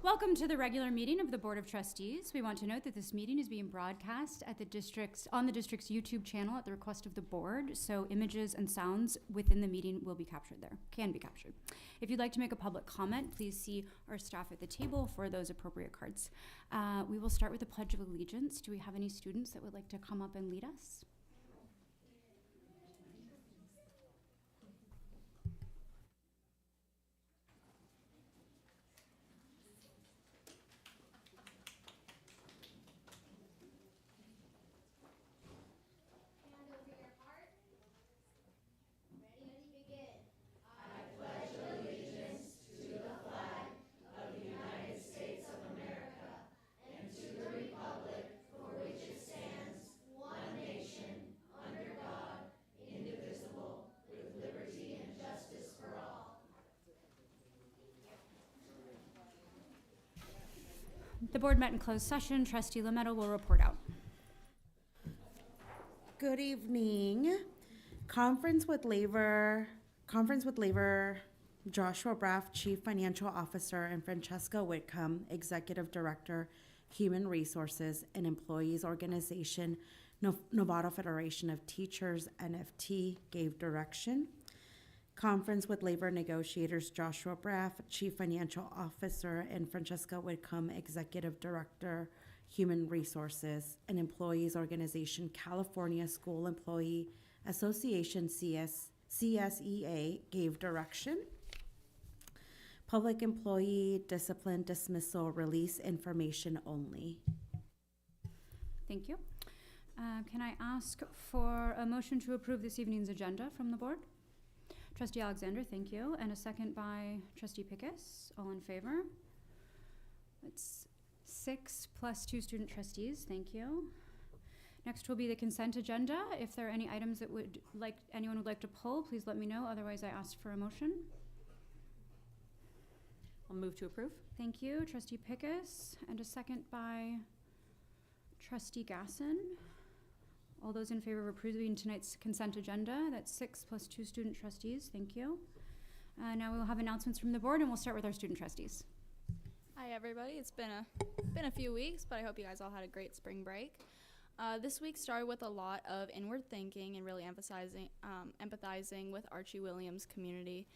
Welcome to the regular meeting of the Board of Trustees. We want to note that this meeting is being broadcast at the district's YouTube channel at the request of the board, so images and sounds within the meeting will be captured there, can be captured. If you'd like to make a public comment, please see our staff at the table for those appropriate cards. We will start with the Pledge of Allegiance. Do we have any students that would like to come up and lead us? The board met in closed session. Trustee Novato will report out. Good evening. Conference with Labor, Joshua Braff, Chief Financial Officer, and Francesca Whitcomb, Executive Director, Human Resources and Employees Organization, Novato Federation of Teachers, NFT, gave direction. Conference with Labor Negotiators, Joshua Braff, Chief Financial Officer, and Francesca Whitcomb, Executive Director, Human Resources and Employees Organization, California School Employee Association, CSEA, gave direction. Public Employee Discipline Dismissal Release information only. Thank you. Can I ask for a motion to approve this evening's agenda from the board? Trustee Alexander, thank you. And a second by Trustee Pickus. All in favor? It's 6 plus 2 student trustees. Thank you. Next will be the consent agenda. If there are any items that anyone would like to pull, please let me know. Otherwise, I ask for a motion. I'll move to approve. Thank you, Trustee Pickus. And a second by Trustee Gasson. All those in favor of approving tonight's consent agenda, that's 6 plus 2 student trustees. Thank you. Now we'll have announcements from the board, and we'll start with our student trustees. Hi everybody, it's been a few weeks, but I hope you guys all had a great spring break. This week started with a lot of inward thinking and really empathizing with Archie Williams community.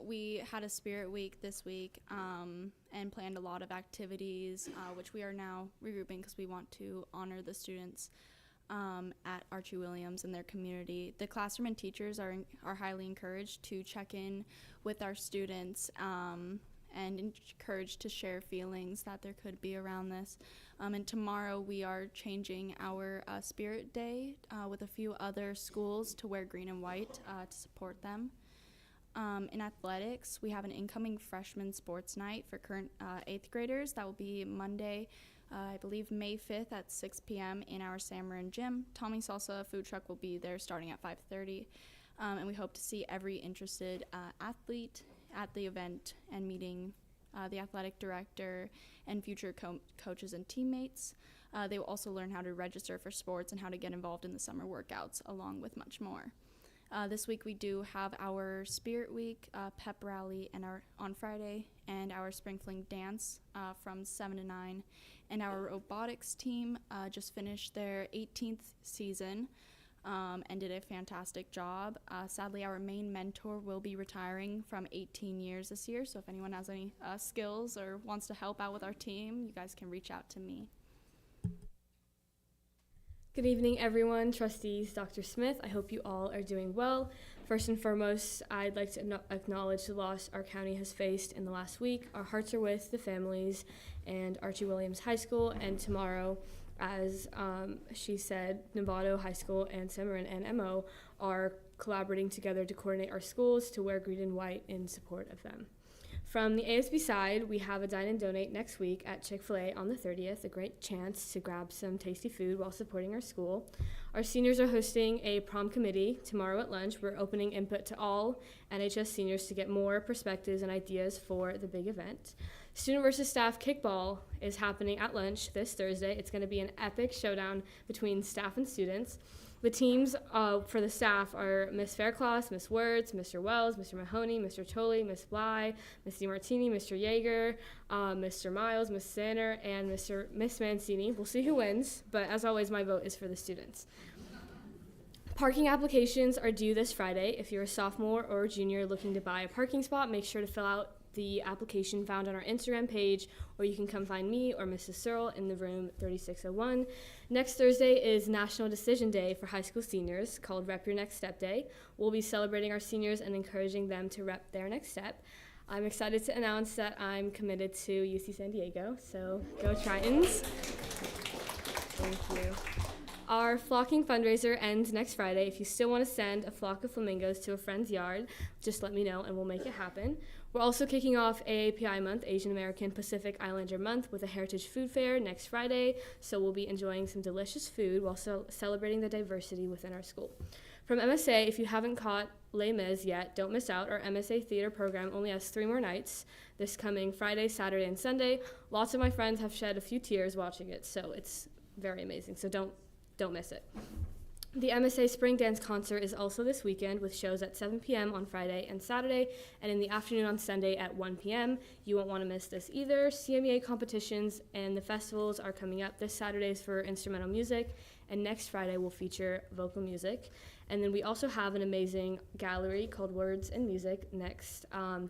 We had a spirit week this week and planned a lot of activities, which we are now regrouping because we want to honor the students at Archie Williams and their community. The classroom and teachers are highly encouraged to check in with our students and encouraged to share feelings that there could be around this. And tomorrow we are changing our Spirit Day with a few other schools to wear green and white to support them. In athletics, we have an incoming freshman sports night for current 8th graders. That will be Monday, I believe May 5th at 6 p.m. in our Samarin gym. Tommy Salsa food truck will be there starting at 5:30. And we hope to see every interested athlete at the event and meeting the athletic director and future coaches and teammates. They will also learn how to register for sports and how to get involved in the summer workouts, along with much more. This week we do have our Spirit Week pep rally on Friday, and our Spring Fling dance from 7 to 9. And our robotics team just finished their 18th season and did a fantastic job. Sadly, our main mentor will be retiring from 18 years this year, so if anyone has any skills or wants to help out with our team, you guys can reach out to me. Good evening, everyone. Trustees, Dr. Smith, I hope you all are doing well. First and foremost, I'd like to acknowledge the loss our county has faced in the last week. Our hearts are with the families and Archie Williams High School, and tomorrow, as she said, Novato High School and Samarin and MO are collaborating together to coordinate our schools to wear green and white in support of them. From the ASB side, we have a Dine and Donate next week at Chick-fil-A on the 30th, a great chance to grab some tasty food while supporting our school. Our seniors are hosting a prom committee tomorrow at lunch. We're opening input to all NHS seniors to get more perspectives and ideas for the big event. Student versus staff kickball is happening at lunch this Thursday. It's going to be an epic showdown between staff and students. The teams for the staff are Miss Faircloth, Miss Words, Mr. Wells, Mr. Mahoney, Mr. Tolley, Miss Bly, Miss DiMartini, Mr. Yeager, Mr. Miles, Miss Sanner, and Miss Mancini. We'll see who wins, but as always, my vote is for the students. Parking applications are due this Friday. If you're a sophomore or a junior looking to buy a parking spot, make sure to fill out the application found on our Instagram page, or you can come find me or Mrs. Searle in the room 3601. Next Thursday is National Decision Day for high school seniors, called Rep Your Next Step Day. We'll be celebrating our seniors and encouraging them to rep their next step. I'm excited to announce that I'm committed to UC San Diego, so go Tritons. Thank you. Our flocking fundraiser ends next Friday. If you still want to send a flock of flamingos to a friend's yard, just let me know and we'll make it happen. We're also kicking off AAPI Month, Asian American Pacific Islander Month, with a heritage food fair next Friday, so we'll be enjoying some delicious food while celebrating the diversity within our school. From MSA, if you haven't caught Les Mis yet, don't miss out. Our MSA theater program only has 3 more nights, this coming Friday, Saturday, and Sunday. Lots of my friends have shed a few tears watching it, so it's very amazing, so don't miss it. The MSA Spring Dance Concert is also this weekend, with shows at 7 p.m. on Friday and Saturday, and in the afternoon on Sunday at 1 p.m. You won't want to miss this either. CMEA competitions and the festivals are coming up. This Saturday is for instrumental music, and next Friday will feature vocal music. And then we also have an amazing gallery called Words and Music next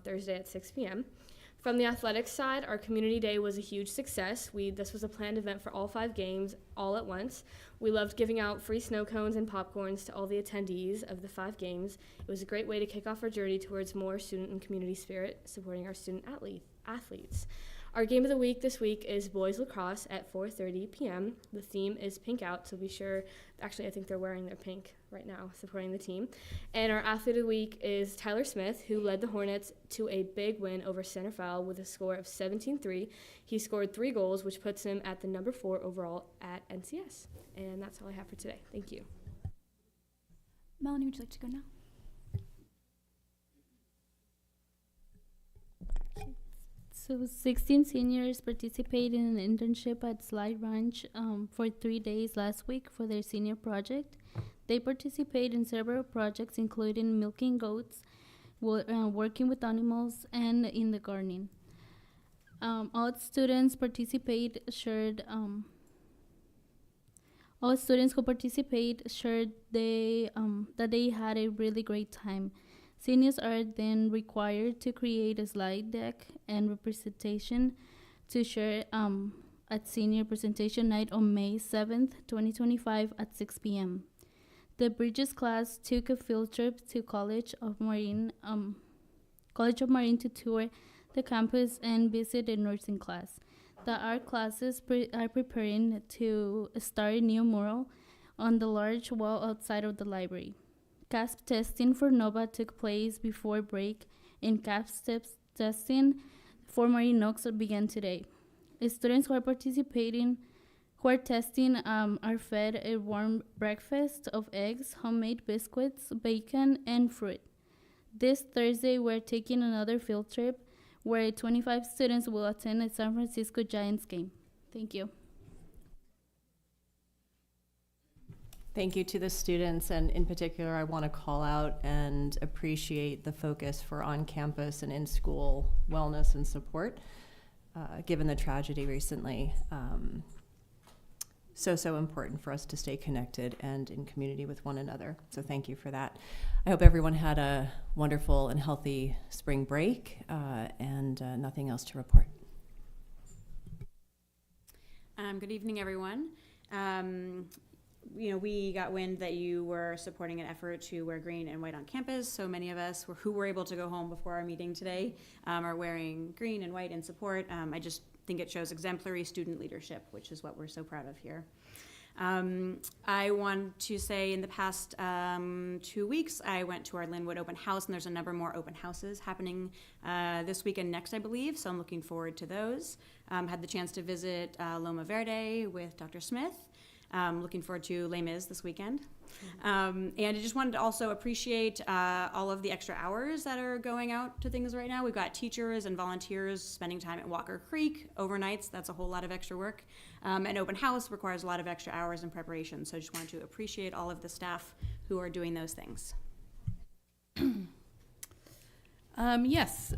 Thursday at 6 p.m. From the athletics side, our community day was a huge success. This was a planned event for all 5 games all at once. We loved giving out free snow cones and popcorns to all the attendees of the 5 games. It was a great way to kick off our journey towards more student and community spirit, supporting our student athletes. Our game of the week this week is boys lacrosse at 4:30 p.m. The theme is Pink Out, so be sure, actually I think they're wearing their pink right now, supporting the team. And our athlete of the week is Tyler Smith, who led the Hornets to a big win over Center Foul with a score of 17-3. He scored 3 goals, which puts him at the number 4 overall at NCS. And that's all I have for today. Thank you. Melanie, would you like to go now? So 16 seniors participated in an internship at Slide Ranch for 3 days last week for their senior project. They participate in several projects, including milking goats, working with animals, and in the gardening. All students who participate shared that they had a really great time. Seniors are then required to create a slide deck and representation to share at senior presentation night on May 7th, 2025 at 6 p.m. The Bridges class took a field trip to College of Marine to tour the campus and visit a nursing class. The art classes are preparing to start a new mural on the large wall outside of the library. CASP testing for NOVA took place before break, and CASP testing for Marine Oaks began today. Students who are testing are fed a warm breakfast of eggs, homemade biscuits, bacon, and fruit. This Thursday, we're taking another field trip where 25 students will attend a San Francisco Giants game. Thank you. Thank you to the students, and in particular, I want to call out and appreciate the focus for on-campus and in-school wellness and support, given the tragedy recently. So important for us to stay connected and in community with one another. So thank you for that. I hope everyone had a wonderful and healthy spring break, and nothing else to report. Good evening, everyone. We got wind that you were supporting an effort to wear green and white on campus. So many of us who were able to go home before our meeting today are wearing green and white in support. I just think it shows exemplary student leadership, which is what we're so proud of here. I want to say in the past 2 weeks, I went to our Linwood open house, and there's a number more open houses happening this week and next, I believe, so I'm looking forward to those. Had the chance to visit Loma Verde with Dr. Smith. Looking forward to Les Mis this weekend. And I just wanted to also appreciate all of the extra hours that are going out to things right now. We've got teachers and volunteers spending time at Walker Creek overnights. That's a whole lot of extra work. And open house requires a lot of extra hours in preparation. So I just wanted to appreciate all of the staff who are doing those things. Yes,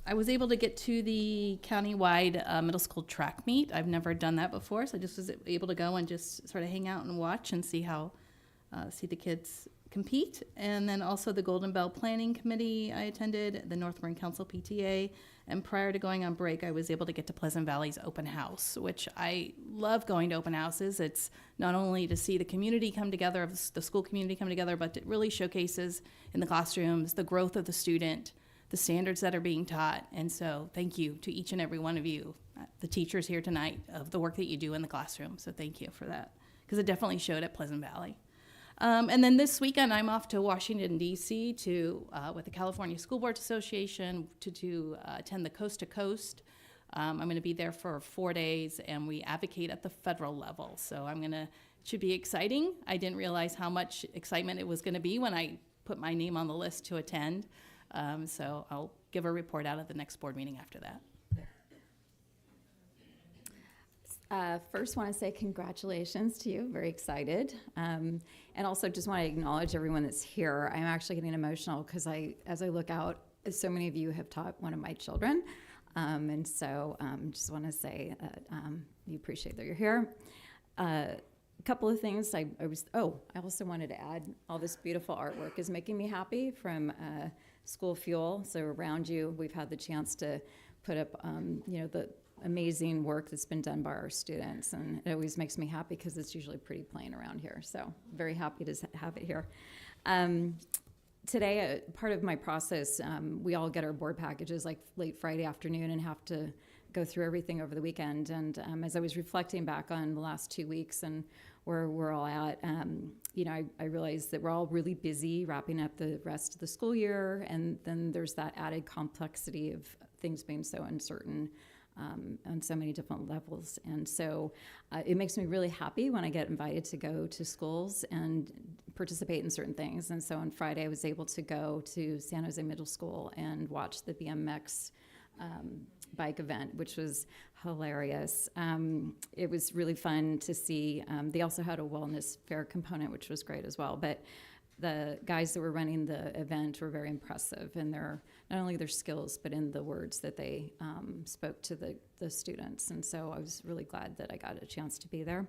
I was able to get to the countywide middle school track meet. I've never done that before, so I just was able to go and just sort of hang out and watch and see the kids compete. And then also the Golden Bell Planning Committee I attended, the North Marin Council PTA, and prior to going on break, I was able to get to Pleasant Valley's open house, which I love going to open houses. It's not only to see the community come together, the school community come together, but it really showcases in the classrooms the growth of the student, the standards that are being taught. And so thank you to each and every one of you, the teachers here tonight, of the work that you do in the classroom. So thank you for that, because it definitely showed at Pleasant Valley. And then this weekend, I'm off to Washington, D.C. With the California School Boards Association to attend the Coast to Coast. I'm going to be there for 4 days, and we advocate at the federal level. So it should be exciting. I didn't realize how much excitement it was going to be when I put my name on the list to attend. So I'll give a report out at the next board meeting after that. First, want to say congratulations to you. Very excited. And also just want to acknowledge everyone that's here. I'm actually getting emotional because as I look out, so many of you have taught one of my children. And so just want to say that you appreciate that you're here. A couple of things. I also wanted to add, all this beautiful artwork is making me happy from School Fuel. So around you, we've had the chance to put up, the amazing work that's been done by our students, and it always makes me happy because it's usually pretty plain around here. So very happy to have it here. Today, part of my process, we all get our board packages like late Friday afternoon and have to go through everything over the weekend. And as I was reflecting back on the last 2 weeks and where we're all at, I realized that we're all really busy wrapping up the rest of the school year, and then there's that added complexity of things being so uncertain on so many different levels. And so it makes me really happy when I get invited to go to schools and participate in certain things. And so on Friday, I was able to go to San Jose Middle School and watch the BMX bike event, which was hilarious. It was really fun to see. They also had a wellness fair component, which was great as well. But the guys that were running the event were very impressive in not only their skills, but in the words that they spoke to the students. And so I was really glad that I got a chance to be there.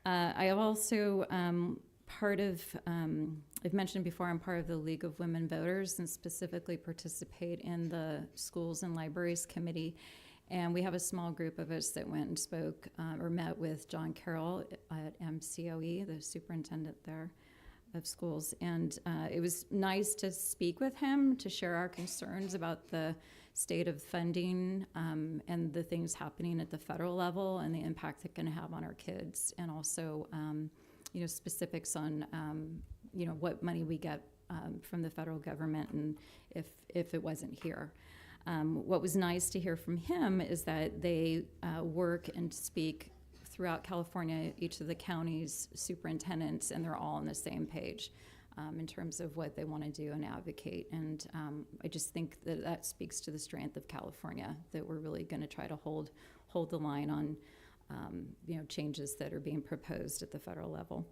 I have also I've mentioned before, I'm part of the League of Women Voters and specifically participate in the Schools and Libraries Committee. And we have a small group of us that went and spoke or met with John Carroll at MCOE, the superintendent there of schools. And it was nice to speak with him, to share our concerns about the state of funding and the things happening at the federal level and the impact it's going to have on our kids, and also specifics on what money we get from the federal government, and if it wasn't here. What was nice to hear from him is that they work and speak throughout California, each of the counties' superintendents, and they're all on the same page in terms of what they want to do and advocate. And I just think that speaks to the strength of California, that we're really going to try to hold the line on changes that are being proposed at the federal level.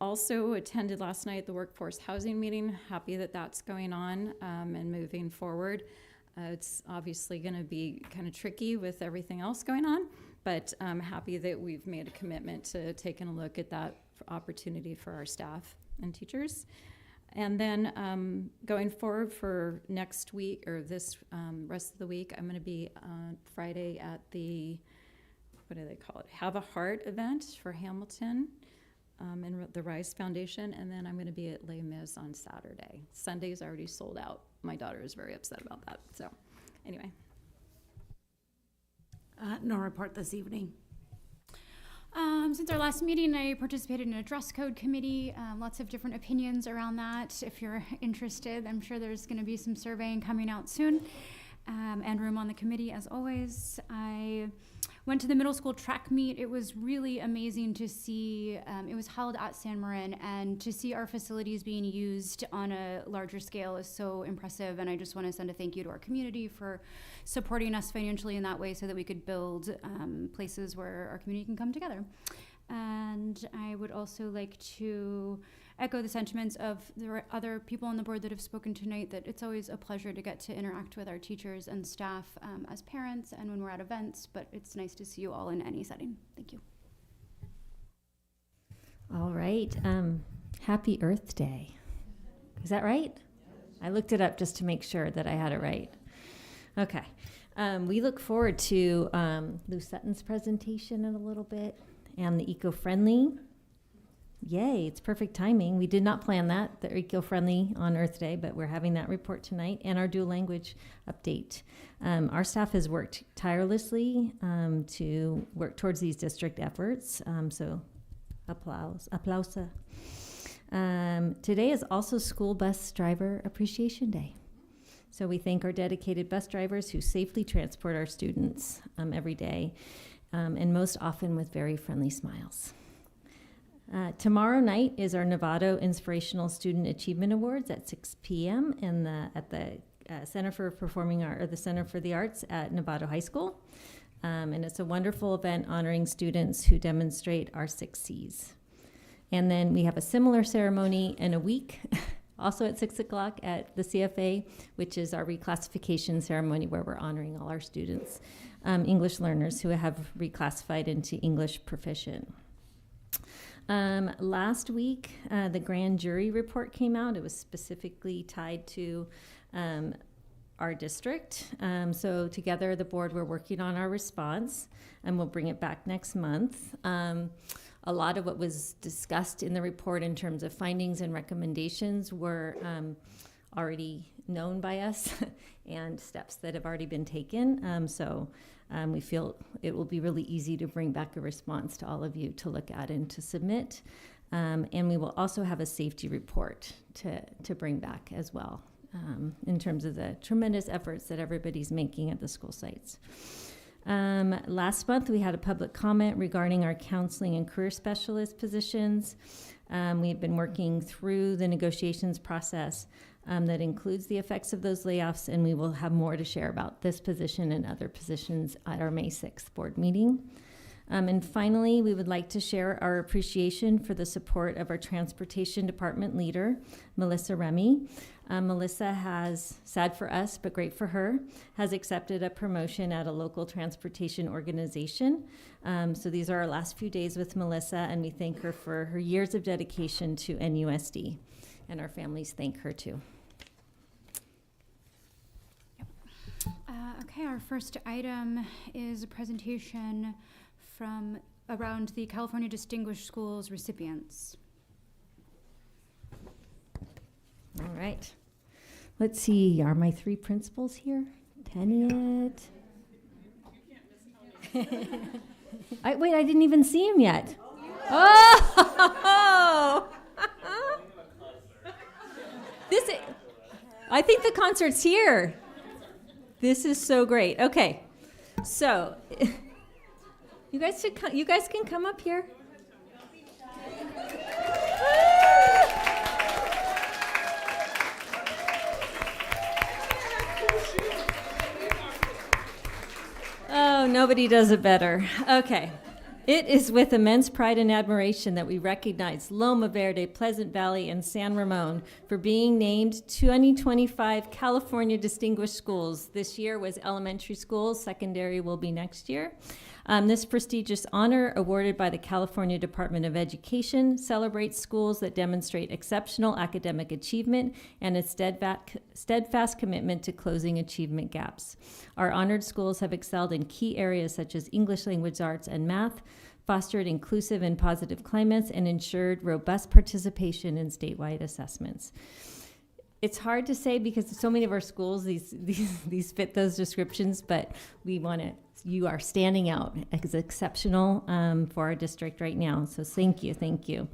Also attended last night the workforce housing meeting. Happy that that's going on and moving forward. It's obviously going to be kind of tricky with everything else going on, but I'm happy that we've made a commitment to taking a look at that opportunity for our staff and teachers. And then going forward for next week, or this rest of the week, I'm going to be on Friday at the, what do they call it, Have a Heart event for Hamilton and the Rice Foundation. And then I'm going to be at Les Mis on Saturday. Sunday's already sold out. My daughter is very upset about that. So anyway. No report this evening. Since our last meeting, I participated in a dress code committee. Lots of different opinions around that. If you're interested, I'm sure there's going to be some surveying coming out soon, and room on the committee as always. I went to the middle school track meet. It was really amazing to see. It was held at San Marin, and to see our facilities being used on a larger scale is so impressive. And I just want to send a thank you to our community for supporting us financially in that way so that we could build places where our community can come together. And I would also like to echo the sentiments of the other people on the board that have spoken tonight, that it's always a pleasure to get to interact with our teachers and staff as parents and when we're at events, but it's nice to see you all in any setting. Thank you. All right. Happy Earth Day. Is that right? I looked it up just to make sure that I had it right. Okay. We look forward to Lou Sutton's presentation in a little bit, and the eco-friendly. Yay, it's perfect timing. We did not plan that, the eco-friendly on Earth Day, but we're having that report tonight, and our dual language update. Our staff has worked tirelessly to work towards these district efforts, so applause. Today is also School Bus Driver Appreciation Day. So we thank our dedicated bus drivers who safely transport our students every day, and most often with very friendly smiles. Tomorrow night is our Novato Inspirational Student Achievement Awards at 6 p.m. at the Center for Performing Art, or the Center for the Arts at Novato High School. And it's a wonderful event honoring students who demonstrate our 6 C's. And then we have a similar ceremony in a week, also at 6 o'clock at the CFA, which is our reclassification ceremony where we're honoring all our students, English learners who have reclassified into English proficient. Last week, the grand jury report came out. It was specifically tied to our district. So together, the board, we're working on our response, and we'll bring it back next month. A lot of what was discussed in the report in terms of findings and recommendations were already known by us and steps that have already been taken. So we feel it will be really easy to bring back a response to all of you to look at and to submit. And we will also have a safety report to bring back as well, in terms of the tremendous efforts that everybody's making at the school sites. Last month, we had a public comment regarding our counseling and career specialist positions. We've been working through the negotiations process that includes the effects of those layoffs, and we will have more to share about this position and other positions at our May 6th board meeting. And finally, we would like to share our appreciation for the support of our transportation department leader, Melissa Remy. Melissa has, sad for us, but great for her, has accepted a promotion at a local transportation organization. So these are our last few days with Melissa, and we thank her for her years of dedication to NUSD. And our families thank her too. Okay, our first item is a presentation from around the California Distinguished Schools recipients. All right. Let's see. Are my 3 principals here? Teniet. Wait, I didn't even see him yet. Oh! I think the concert's here. This is so great. Okay. So, you guys can come up here. Oh, nobody does it better. Okay. It is with immense pride and admiration that we recognize Loma Verde, Pleasant Valley, and San Ramon for being named 2025 California Distinguished Schools. This year was elementary schools. Secondary will be next year. This prestigious honor, awarded by the California Department of Education, celebrates schools that demonstrate exceptional academic achievement and a steadfast commitment to closing achievement gaps. Our honored schools have excelled in key areas such as English language arts and math, fostered inclusive and positive climates, and ensured robust participation in statewide assessments. It's hard to say because so many of our schools, these fit those descriptions, but you are standing out as exceptional for our district right now. So thank you.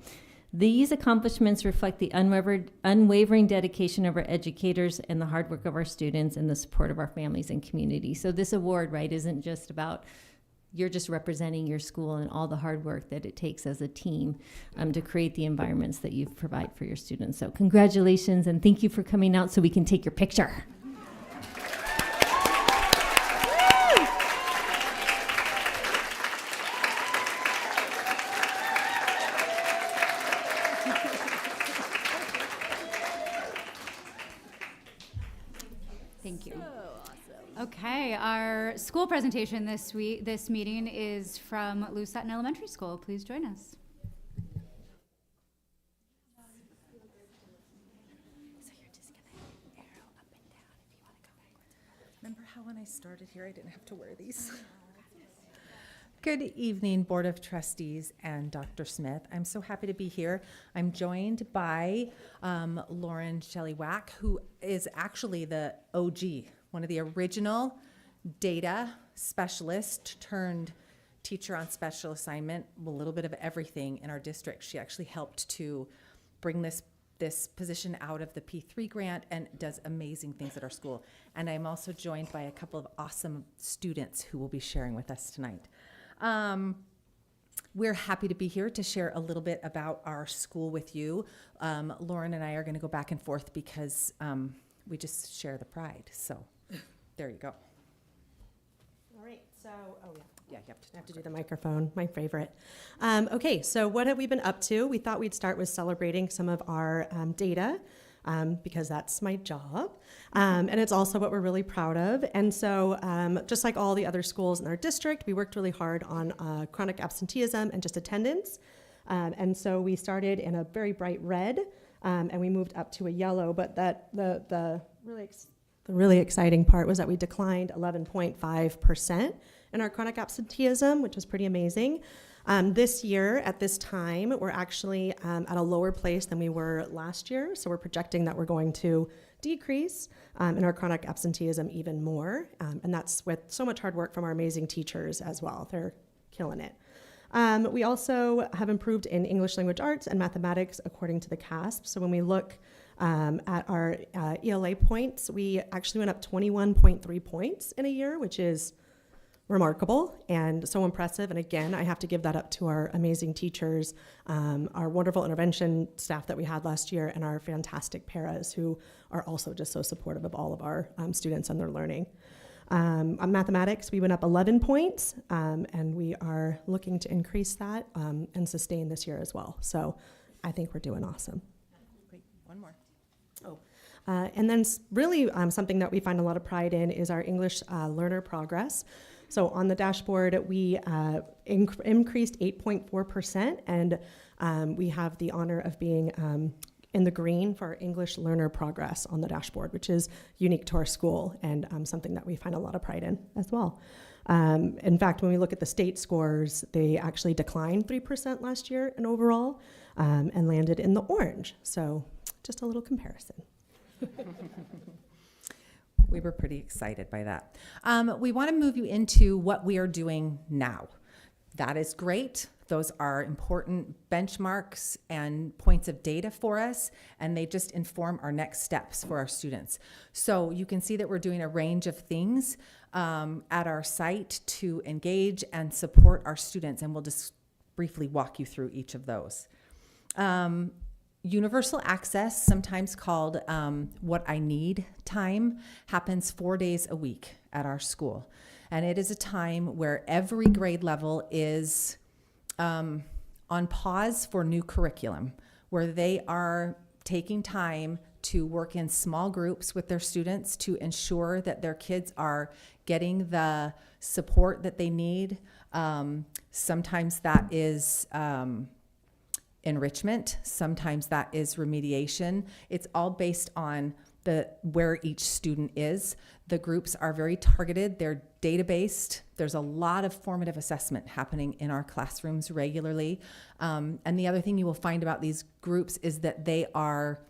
These accomplishments reflect the unwavering dedication of our educators and the hard work of our students and the support of our families and community. So this award, right, isn't just about you're just representing your school and all the hard work that it takes as a team to create the environments that you provide for your students. So congratulations, and thank you for coming out so we can take your picture. Thank you. Okay, our school presentation this meeting is from Sutton Elementary School. Please join us. So you're just gonna arrow up and down if you want to go backwards. Remember how when I started here, I didn't have to wear these? Good evening, Board of Trustees and Dr. Smith. I'm so happy to be here. I'm joined by Lauren Shelley-Wack, who is actually the OG, one of the original data specialist turned teacher on special assignment, a little bit of everything in our district. She actually helped to bring this position out of the P3 grant and does amazing things at our school. And I'm also joined by a couple of awesome students who will be sharing with us tonight. We're happy to be here to share a little bit about our school with you. Lauren and I are going to go back and forth because we just share the pride. So there you go. All right. So, yeah, you have to do the microphone, my favorite. Okay, so what have we been up to? We thought we'd start with celebrating some of our data. Because that's my job. And it's also what we're really proud of. And so just like all the other schools in our district, we worked really hard on chronic absenteeism and just attendance. And so we started in a very bright red and we moved up to a yellow. But the really exciting part was that we declined 11.5% in our chronic absenteeism, which was pretty amazing. This year, at this time, we're actually at a lower place than we were last year. So we're projecting that we're going to decrease in our chronic absenteeism even more. And that's with so much hard work from our amazing teachers as well. They're killing it. We also have improved in English language arts and mathematics according to the CASP. So when we look at our ELA points, we actually went up 21.3 points in a year, which is remarkable and so impressive. And again, I have to give that up to our amazing teachers, our wonderful intervention staff that we had last year, and our fantastic paras who are also just so supportive of all of our students and their learning. On mathematics, we went up 11 points, and we are looking to increase that and sustain this year as well. So I think we're doing awesome. Great. One more. And then really something that we find a lot of pride in is our English learner progress. So on the dashboard, we increased 8.4%, and we have the honor of being in the green for our English learner progress on the dashboard, which is unique to our school and something that we find a lot of pride in as well. In fact, when we look at the state scores, they actually declined 3% last year in overall and landed in the orange. So just a little comparison. We were pretty excited by that. We want to move you into what we are doing now. That is great. Those are important benchmarks and points of data for us, and they just inform our next steps for our students. So you can see that we're doing a range of things at our site to engage and support our students, and we'll just briefly walk you through each of those. Universal access, sometimes called What I Need time, happens 4 days a week at our school. And it is a time where every grade level is on pause for new curriculum, where they are taking time to work in small groups with their students to ensure that their kids are getting the support that they need. Sometimes that is enrichment, sometimes that is remediation. It's all based on where each student is. The groups are very targeted, they're data-based. There's a lot of formative assessment happening in our classrooms regularly. And the other thing you will find about these groups is that they are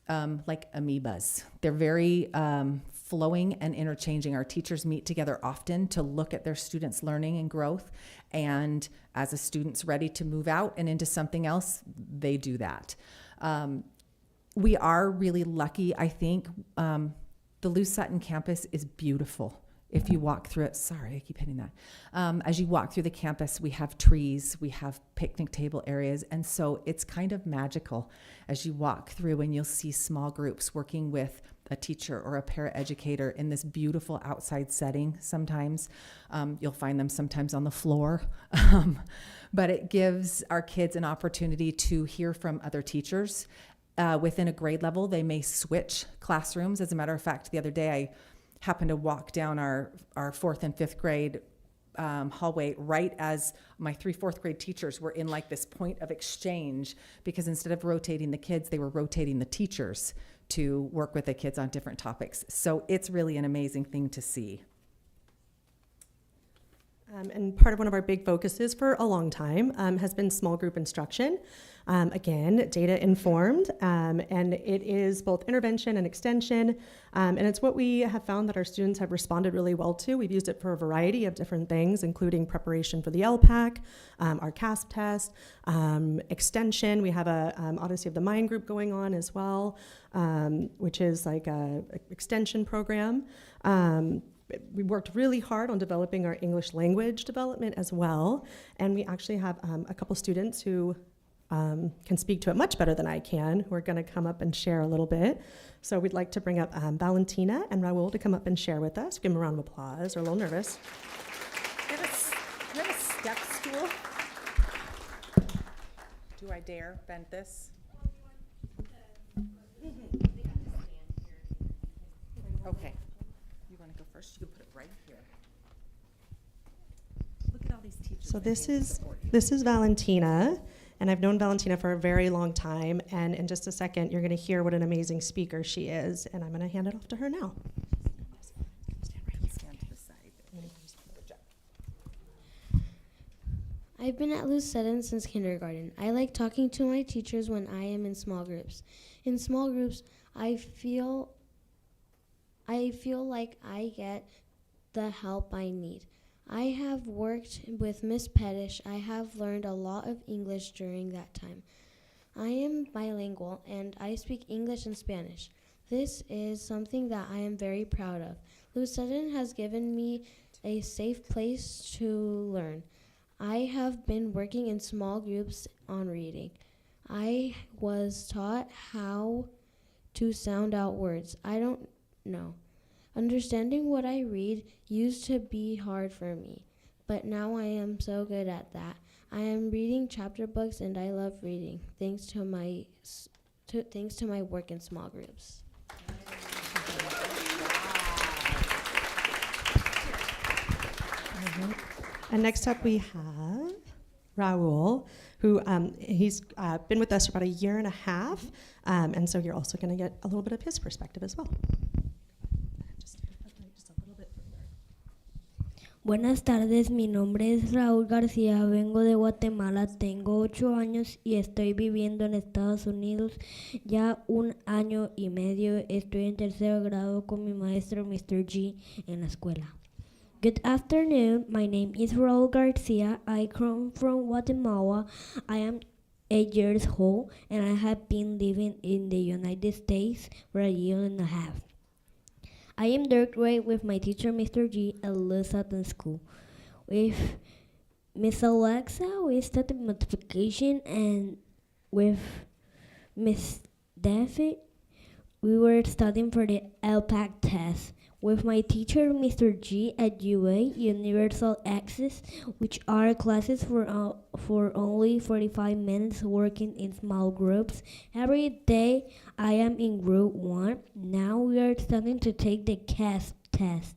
like amoebas. They're very flowing and interchanging. Our teachers meet together often to look at their students' learning and growth. And as a student's ready to move out and into something else, they do that. We are really lucky, I think. The Sutton campus is beautiful. if you walk through it, sorry, I keep hitting that. As you walk through the campus, we have trees, we have picnic table areas, and so it's kind of magical as you walk through and you'll see small groups working with a teacher or a paraeducator in this beautiful outside setting sometimes. You'll find them sometimes on the floor. But it gives our kids an opportunity to hear from other teachers. Within a grade level, they may switch classrooms. As a matter of fact, the other day I happened to walk down our 4th and 5th grade hallway right as my 3 4th grade teachers were in like this point of exchange, because instead of rotating the kids, they were rotating the teachers to work with the kids on different topics. So it's really an amazing thing to see. And part of one of our big focuses for a long time has been small group instruction. Again, data informed, and it is both intervention and extension. And it's what we have found that our students have responded really well to. We've used it for a variety of different things, including preparation for the LPAC, our CASP test, extension. We have a Odyssey of the Mind group going on as well, which is like a extension program. We worked really hard on developing our English language development as well. And we actually have a couple students who can speak to it much better than I can, who are going to come up and share a little bit. So we'd like to bring up Valentina and Raul to come up and share with us. Give them a round of applause. They're a little nervous. Do you have a step stool? Do I dare bend this? Okay. You want to go first? You can put it right here. Look at all these teachers. So that this came to is support you. this is Valentina, and I've known Valentina for a very long time. And in just a second, you're going to hear what an amazing speaker she is, and I'm going to hand it off to her now. Stand to the side. Good job. I've been at Sutton since kindergarten. I like talking to my teachers when I am in small groups. In small groups, I feel like I get the help I need. I have worked with Miss Pettish. I have learned a lot of English during that time. I am bilingual and I speak English and Spanish. This is something that I am very proud of. Sutton has given me a safe place to learn. I have been working in small groups on reading. I was taught how to sound out words. I don't know. Understanding what I read used to be hard for me, but now I am so good at that. I am reading chapter books and I love reading, thanks to my work in small groups. And next up we have Raul, who he's been with us for about a year and a half, and so you're also going to get a little bit of his perspective as well. Buenas tardes, mi nombre es Raúl García, vengo de Guatemala, tengo 8 años y estoy viviendo en Estados Unidos ya 1 año y medio. Estoy en 3er grado con mi maestro Mr. G en la escuela. Good afternoon, my name is Raúl García. I come from Guatemala. I am 8 years old and I have been living in the United States for a year and a half. I am third grade with my teacher, Mr. G, at Sutton School. With Miss Alexa, we studied multiplication, and with Miss David, we were studying for the LPAC test. With my teacher, Mr. G, at UA, Universal Access, which are classes for only 45 minutes working in small groups. Every day, I am in group 1. Now we are starting to take the CASP test.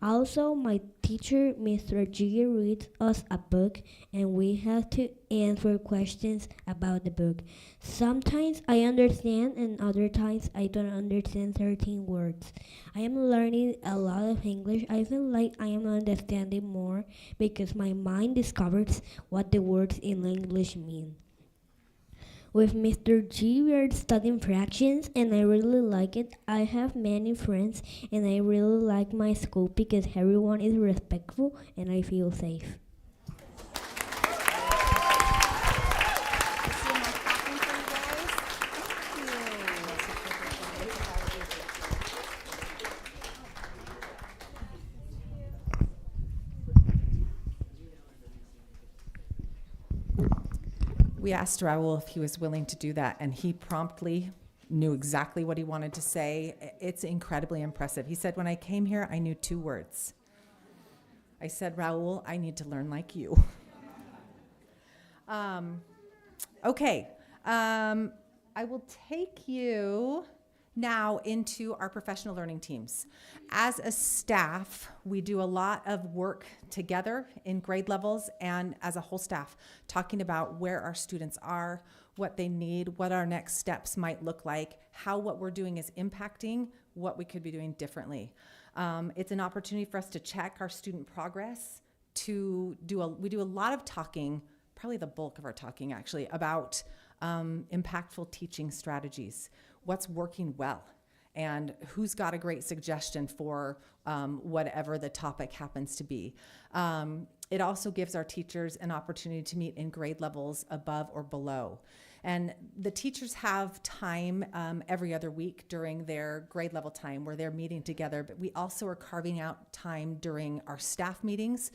Also, my teacher, Mr. G, reads us a book, and we have to answer questions about the book. Sometimes I understand, and other times I don't understand certain words. I am learning a lot of English. I feel like I am understanding more because my mind discovers what the words in English mean. With Mr. G, we are studying fractions, and I really like it. I have many friends, and I really like my school because everyone is respectful, and I feel safe. we asked Raul if he was willing to do that, and he promptly knew exactly what he wanted to say. It's incredibly impressive. He said, when I came here, I knew 2 words. I said, Raul, I need to learn like you. Okay. I will take you now into our professional learning teams. As a staff, we do a lot of work together in grade levels and as a whole staff, talking about where our students are, what they need, what our next steps might look like, how what we're doing is impacting what we could be doing differently. It's an opportunity for us to check our student progress, we do a lot of talking, probably the bulk of our talking actually, about impactful teaching strategies. What's working well, and who's got a great suggestion for whatever the topic happens to be. It also gives our teachers an opportunity to meet in grade levels above or below. And the teachers have time every other week during their grade level time where they're meeting together, but we also are carving out time during our staff meetings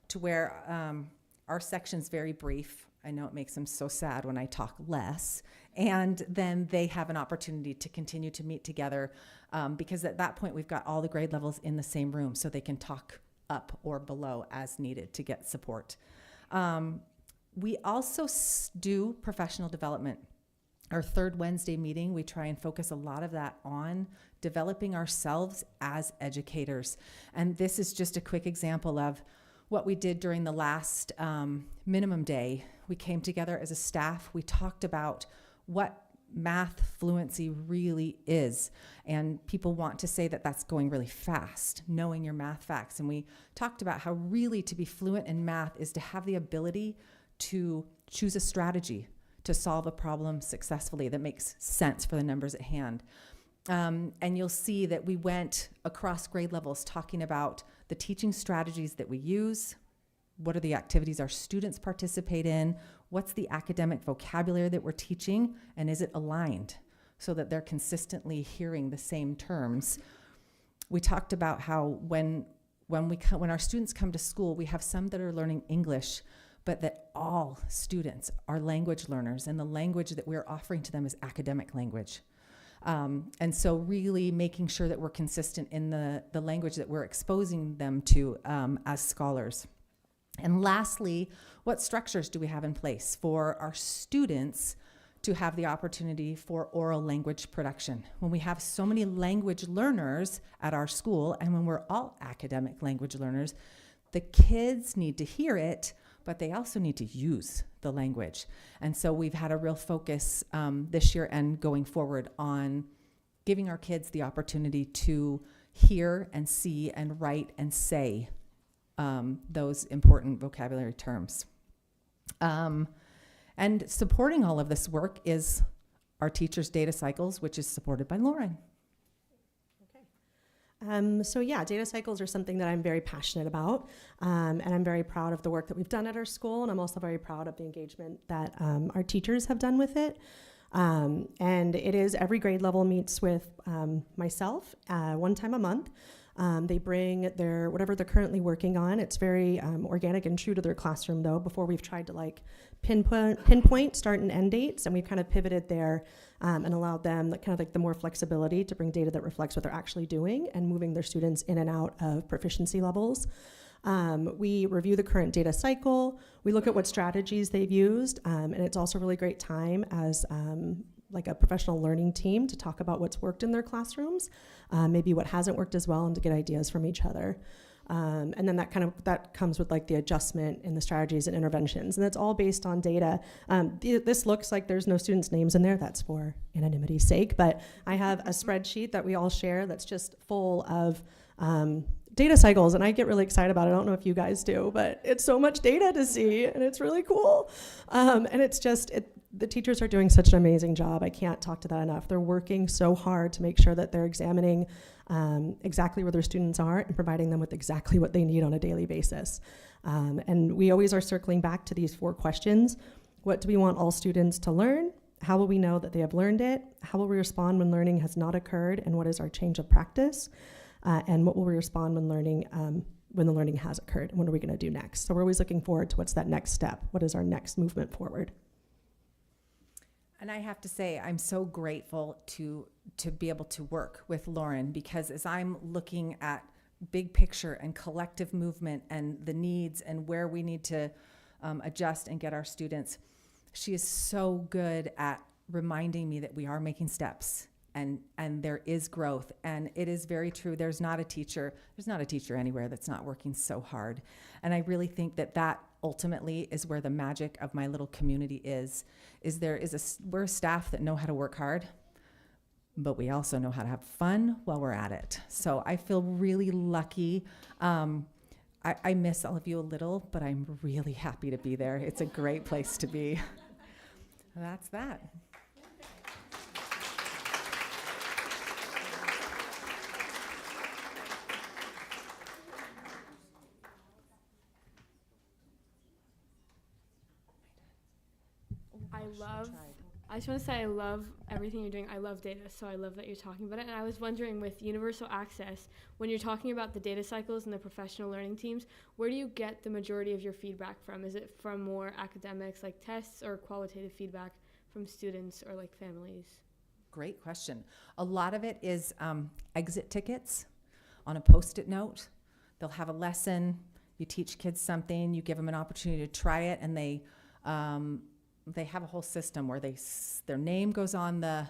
to where our section's very brief. I know it makes them so sad when I talk less. And then they have an opportunity to continue to meet together because at that point we've got all the grade levels in the same room so they can talk up or below as needed to get support. We also do professional development. Our third Wednesday meeting, we try and focus a lot of that on developing ourselves as educators. And this is just a quick example of what we did during the last minimum day. We came together as a staff. We talked about what math fluency really is. And people want to say that that's going really fast, knowing your math facts. And we talked about how really to be fluent in math is to have the ability to choose a strategy to solve a problem successfully that makes sense for the numbers at hand. And you'll see that we went across grade levels talking about the teaching strategies that we use, what are the activities our students participate in, what's the academic vocabulary that we're teaching, and is it aligned so that they're consistently hearing the same terms. We talked about how when our students come to school, we have some that are learning English, but that all students are language learners, and the language that we're offering to them is academic language. And so really making sure that we're consistent in the language that we're exposing them to as scholars. And lastly, what structures do we have in place for our students to have the opportunity for oral language production? When we have so many language learners at our school, and when we're all academic language learners, the kids need to hear it, but they also need to use the language. And so we've had a real focus this year and going forward on giving our kids the opportunity to hear and see and write and say those important vocabulary terms. And supporting all of this work is our teachers' data cycles, which is supported by Lauren. So yeah, data cycles are something that I'm very passionate about, and I'm very proud of the work that we've done at our school, and I'm also very proud of the engagement that our teachers have done with it. And it is every grade level meets with myself one time a month. They bring their whatever they're currently working on. It's very organic and true to their classroom, though. Before we've tried to like pinpoint start and end dates, and we've kind of pivoted there and allowed them kind of like the more flexibility to bring data that reflects what they're actually doing and moving their students in and out of proficiency levels. We review the current data cycle. We look at what strategies they've used, and it's also a really great time as like a professional learning team to talk about what's worked in their classrooms, maybe what hasn't worked as well, and to get ideas from each other. And then that comes with like the adjustment in the strategies and interventions, and that's all based on data. This looks like there's no students' names in there. That's for anonymity's sake, but I have a spreadsheet that we all share that's just full of data cycles, and I get really excited about it. I don't know if you guys do, but it's so much data to see, and it's really cool. And it's just, the teachers are doing such an amazing job. I can't talk to that enough. They're working so hard to make sure that they're examining exactly where their students are and providing them with exactly what they need on a daily basis. And we always are circling back to these 4 questions. What do we want all students to learn? How will we know that they have learned it? How will we respond when learning has not occurred? And what is our change of practice? And what will we respond when the learning has occurred? And what are we going to do next? So we're always looking forward to what's that next step? What is our next movement forward? And I have to say, I'm so grateful to be able to work with Lauren, because as I'm looking at big picture and collective movement and the needs and where we need to adjust and get our students, she is so good at reminding me that we are making steps and there is growth. And it is very true. There's not a teacher anywhere that's not working so hard. And I really think that ultimately is where the magic of my little community is we're a staff that know how to work hard, but we also know how to have fun while we're at it. So I feel really lucky. I miss all of you a little, but I'm really happy to be there. It's a great place to be. That's that. I just want to say I love everything you're doing. I love data, so I love that you're talking about it. And I was wondering, with universal access, when you're talking about the data cycles and the professional learning teams, where do you get the majority of your feedback from? Is it from more academics, like tests, or qualitative feedback from students or like families? Great question. A lot of it is exit tickets on a Post-it note. They'll have a lesson. You teach kids something. You give them an opportunity to try it, and they have a whole system where their name goes on the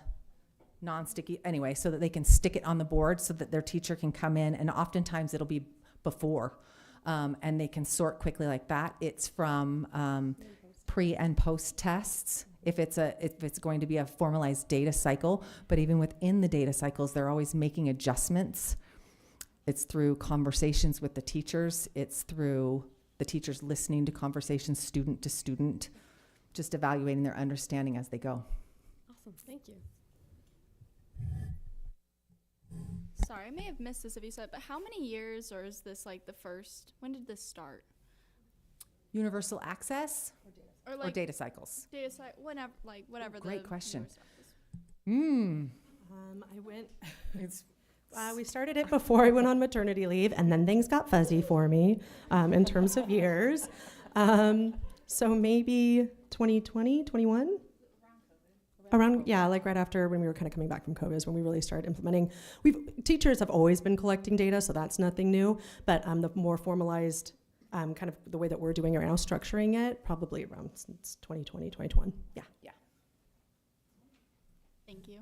non-sticky, anyway, so that they can stick it on the board so that their teacher can come in, and oftentimes it'll be before, and they can sort quickly like that. It's from pre and post tests if it's going to be a formalized data cycle, but even within the data cycles, they're always making adjustments. It's through conversations with the teachers. It's through the teachers listening to conversations student to student, just evaluating their understanding as they go. Awesome, thank you. Sorry, I may have missed this if you said, but how many years, or is this like the first, when did this start? Universal access or data cycles? Whatever. Great question. We started it before I went on maternity leave, and then things got fuzzy for me in terms of years. So maybe 2020, 21? Around, yeah, like right after when we were kind of coming back from COVID is when we really started implementing. Teachers have always been collecting data, so that's nothing new, but the more formalized kind of the way that we're doing it right now, structuring it, probably around since 2020, 2021. Yeah. Thank you.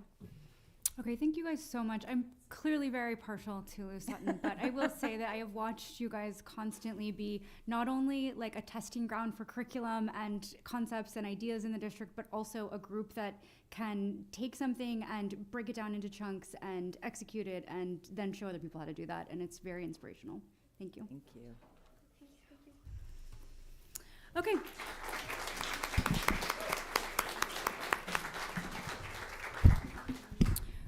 Okay, thank you guys so much. I'm clearly very partial to Sutton, but I will say that I have watched you guys constantly be not only like a testing ground for curriculum and concepts and ideas in the district, but also a group that can take something and break it down into chunks and execute it and then show other people how to do that. And it's very inspirational. Thank you. Thank you. Okay.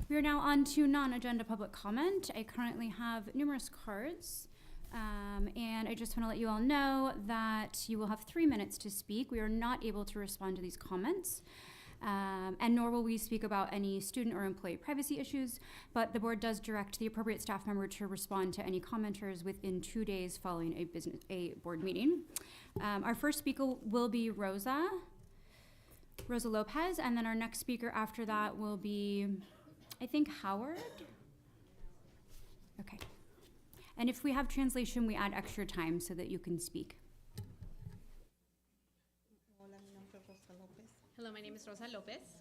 We are now on to non-agenda public comment. I currently have numerous cards, and I just want to let you all know that you will have 3 minutes to speak. We are not able to respond to these comments, and nor will we speak about any student or employee privacy issues, but the board does direct the appropriate staff member to respond to any commenters within 2 days following a board meeting. Our first speaker will be Rosa Lopez, and then our next speaker after that will be, I think, Howard. Okay. And if we have translation, we add extra time so that you can speak. Hello, my name is Rosa Lopez.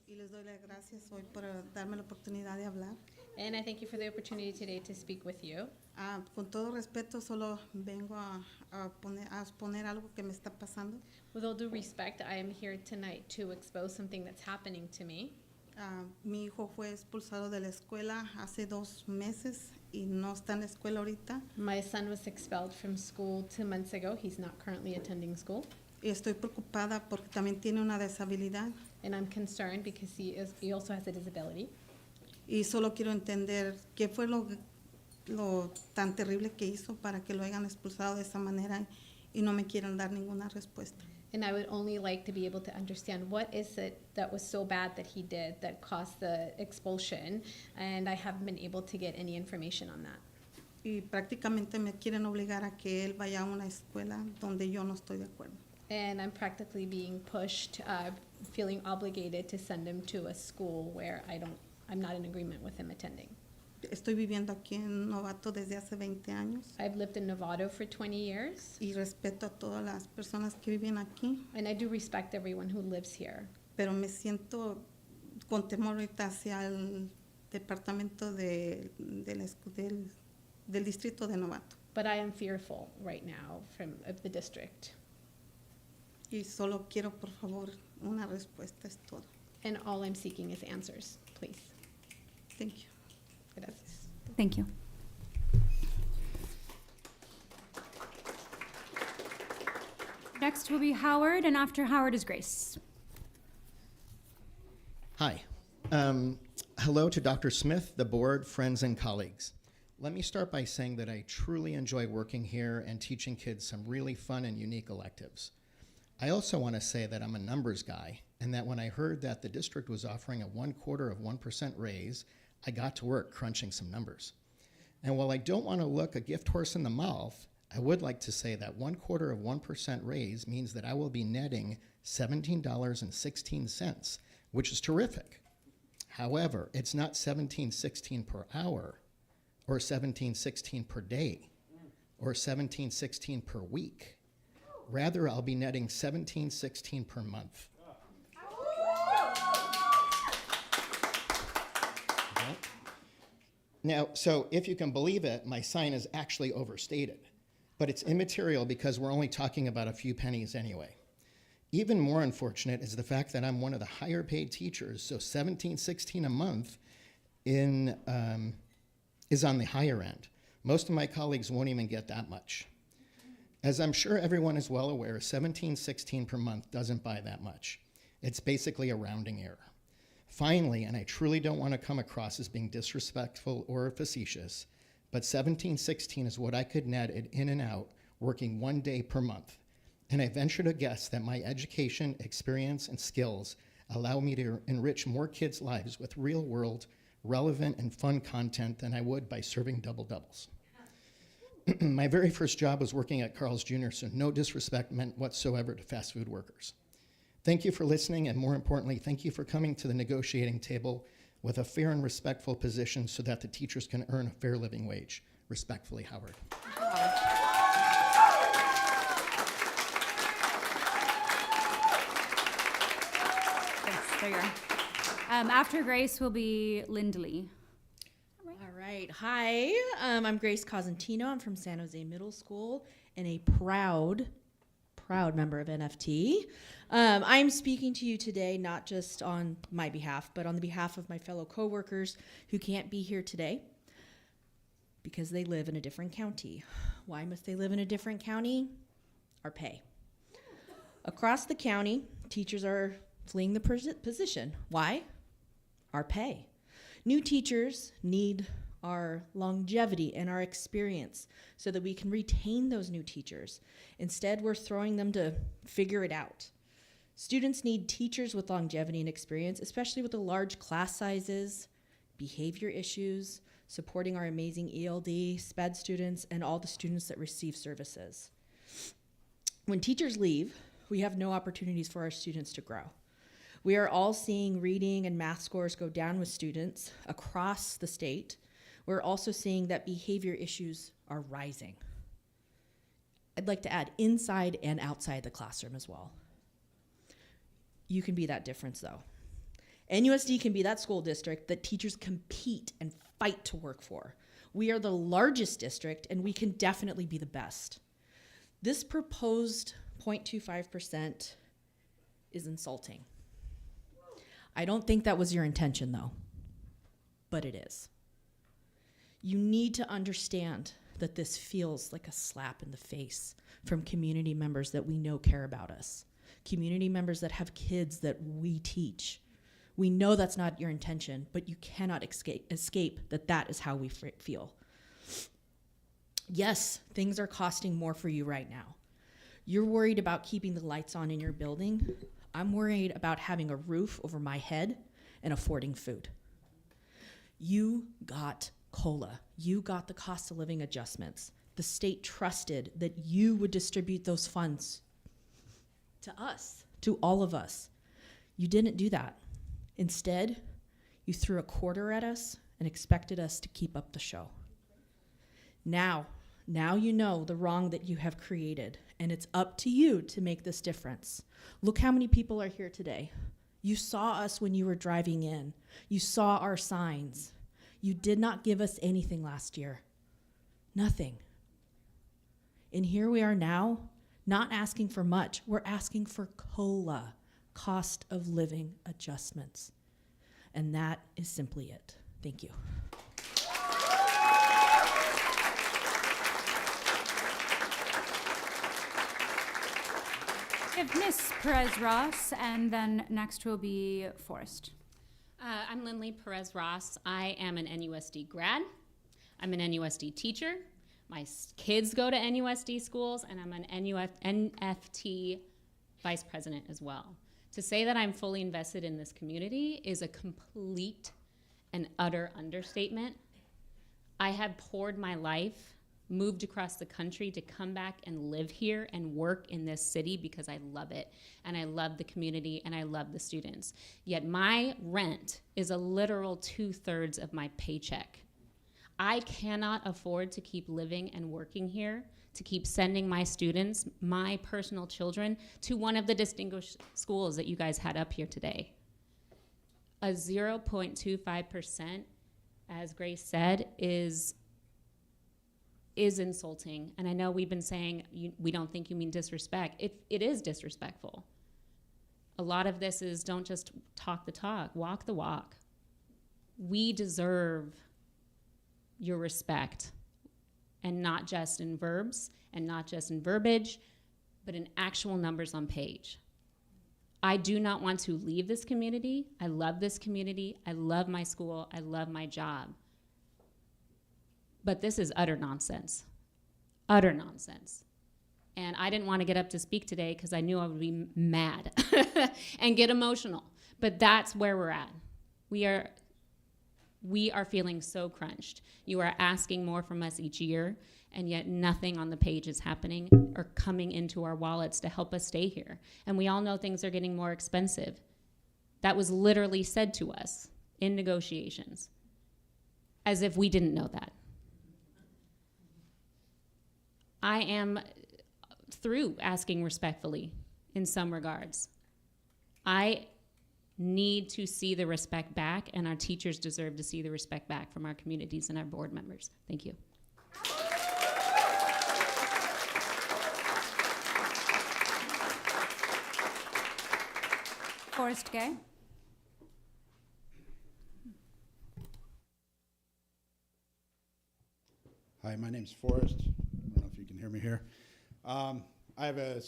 Y les doy las gracias hoy por darme la oportunidad de hablar. And I thank you for the opportunity today to speak with you. Con todo respeto, solo vengo a exponer algo que me está pasando. With all due respect, I am here tonight to expose something that's happening to me. Mi hijo fue expulsado de la escuela hace 2 meses y no está en la escuela ahorita. My son was expelled from school 2 months ago. He's not currently attending school. Y estoy preocupada porque también tiene una disabilidad. And I'm concerned because he also has a disability. Y solo quiero entender qué fue lo tan terrible que hizo para que lo hayan expulsado de esa manera y no me quieran dar ninguna respuesta. And I would only like to be able to understand what is it that was so bad that he did that caused the expulsion, and I haven't been able to get any information on that. Y prácticamente me quieren obligar a que él vaya a una escuela donde yo no estoy de acuerdo. And I'm practically being pushed, feeling obligated to send him to a school where I'm not in agreement with him attending. Estoy viviendo aquí en Novato desde hace 20 años I've lived in Novato for 20 years, y respeto a todas las personas que viven aquí, and I do respect everyone who lives here. pero me siento con temor ahorita hacia el departamento del distrito de Novato. But I am fearful right now of the district. Y solo quiero, por favor, una respuesta, es todo. And all I'm seeking is answers, please. Thank you. Gracias. Thank you. Next will be Howard, and after Howard is Grace. Hi. Hello to Dr. Smith, the board, friends, and colleagues. Let me start by saying that I truly enjoy working here and teaching kids some really fun and unique electives. I also want to say that I'm a numbers guy, and that when I heard that the district was offering a 1/4% raise, I got to work crunching some numbers. And while I don't want to look a gift horse in the mouth, I would like to say that 1/4% raise means that I will be netting $17.16, which is terrific. However, it's not $17.16 per hour, or $17.16 per day, or $17.16 per week. Rather, I'll be netting $17.16 per month. Okay. Now, so if you can believe it, my sign is actually overstated, but it's immaterial because we're only talking about a few pennies anyway. Even more unfortunate is the fact that I'm one of the higher paid teachers, so $17.16 a month is on the higher end. Most of my colleagues won't even get that much. As I'm sure everyone is well aware, $17.16 per month doesn't buy that much. It's basically a rounding error. Finally, and I truly don't want to come across as being disrespectful or facetious, but $17.16 is what I could net it in and out working 1 day per month. And I venture to guess that my education, experience, and skills allow me to enrich more kids' lives with real-world, relevant, and fun content than I would by serving double-doubles. My very first job was working at Carl's Jr., so no disrespect meant whatsoever to fast food workers. Thank you for listening, and more importantly, thank you for coming to the negotiating table with a fair and respectful position so that the teachers can earn a fair living wage. Respectfully, Howard. Thanks. There you are. After Grace will be Lindley. All right. Hi, I'm Grace Cosentino. I'm from San Jose Middle School and a proud member of NFT. I'm speaking to you today not just on my behalf, but on the behalf of my fellow coworkers who can't be here today because they live in a different county. Why must they live in a different county? Our pay. Across the county, teachers are fleeing the position. Why? Our pay. New teachers need our longevity and our experience so that we can retain those new teachers. Instead, we're throwing them to figure it out. Students need teachers with longevity and experience, especially with the large class sizes, behavior issues, supporting our amazing ELD, SPED students, and all the students that receive services. When teachers leave, we have no opportunities for our students to grow. We are all seeing reading and math scores go down with students across the state. We're also seeing that behavior issues are rising. I'd like to add inside and outside the classroom as well. You can be that difference though. NUSD can be that school district that teachers compete and fight to work for. We are the largest district and we can definitely be the best. This proposed 0.25% is insulting. I don't think that was your intention though, but it is. You need to understand that this feels like a slap in the face from community members that we know care about us, community members that have kids that we teach. We know that's not your intention, but you cannot escape that that is how we feel. Yes, things are costing more for you right now. You're worried about keeping the lights on in your building. I'm worried about having a roof over my head and affording food. You got COLA. You got the cost of living adjustments. The state trusted that you would distribute those funds. to us, to all of us. You didn't do that. Instead, you threw a quarter at us and expected us to keep up the show. Now you know the wrong that you have created, and it's up to you to make this difference. Look how many people are here today. You saw us when you were driving in. You saw our signs. You did not give us anything last year. Nothing. And here we are now, not asking for much. We're asking for COLA, cost of living adjustments. And that is simply it. Thank you. We have Miss Perez-Ross, and then next will be Forrest. I'm Lindley Perez-Ross. I am an NUSD grad. I'm an NUSD teacher. My kids go to NUSD schools, and I'm an NFT vice president as well. To say that I'm fully invested in this community is a complete and utter understatement. I have poured my life, moved across the country to come back and live here and work in this city because I love it, and I love the community, and I love the students. Yet my rent is a literal 2/3 of my paycheck. I cannot afford to keep living and working here, to keep sending my students, my personal children, to one of the distinguished schools that you guys had up here today. A 0.25%, as Grace said, is insulting. And I know we've been saying we don't think you mean disrespect. It is disrespectful. A lot of this is don't just talk the talk, walk the walk. We deserve your respect, and not just in verbs and not just in verbiage, but in actual numbers on page. I do not want to leave this community. I love this community. I love my school. I love my job. But this is utter nonsense. Utter nonsense. And I didn't want to get up to speak today because I knew I would be mad and get emotional. But that's where we're at. We are feeling so crunched. You are asking more from us each year, and yet nothing on the page is happening or coming into our wallets to help us stay here. And we all know things are getting more expensive. That was literally said to us in negotiations, as if we didn't know that. I am through asking respectfully in some regards. I need to see the respect back, and our teachers deserve to see the respect back from our communities and our board members. Thank you. Forrest Gay. Hi, my name's Forrest. I don't know if you can hear me here. I have a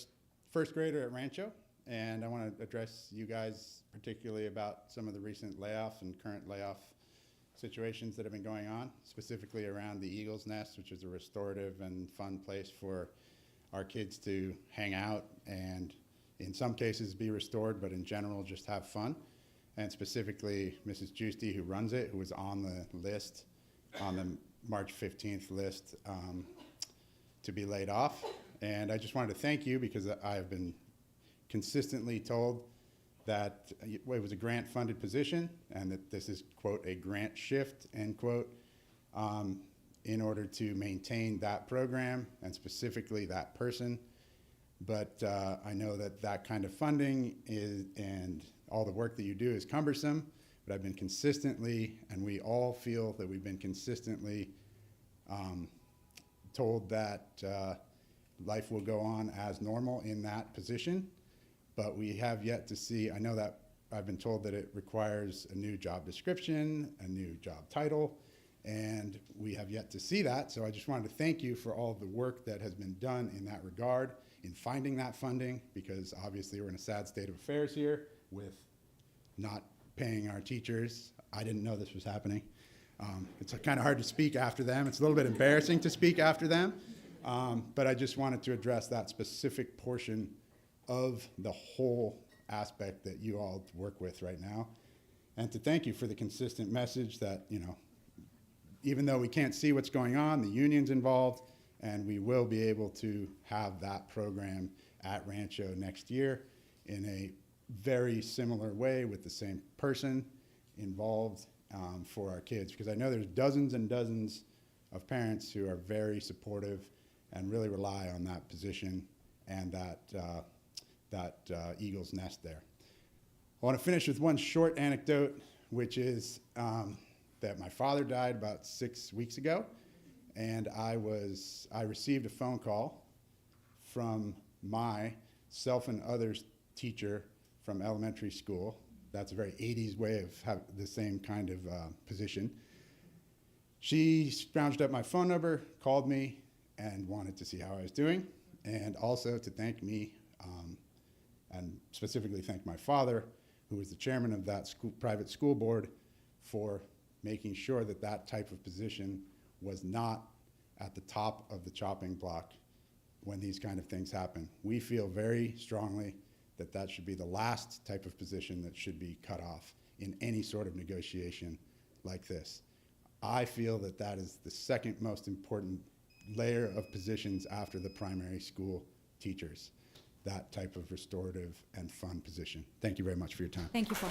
first grader at Rancho, and I want to address you guys particularly about some of the recent layoffs and current layoff situations that have been going on, specifically around the Eagle's Nest, which is a restorative and fun place for our kids to hang out and in some cases be restored, but in general just have fun. And specifically Mrs. Giusti, who runs it, who was on the list, on the March 15th list to be laid off. And I just wanted to thank you because I've been consistently told that it was a grant-funded position and that this is, quote, a grant shift, end quote, in order to maintain that program and specifically that person. But I know that that kind of funding is, and all the work that you do is cumbersome, but I've been consistently, and we all feel that we've been consistently told that life will go on as normal in that position. But we have yet to see, I know that I've been told that it requires a new job description, a new job title, and we have yet to see that. So I just wanted to thank you for all the work that has been done in that regard, in finding that funding, because obviously we're in a sad state of affairs here with not paying our teachers. I didn't know this was happening. It's kind of hard to speak after them. It's a little bit embarrassing to speak after them, but I just wanted to address that specific portion of the whole aspect that you all work with right now, and to thank you for the consistent message that, you know, even though we can't see what's going on, the union's involved, and we will be able to have that program at Rancho next year in a very similar way with the same person involved for our kids, because I know there's dozens and dozens of parents who are very supportive and really rely on that position and that eagle's nest there. I want to finish with one short anecdote, which is that my father died about 6 weeks ago, and I received a phone call from my self and others teacher from elementary school. That's a very 80s way of having the same kind of position. She scrounged up my phone number, called me, and wanted to see how I was doing, and also to thank me, and specifically thank my father, who was the chairman of that private school board, for making sure that that type of position was not at the top of the chopping block when these kind of things happen. We feel very strongly that that should be the last type of position that should be cut off in any sort of negotiation like this. I feel that that is the second most important layer of positions after the primary school teachers, that type of restorative and fun position. Thank you very much for your time. Thank you, Paul.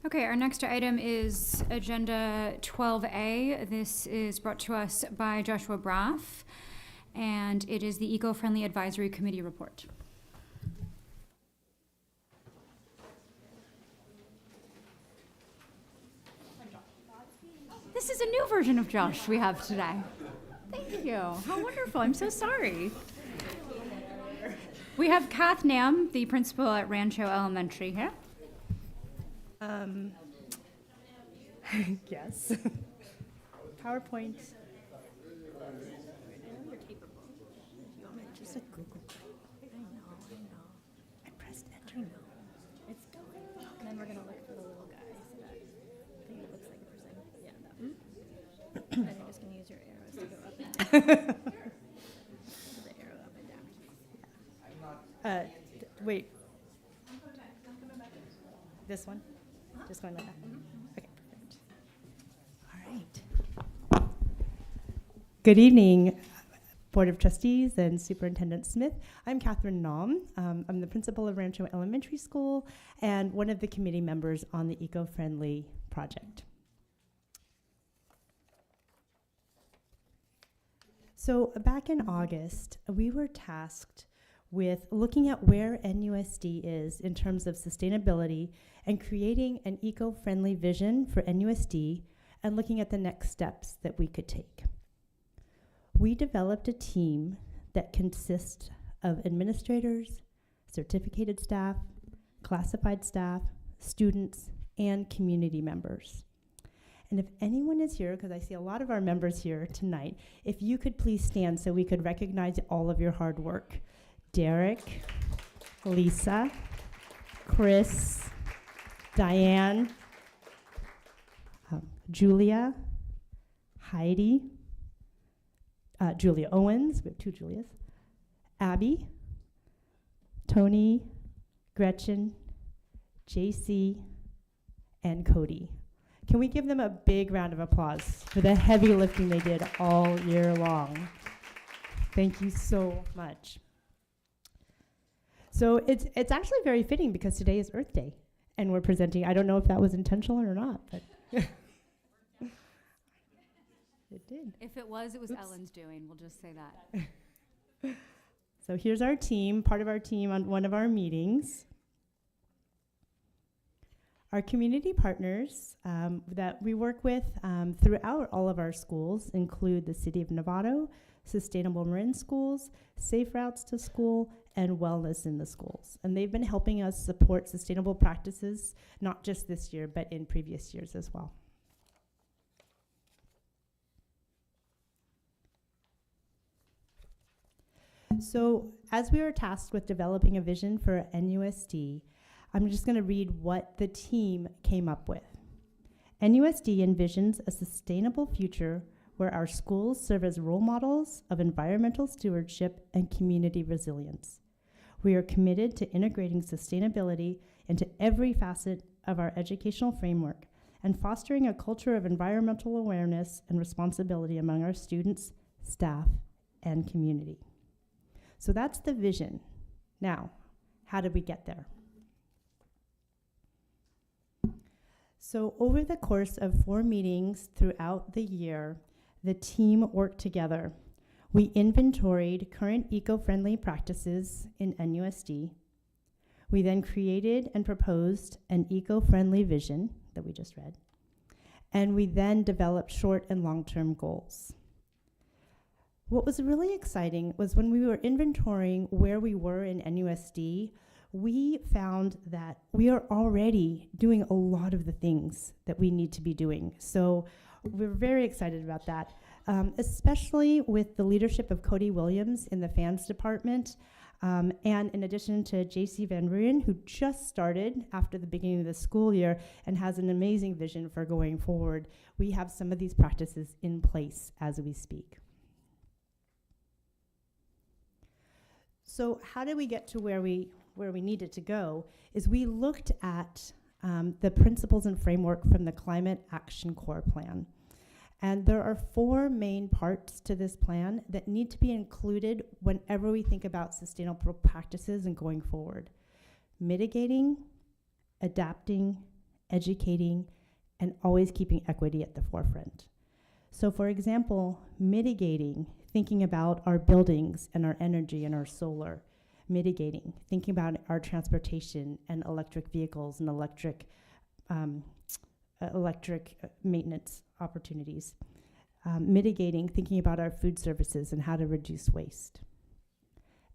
Okay, our next item is Agenda 12A. This is brought to us by Joshua Braff, and it is the Eco-Friendly Advisory Committee report. This is a new version of Josh we have today. Thank you. How wonderful. I'm so sorry. We have Kath Nam, the principal at Rancho Elementary here. Yes. PowerPoint. Just a Google. I know. I pressed enter. It's going. And then we're gonna look for the little guy so that thing that looks like a person. Yeah, that one. And you're just gonna use your arrows to go up and down. The arrow up and down. Wait. This one? Just going like that? Okay, perfect. All right. Good evening, Board of Trustees and Superintendent Smith. I'm Catherine Naum. I'm the principal of Rancho Elementary School and one of the committee members on the Eco-Friendly project. So back in August, we were tasked with looking at where NUSD is in terms of sustainability and creating an eco-friendly vision for NUSD and looking at the next steps that we could take. We developed a team that consists of administrators, certificated staff, classified staff, students, and community members. And if anyone is here, because I see a lot of our members here tonight, if you could please stand so we could recognize all of your hard work. Derek, Lisa, Chris, Diane, Julia, Heidi, Julia Owens, we have two Julias, Abby, Tony, Gretchen, JC, and Cody. Can we give them a big round of applause for the heavy lifting they did all year long? Thank you so much. So it's actually very fitting because today is Earth Day, and we're presenting. I don't know if that was intentional or not, but it did. If it was Oops. Ellen's doing. We'll just say that. So here's our team, part of our team on one of our meetings. Our community partners that we work with throughout all of our schools include the City of Novato, Sustainable Marin Schools, Safe Routes to School, and Wellness in the Schools. And they've been helping us support sustainable practices, not just this year, but in previous years as well. So as we were tasked with developing a vision for NUSD, I'm just going to read what the team came up with. NUSD envisions a sustainable future where our schools serve as role models of environmental stewardship and community resilience. We are committed to integrating sustainability into every facet of our educational framework and fostering a culture of environmental awareness and responsibility among our students, staff, and community. So that's the vision. Now, how did we get there? So over the course of 4 meetings throughout the year, the team worked together. We inventoried current eco-friendly practices in NUSD. We then created and proposed an eco-friendly vision that we just read. And we then developed short and long-term goals. What was really exciting was when we were inventorying where we were in NUSD, we found that we are already doing a lot of the things that we need to be doing. So we're very excited about that, especially with the leadership of Cody Williams in the FANS department. And in addition to JC Van Ruyen, who just started after the beginning of the school year and has an amazing vision for going forward, we have some of these practices in place as we speak. So how did we get to where we needed to go? Is we looked at the principles and framework from the Climate Action Core Plan. And there are 4 main parts to this plan that need to be included whenever we think about sustainable practices and going forward. Mitigating, adapting, educating, and always keeping equity at the forefront. So for example, mitigating, thinking about our buildings and our energy and our solar. Mitigating, thinking about our transportation and electric vehicles and electric maintenance opportunities. Mitigating, thinking about our food services and how to reduce waste.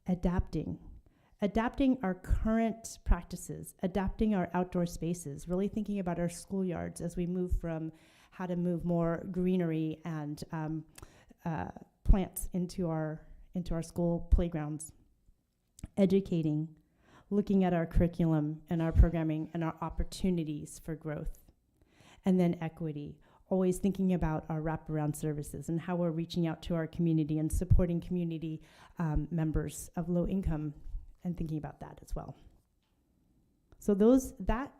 Adapting our current practices, adapting our outdoor spaces, really thinking about our schoolyards as we move from how to move more greenery and plants into our school playgrounds. Educating, looking at our curriculum and our programming and our opportunities for growth. And then equity, always thinking about our wraparound services and how we're reaching out to our community and supporting community members of low income and thinking about that as well. So that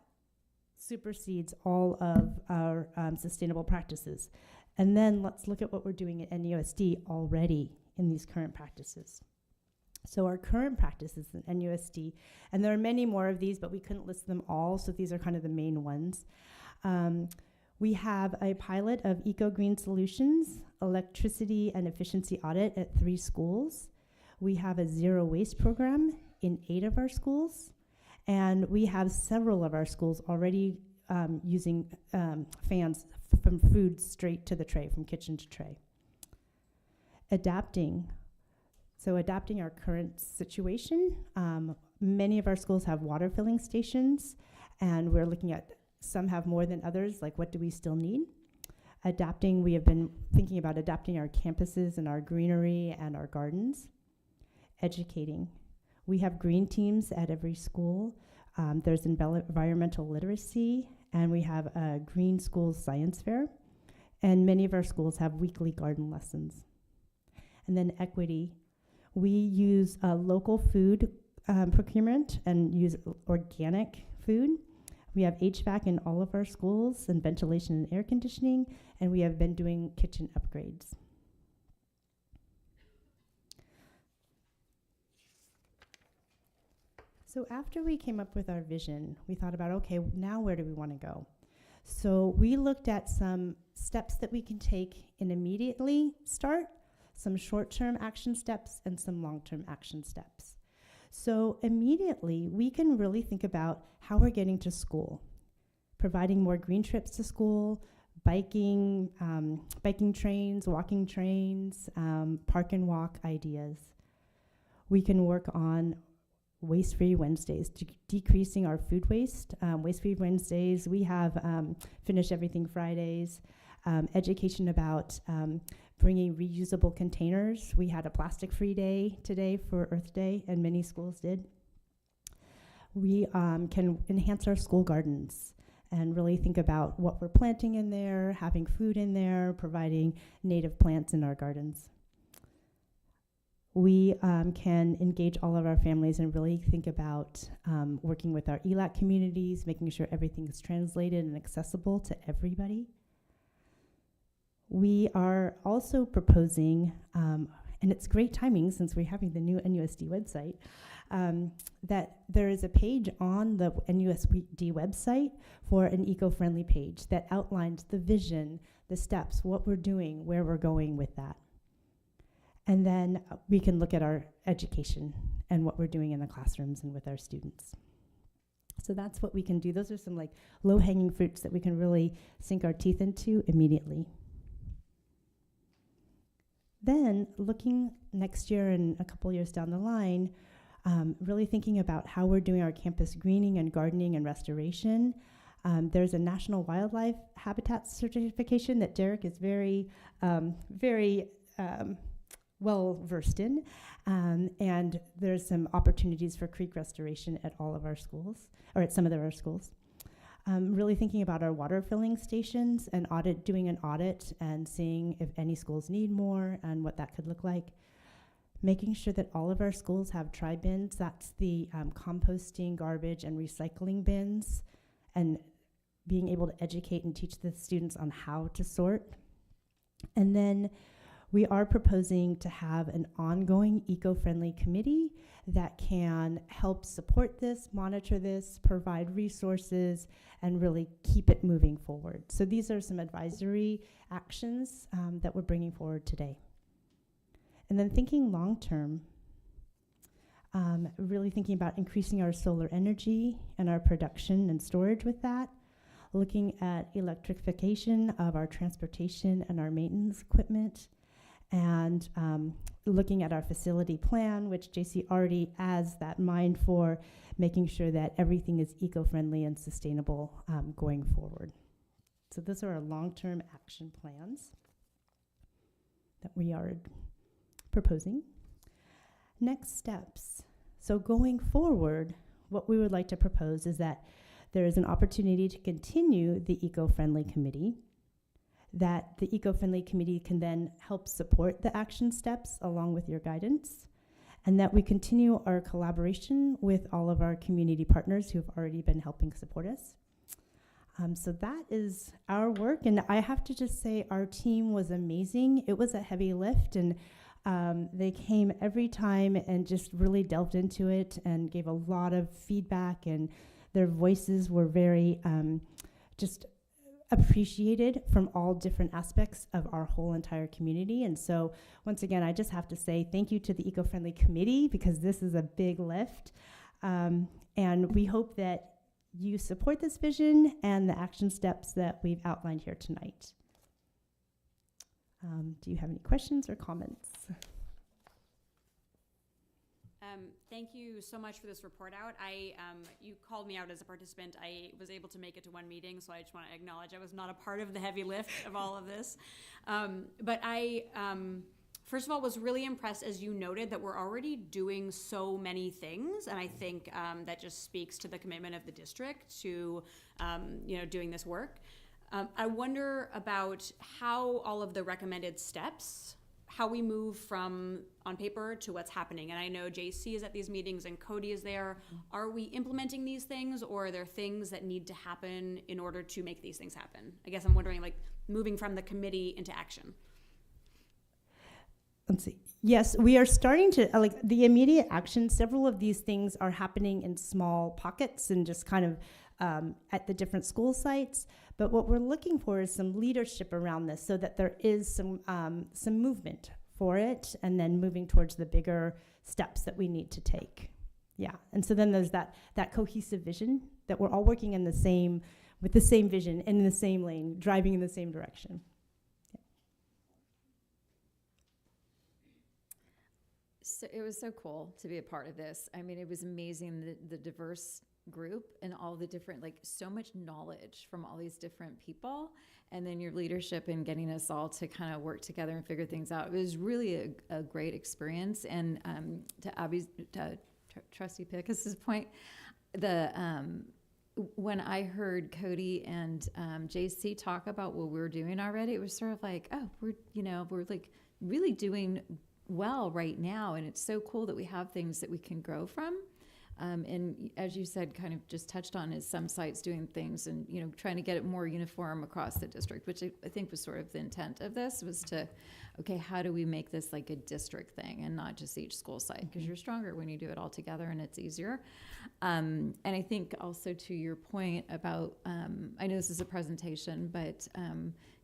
supersedes all of our sustainable practices. And then let's look at what we're doing at NUSD already in these current practices. So our current practices in NUSD, and there are many more of these, but we couldn't list them all, so these are kind of the main ones. We have a pilot of eco-green solutions, electricity and efficiency audit at 3 schools. We have a zero waste program in 8 of our schools, and we have several of our schools already using fans from food straight to the tray, from kitchen to tray. Adapting our current situation. Many of our schools have water filling stations, and we're looking at some have more than others, like what do we still need? Adapting, we have been thinking about adapting our campuses and our greenery and our gardens. Educating, we have green teams at every school. There's environmental literacy, and we have a green schools science fair, and many of our schools have weekly garden lessons. And then equity, we use local food procurement and use organic food. We have HVAC in all of our schools and ventilation and air conditioning, and we have been doing kitchen upgrades. So after we came up with our vision, we thought about, okay, now where do we want to go? So we looked at some steps that we can take and immediately start, some short-term action steps, and some long-term action steps. So immediately, we can really think about how we're getting to school, providing more green trips to school, biking trains, walking trains, park and walk ideas. We can work on Waste-Free Wednesdays, decreasing our food waste. Waste-Free Wednesdays, we have Finish Everything Fridays, education about bringing reusable containers. We had a plastic-free day today for Earth Day, and many schools did. We can enhance our school gardens and really think about what we're planting in there, having food in there, providing native plants in our gardens. We can engage all of our families and really think about working with our ELAC communities, making sure everything is translated and accessible to everybody. We are also proposing, and it's great timing since we're having the new NUSD website, that there is a page on the NUSD website for an eco-friendly page that outlines the vision, the steps, what we're doing, where we're going with that. And then we can look at our education and what we're doing in the classrooms and with our students. So that's what we can do. Those are some like low-hanging fruits that we can really sink our teeth into immediately. Then looking next year and a couple years down the line, really thinking about how we're doing our campus greening and gardening and restoration. There's a National Wildlife Habitat Certification that Derek is very well versed in, and there's some opportunities for creek restoration at all of our schools, or at some of our schools. Really thinking about our water filling stations and doing an audit and seeing if any schools need more and what that could look like. Making sure that all of our schools have tri-bins, that's the composting, garbage, and recycling bins, and being able to educate and teach the students on how to sort. And then we are proposing to have an ongoing eco-friendly committee that can help support this, monitor this, provide resources, and really keep it moving forward. So these are some advisory actions that we're bringing forward today. And then thinking long-term, really thinking about increasing our solar energy and our production and storage with that, looking at electrification of our transportation and our maintenance equipment, and looking at our facility plan, which JC already has that mind for, making sure that everything is eco-friendly and sustainable going forward. So those are our long-term action plans that we are proposing. Next steps. So going forward, what we would like to propose is that there is an opportunity to continue the eco-friendly committee, that the eco-friendly committee can then help support the action steps along with your guidance, and that we continue our collaboration with all of our community partners who have already been helping support us. So that is our work, and I have to just say our team was amazing. It was a heavy lift, and they came every time and just really delved into it and gave a lot of feedback, and their voices were very just appreciated from all different aspects of our whole entire community. And so once again, I just have to say thank you to the Eco-Friendly Committee, because this is a big lift. And we hope that you support this vision and the action steps that we've outlined here tonight. Do you have any questions or comments? Thank you so much for this report out. You called me out as a participant. I was able to make it to one meeting, so I just want to acknowledge I was not a part of the heavy lift of all of this. But I, first of all, was really impressed, as you noted, that we're already doing so many things, and I think that just speaks to the commitment of the district to, doing this work. I wonder about how all of the recommended steps, how we move from on paper to what's happening. And I know JC is at these meetings and Cody is there. Are we implementing these things, or are there things that need to happen in order to make these things happen? I guess I'm wondering, like, moving from the committee into action. Let's see. Yes, we are starting to, like, the immediate action. Several of these things are happening in small pockets and just kind of at the different school sites. But what we're looking for is some leadership around this, so that there is some movement for it, and then moving towards the bigger steps that we need to take. Yeah, and so then there's that cohesive vision that we're all working in with the same vision, in the same lane, driving in the same direction. Yeah. So it was so cool to be a part of this. I mean, it was amazing, the diverse group and all the different, like, so much knowledge from all these different people, and then your leadership in getting us all to kind of work together and figure things out. It was really a great experience. And to Trustee Pickus's point, when I heard Cody and JC talk about what we were doing already, it was sort of like, oh, we're like really doing well right now, and it's so cool that we have things that we can grow from. And as you said, kind of just touched on, is some sites doing things and, you know, trying to get it more uniform across the district, which I think was sort of the intent of this, was to, okay, how do we make this like a district thing and not just each school site? Because you're stronger when you do it all together and it's easier. And I think also to your point about, I know this is a presentation, but,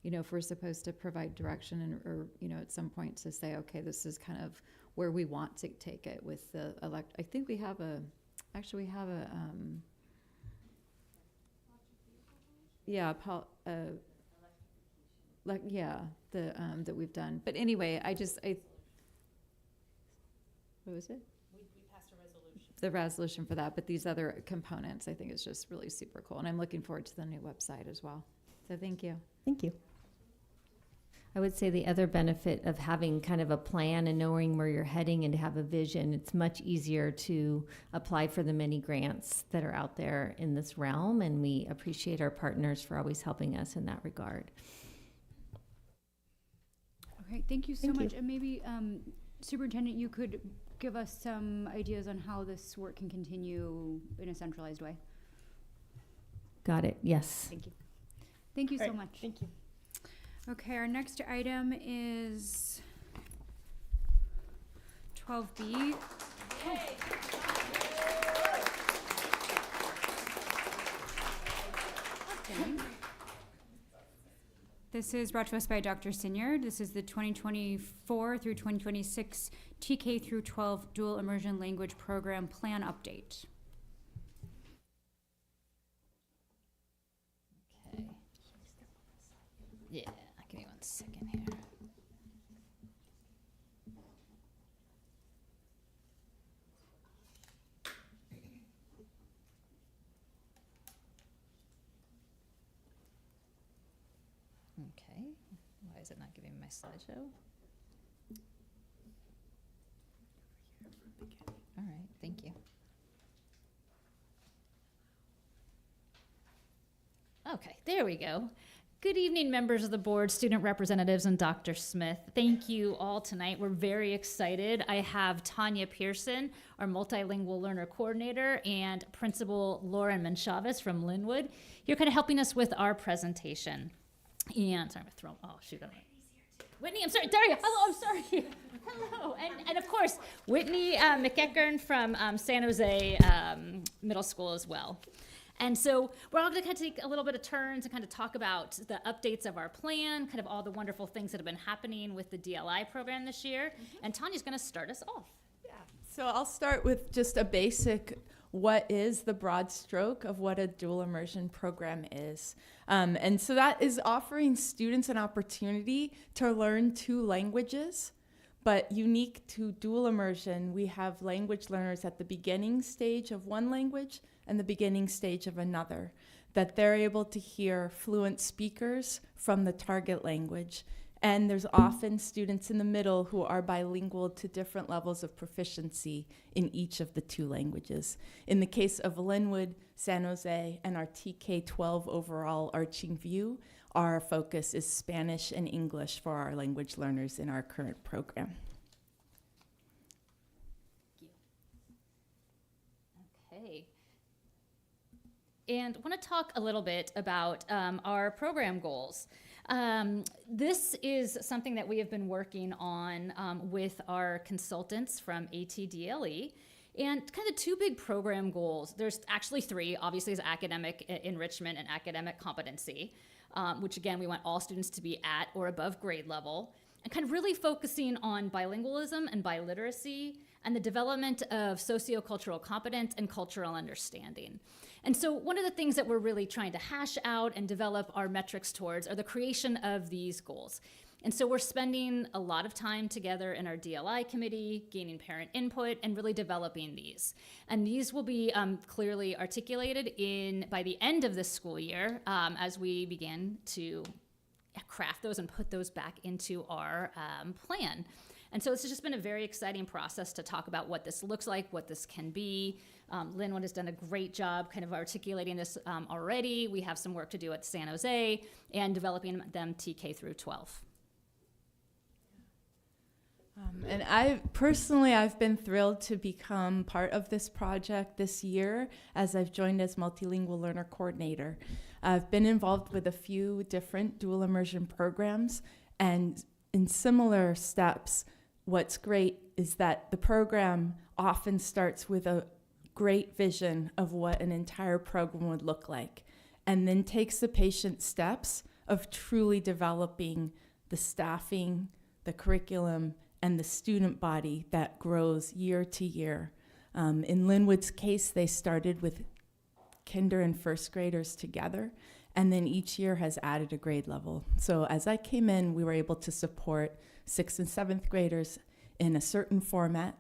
you know, if we're supposed to provide direction and, or, you know, at some point to say, okay, this is kind of where we want to take it with the I think we have a, actually we have a, yeah, like, yeah, the, that we've done. But anyway, what was it? We passed a resolution. The resolution for that, but these other components, I think is just really super cool. And I'm looking forward to the new website as well. So thank you. Thank you. I would say the other benefit of having kind of a plan and knowing where you're heading and to have a vision, it's much easier to apply for the many grants that are out there in this realm, and we appreciate our partners for always helping us in that regard. Okay, thank you so Thank you. much. And maybe, Superintendent, you could give us some ideas on how this work can continue in a centralized way. Got it, yes. Thank you. Thank you so All right, much. Thank you. Okay, our next item is 12B. Okay. This is brought to us by Dr. Sinyard. This is the 2024 through 2026 TK through 12 Dual Immersion Language Program Plan Update. Okay. Yeah, give me 1 second here. Okay, why is it not giving me my slideshow? All right, thank you. Okay, there we go. Good evening, members of the board, student representatives, and Dr. Smith. Thank you all tonight. We're very excited. I have Tanya Pearson, our multilingual learner coordinator, and Principal Lauren Menchavez from Linwood. You're kind of helping us with our presentation. And sorry, I'm gonna throw. Oh shoot! Whitney, I'm sorry. Daria, hello. I'm sorry. Hello, and of course Whitney McEachern from San Jose Middle School as well. And so we're all going to kind of take a little bit of turns and kind of talk about the updates of our plan, kind of all the wonderful things that have been happening with the DLI program this year. And Tanya's going to start us off. Yeah. So I'll start with just a basic. What is the broad stroke of what a dual immersion program is? And so that is offering students an opportunity to learn 2 languages, but unique to dual immersion, we have language learners at the beginning stage of one language and the beginning stage of another, that they're able to hear fluent speakers from the target language. And there's often students in the middle who are bilingual to different levels of proficiency in each of the 2 languages. In the case of Linwood, San Jose, and our TK-12 overall arching view, our focus is Spanish and English for our language learners in our current program. Okay. And I want to talk a little bit about our program goals. This is something that we have been working on with our consultants from ATDLE. And kind of 2 big program goals. There's actually 3, obviously, is academic enrichment and academic competency, which again, we want all students to be at or above grade level, and kind of really focusing on bilingualism and biliteracy and the development of sociocultural competence and cultural understanding. And so one of the things that we're really trying to hash out and develop our metrics towards are the creation of these goals. And so we're spending a lot of time together in our DLI committee, gaining parent input, and really developing these. And these will be clearly articulated by the end of this school year as we begin to craft those and put those back into our plan. And so it's just been a very exciting process to talk about what this looks like, what this can be. Linwood has done a great job kind of articulating this already. We have some work to do at San Jose and developing them TK through 12. And I've been thrilled to become part of this project this year as I've joined as Multilingual Learner Coordinator. I've been involved with a few different dual immersion programs, and in similar steps, what's great is that the program often starts with a great vision of what an entire program would look like, and then takes the patient steps of truly developing the staffing, the curriculum, and the student body that grows year to year. In Linwood's case, they started with kinder and first graders together, and then each year has added a grade level. So as I came in, we were able to support 6th and 7th graders in a certain format,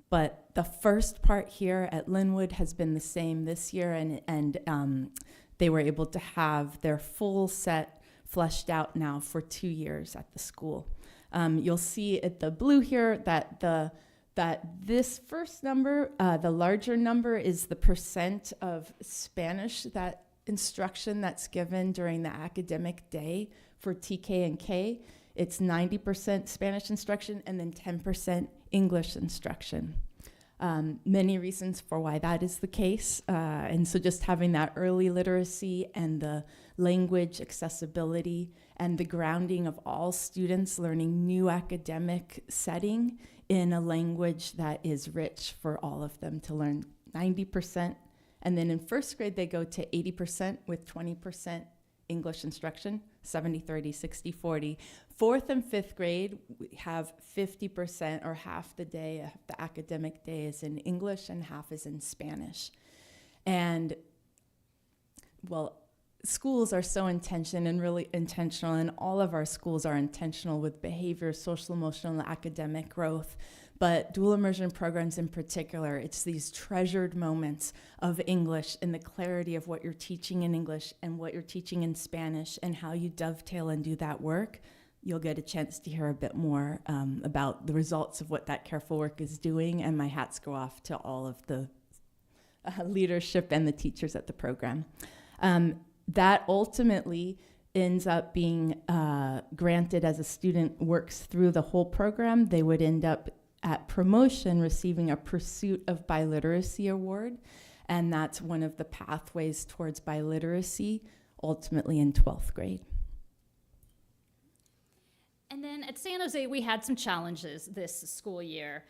but the first part here at Linwood has been the same this year, and they were able to have their full set fleshed out now for 2 years at the school. You'll see at the blue here that this first number, the larger number, is the percent of Spanish that instruction that's given during the academic day for TK and K. It's 90% Spanish instruction and then 10% English instruction. Many reasons for why that is the case. And so just having that early literacy and the language accessibility and the grounding of all students learning new academic setting in a language that is rich for all of them to learn 90%. And then in first grade, they go to 80% with 20% English instruction, 70-30, 60-40. Fourth and fifth grade, we have 50% or half the day, the academic day is in English and half is in Spanish. And well, schools are so really intentional, and all of our schools are intentional with behavior, social, emotional, and academic growth. But dual immersion programs in particular, it's these treasured moments of English and the clarity of what you're teaching in English and what you're teaching in Spanish and how you dovetail and do that work. You'll get a chance to hear a bit more about the results of what that careful work is doing, and my hats go off to all of the leadership and the teachers at the program. That ultimately ends up being granted as a student works through the whole program. They would end up at promotion receiving a Pursuit of Biliteracy Award, and that's one of the pathways towards biliteracy, ultimately in 12th grade. And then at San Jose, we had some challenges this school year.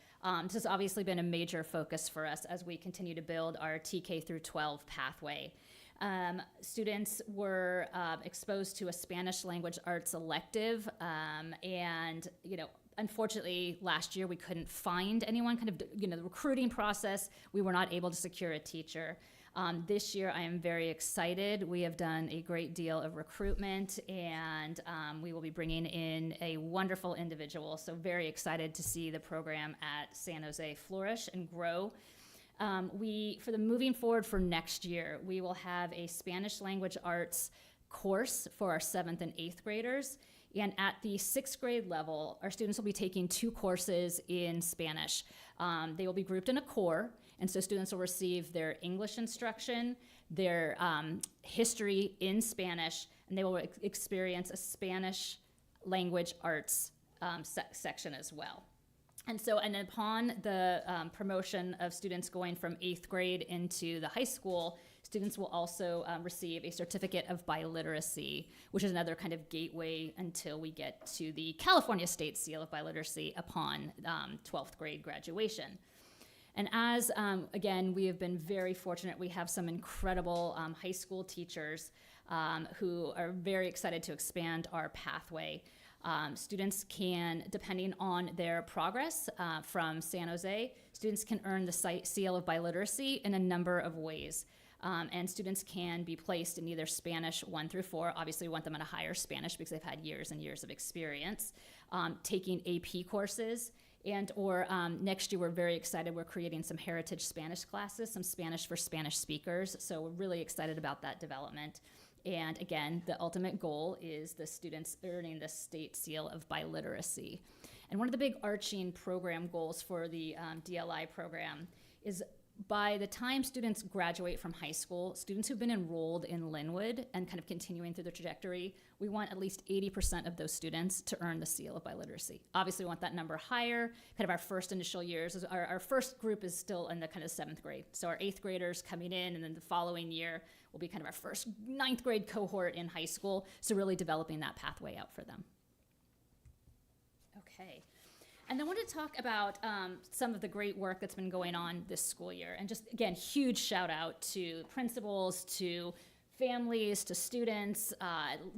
This has obviously been a major focus for us as we continue to build our TK through 12 pathway. Students were exposed to a Spanish language arts elective, and unfortunately last year we couldn't find anyone. The recruiting process, we were not able to secure a teacher. This year I am very excited. We have done a great deal of recruitment, and we will be bringing in a wonderful individual. So very excited to see the program at San Jose flourish and grow. Moving forward for next year, we will have a Spanish language arts course for our 7th and 8th graders. And at the 6th grade level, our students will be taking 2 courses in Spanish. They will be grouped in a core, and so students will receive their English instruction, their history in Spanish, and they will experience a Spanish language arts section as well. And then upon the promotion of students going from 8th grade into the high school, students will also receive a certificate of biliteracy, which is another kind of gateway until we get to the California State Seal of Biliteracy upon 12th grade graduation. And as, again, we have been very fortunate, we have some incredible high school teachers who are very excited to expand our pathway. Students can, depending on their progress from San Jose, students can earn the seal of biliteracy in a number of ways. And students can be placed in either Spanish 1 through 4. Obviously, we want them in a higher Spanish because they've had years and years of experience, taking AP courses. Or next year, we're very excited. We're creating some heritage Spanish classes, some Spanish for Spanish speakers. So we're really excited about that development. And again, the ultimate goal is the students earning the state seal of biliteracy. And one of the big arching program goals for the DLI program is by the time students graduate from high school, students who've been enrolled in Linwood and kind of continuing through the trajectory, we want at least 80% of those students to earn the seal of biliteracy. Obviously, we want that number higher. Kind of our first initial years, our first group is still in the kind of 7th grade. So our 8th graders coming in, and then the following year will be kind of our first 9th grade cohort in high school. So really developing that pathway out for them. Okay. And then I want to talk about some of the great work that's been going on this school year. And just, again, huge shout out to principals, to families, to students.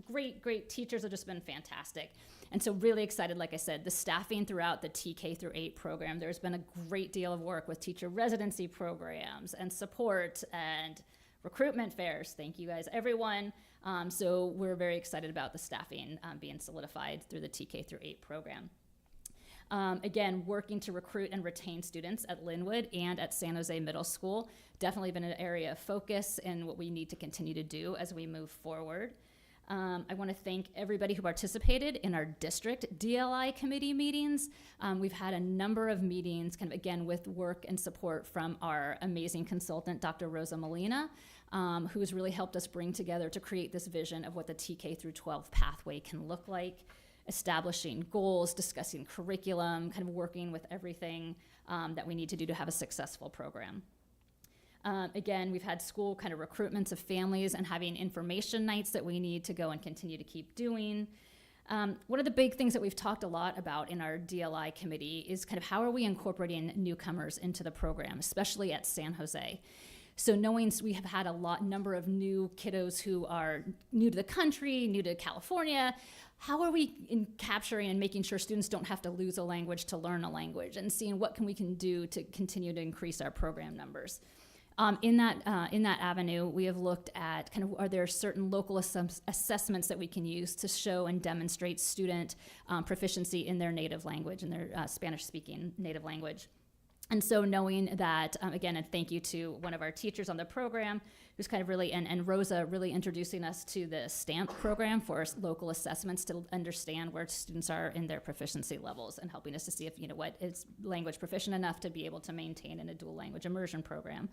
Great teachers have just been fantastic. And so really excited, like I said, the staffing throughout the TK through 8 program. There's been a great deal of work with teacher residency programs and support and recruitment fairs. Thank you guys, everyone. So we're very excited about the staffing being solidified through the TK through 8 program. Again, working to recruit and retain students at Linwood and at San Jose Middle School. Definitely been an area of focus and what we need to continue to do as we move forward. I want to thank everybody who participated in our district DLI committee meetings. We've had a number of meetings, kind of again with work and support from our amazing consultant, Dr. Rosa Molina, who has really helped us bring together to create this vision of what the TK through 12 pathway can look like. Establishing goals, discussing curriculum, kind of working with everything that we need to do to have a successful program. Again, we've had school kind of recruitments of families and having information nights that we need to go and continue to keep doing. One of the big things that we've talked a lot about in our DLI committee is kind of how are we incorporating newcomers into the program, especially at San Jose. So knowing we have had a number of new kiddos who are new to the country, new to California, how are we capturing and making sure students don't have to lose a language to learn a language, and seeing what we can do to continue to increase our program numbers. In that avenue, we have looked at kind of are there certain local assessments that we can use to show and demonstrate student proficiency in their native language, in their Spanish-speaking native language. And so knowing that, again, and thank you to one of our teachers on the program, who's kind of really, and Rosa really introducing us to the STAMP program for local assessments to understand where students are in their proficiency levels, and helping us to see if, what is language proficient enough to be able to maintain in a dual language immersion program.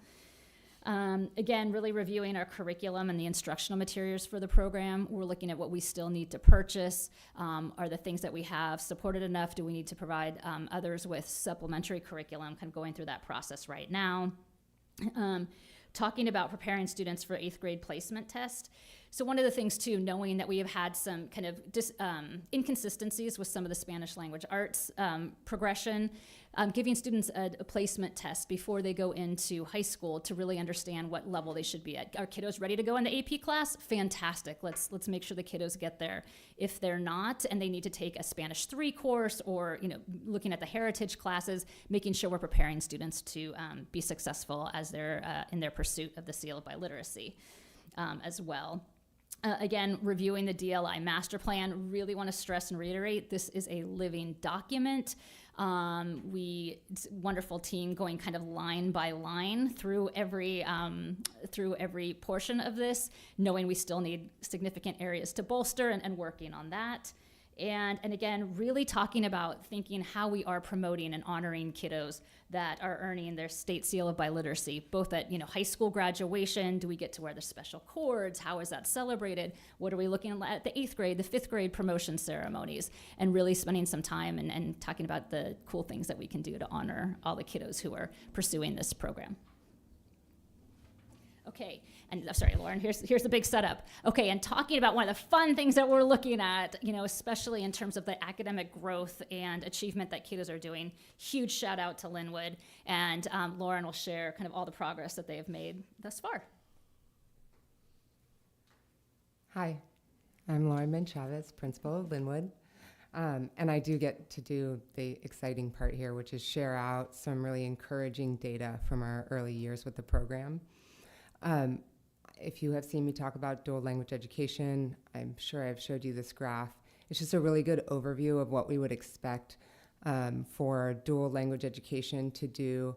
Again, really reviewing our curriculum and the instructional materials for the program. We're looking at what we still need to purchase. Are the things that we have supported enough? Do we need to provide others with supplementary curriculum? Kind of going through that process right now. Talking about preparing students for 8th grade placement test. So one of the things too, knowing that we have had some kind of inconsistencies with some of the Spanish language arts progression, giving students a placement test before they go into high school to really understand what level they should be at. Are kiddos ready to go in the AP class? Fantastic. Let's make sure the kiddos get there. If they're not, and they need to take a Spanish 3 course, or looking at the heritage classes, making sure we're preparing students to be successful as they're in their pursuit of the seal of biliteracy as well. Again, reviewing the DLI master plan, really want to stress and reiterate, this is a living document. It's a wonderful team going kind of line by line through every portion of this, knowing we still need significant areas to bolster and working on that. And again, really talking about thinking how we are promoting and honoring kiddos that are earning their state seal of biliteracy, both at high school graduation. Do we get to wear the special cords? How is that celebrated? What are we looking at the 8th grade, the 5th grade promotion ceremonies? And really spending some time and talking about the cool things that we can do to honor all the kiddos who are pursuing this program. Okay, and sorry, Lauren, here's the big setup. Okay, and talking about one of the fun things that we're looking at, especially in terms of the academic growth and achievement that kiddos are doing. Huge shout out to Linwood, and Lauren will share kind of all the progress that they have made thus far. Hi, I'm Lauren Ben-Chavez, principal of Linwood, and I do get to do the exciting part here, which is share out some really encouraging data from our early years with the program. If you have seen me talk about dual language education, I'm sure I've showed you this graph. It's just a really good overview of what we would expect for dual language education to do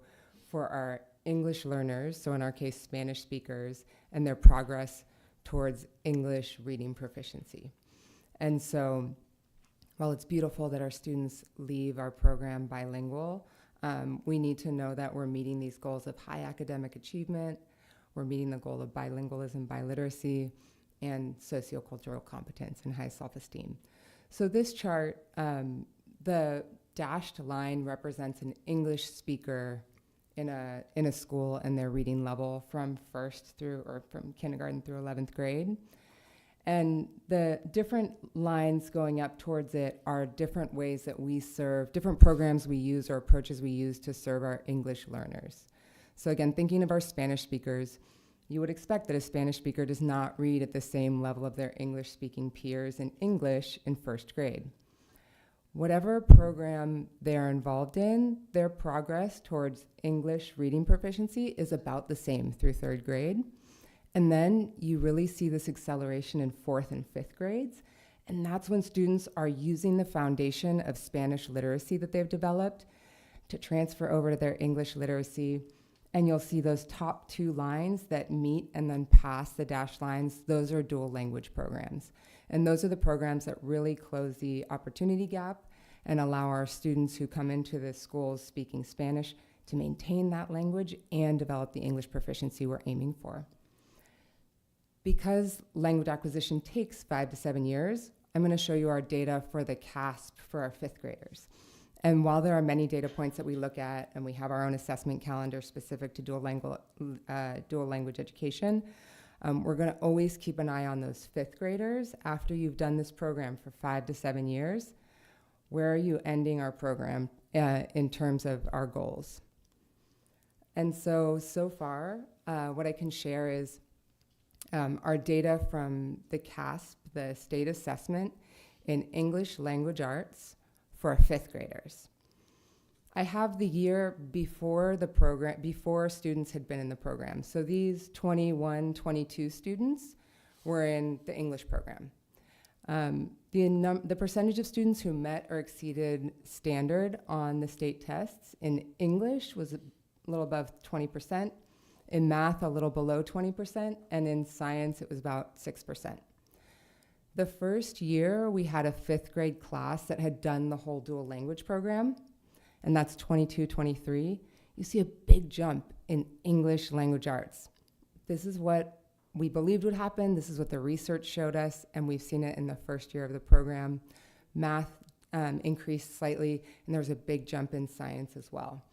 for our English learners, so in our case, Spanish speakers, and their progress towards English reading proficiency. And so while it's beautiful that our students leave our program bilingual, We need to know that we're meeting these goals of high academic achievement, we're meeting the goal of bilingualism, biliteracy, and sociocultural competence and high self-esteem. So this chart, the dashed line represents an English speaker in a school and their reading level from from kindergarten through 11th grade. And the different lines going up towards it are different ways that we serve, different programs we use or approaches we use to serve our English learners. So again, thinking of our Spanish speakers, you would expect that a Spanish speaker does not read at the same level of their English-speaking peers in English in first grade. Whatever program they're involved in, their progress towards English reading proficiency is about the same through third grade. And then you really see this acceleration in fourth and fifth grades. And that's when students are using the foundation of Spanish literacy that they've developed to transfer over to their English literacy. And you'll see those top two lines that meet and then pass the dashed lines. Those are dual language programs. And those are the programs that really close the opportunity gap and allow our students who come into the schools speaking Spanish to maintain that language and develop the English proficiency we're aiming for. Because language acquisition takes 5 to 7 years, I'm going to show you our data for the CASP for our fifth graders. And while there are many data points that we look at, and we have our own assessment calendar specific to dual language education, we're going to always keep an eye on those fifth graders. After you've done this program for 5 to 7 years, where are you ending our program in terms of our goals? And so far, what I can share is our data from the CASP, the state assessment in English language arts for fifth graders. I have the year before the program, before students had been in the program. So these 21, 22 students were in the English program. The percentage of students who met or exceeded standard on the state tests in English was a little above 20%, in math a little below 20%, and in science it was about 6%. The first year we had a fifth grade class that had done the whole dual language program, and that's 22, 23. You see a big jump in English language arts. This is what we believed would happen. This is what the research showed us, and we've seen it in the first year of the program. Math increased slightly, and there was a big jump in science as well.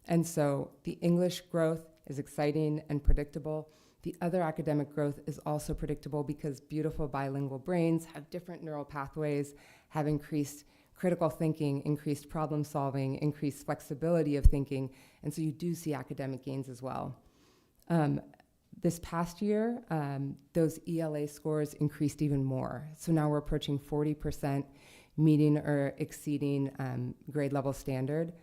And so the English growth is exciting and predictable. The other academic growth is also predictable because beautiful bilingual brains have different neural pathways, have increased critical thinking, increased problem solving, increased flexibility of thinking, and so you do see academic gains as well. This past year, those ELA scores increased even more. So now we're approaching 40% meeting or exceeding grade level standard.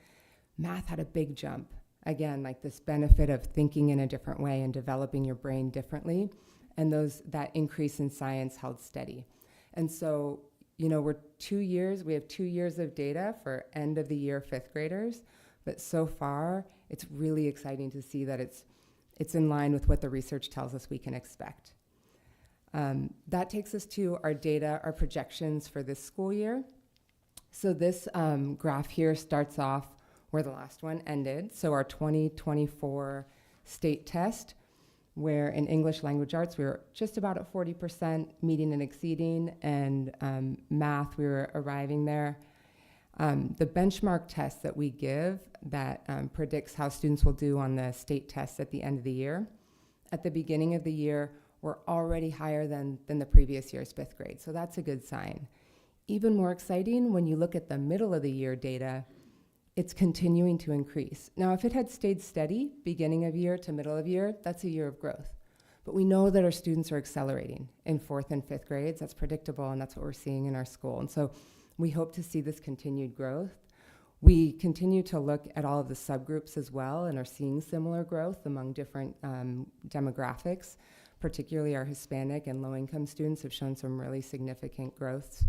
Math had a big jump. Again, like this benefit of thinking in a different way and developing your brain differently. And that increase in science held steady. And so, we have 2 years of data for end of the year fifth graders, but so far it's really exciting to see that it's in line with what the research tells us we can expect. That takes us to our data, our projections for this school year. So this graph here starts off where the last one ended. So our 2024 state test, where in English language arts, we were just about at 40% meeting and exceeding, and math, we were arriving there. The benchmark test that we give that predicts how students will do on the state tests at the end of the year, at the beginning of the year, we're already higher than the previous year's fifth grade. So that's a good sign. Even more exciting, when you look at the middle of the year data, it's continuing to increase. Now, if it had stayed steady, beginning of year to middle of year, that's a year of growth. But we know that our students are accelerating in fourth and fifth grades. That's predictable, and that's what we're seeing in our school. And so we hope to see this continued growth. We continue to look at all of the subgroups as well and are seeing similar growth among different demographics. Particularly our Hispanic and low-income students have shown some really significant growth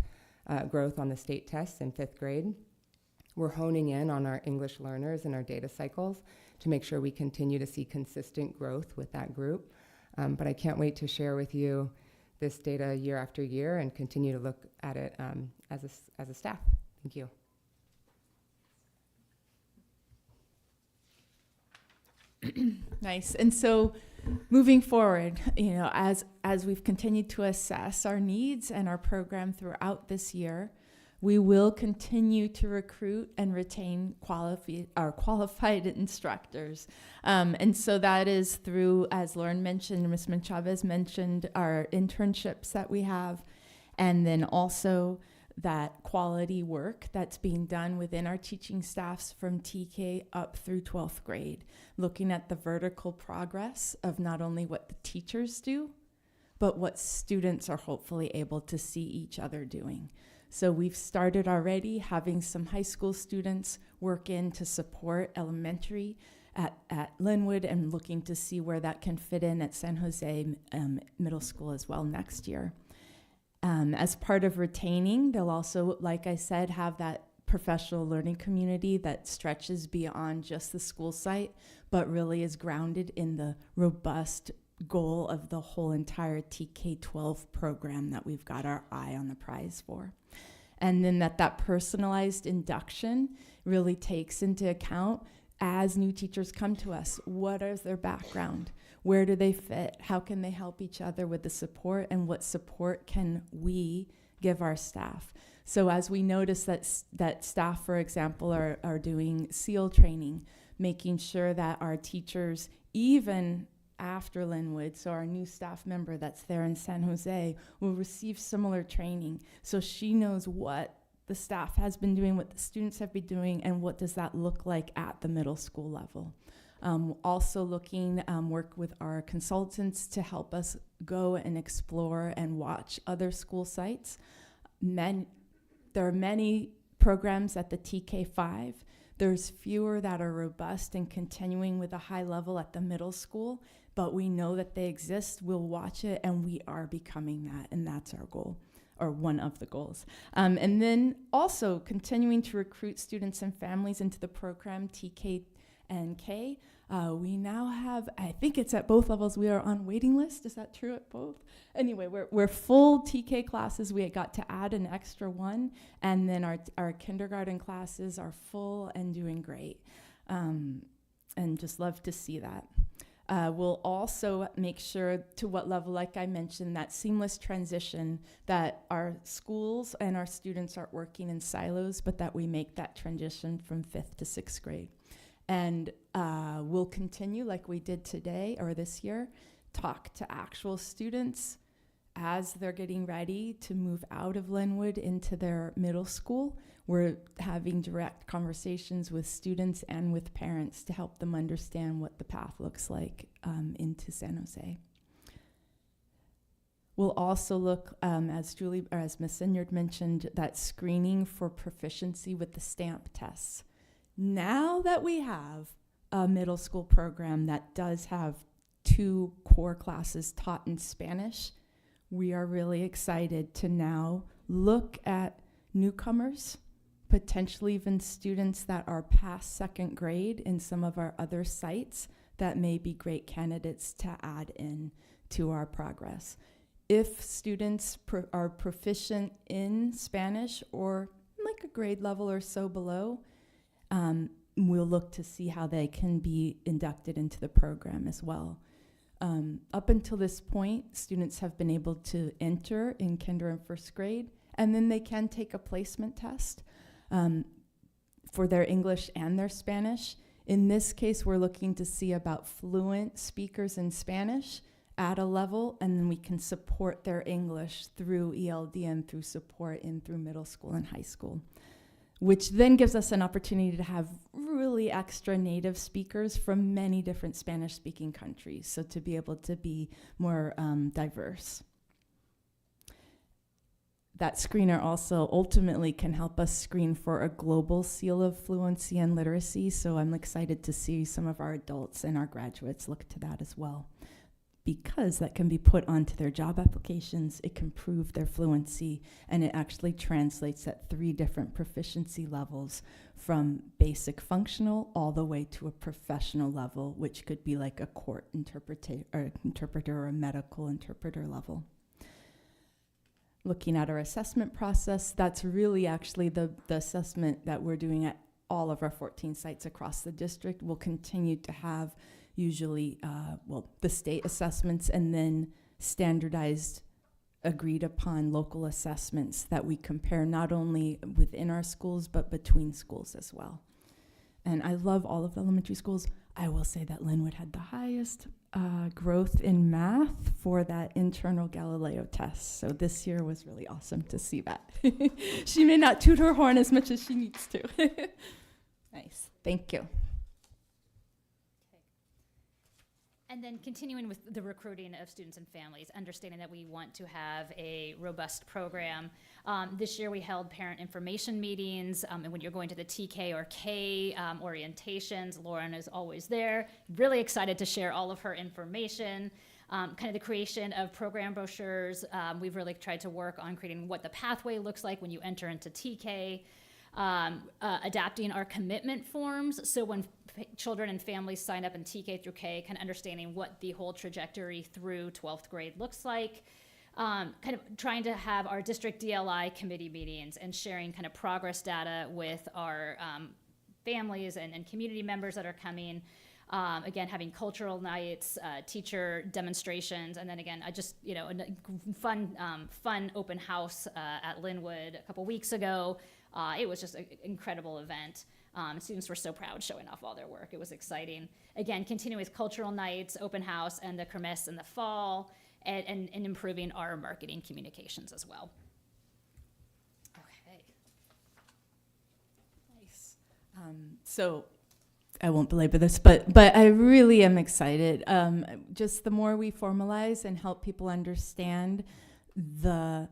on the state tests in fifth grade. We're honing in on our English learners and our data cycles to make sure we continue to see consistent growth with that group. But I can't wait to share with you this data year after year and continue to look at it as a staff. Thank you. Nice. And so moving forward, as we've continued to assess our needs and our program throughout this year, we will continue to recruit and retain qualified instructors. And so that is through, as Lauren mentioned, Ms. Chavez mentioned, our internships that we have, and then also that quality work that's being done within our teaching staffs from TK up through 12th grade, looking at the vertical progress of not only what the teachers do, but what students are hopefully able to see each other doing. So we've started already having some high school students work in to support elementary at Linwood, and looking to see where that can fit in at San Jose Middle School as well next year. As part of retaining, they'll also, like I said, have that professional learning community that stretches beyond just the school site, but really is grounded in the robust goal of the whole entire TK-12 program that we've got our eye on the prize for. And then that personalized induction really takes into account, as new teachers come to us, what is their background? Where do they fit? How can they help each other with the support? And what support can we give our staff? So as we notice that staff, for example, are doing SEAL training, making sure that our teachers, even after Linwood, so our new staff member that's there in San Jose, will receive similar training. So she knows what the staff has been doing, what the students have been doing, and what does that look like at the middle school level. Also looking, work with our consultants to help us go and explore and watch other school sites. There are many programs at the TK5. There's fewer that are robust and continuing with a high level at the middle school, but we know that they exist. We'll watch it, and we are becoming that, and that's our goal, or one of the goals. And then also continuing to recruit students and families into the program, TK and K. We now have, I think it's at both levels, we are on waiting list. Is that true at both? Anyway, we're full TK classes. We got to add an extra one. And then our kindergarten classes are full and doing great. And just love to see that. We'll also make sure, to what level, like I mentioned, that seamless transition, that our schools and our students aren't working in silos, but that we make that transition from 5th to 6th grade. And we'll continue, like we did today or this year, talk to actual students as they're getting ready to move out of Linwood into their middle school. We're having direct conversations with students and with parents to help them understand what the path looks like into San Jose. We'll also look, as Ms. Sinyard mentioned, that screening for proficiency with the STAMP tests. Now that we have a middle school program that does have 2 core classes taught in Spanish, we are really excited to now look at newcomers, potentially even students that are past 2nd grade in some of our other sites that may be great candidates to add in to our progress. If students are proficient in Spanish or like a grade level or so below, we'll look to see how they can be inducted into the program as well. Up until this point, students have been able to enter in kinder and 1st grade, and then they can take a placement test for their English and their Spanish. In this case, we're looking to see about fluent speakers in Spanish at a level, and then we can support their English through ELD and through support in through middle school and high school, which then gives us an opportunity to have really extra native speakers from many different Spanish-speaking countries, so to be able to be more diverse. That screener also ultimately can help us screen for a global seal of fluency and literacy, so I'm excited to see some of our adults and our graduates look to that as well, because that can be put onto their job applications. It can prove their fluency, and it actually translates at 3 different proficiency levels, from basic functional all the way to a professional level, which could be like a court interpreter or a medical interpreter level. Looking at our assessment process, that's really actually the assessment that we're doing at all of our 14 sites across the district. We'll continue to have usually, the state assessments and then standardized, agreed upon local assessments that we compare not only within our schools, but between schools as well. And I love all of the elementary schools. I will say that Linwood had the highest growth in math for that internal Galileo test. So this year was really awesome to see that. She may not toot her horn as much as she needs to. Nice. Thank you. And then continuing with the recruiting of students and families, understanding that we want to have a robust program. This year we held parent information meetings, and when you're going to the TK or K orientations, Lauren is always there, really excited to share all of her information. Kind of the creation of program brochures. We've really tried to work on creating what the pathway looks like when you enter into TK. Adapting our commitment forms, so when children and families sign up in TK through K, kind of understanding what the whole trajectory through 12th grade looks like. Kind of trying to have our district DLI committee meetings and sharing kind of progress data with our families and community members that are coming. Again, having cultural nights, teacher demonstrations, and then again, a fun open house at Linwood a couple weeks ago. It was just an incredible event. Students were so proud showing off all their work. It was exciting. Again, continuing with cultural nights, open house, and the kermesse in the fall, and improving our marketing communications as well. Okay. Nice. So I won't belabor this, but I really am excited. Just the more we formalize and help people understand the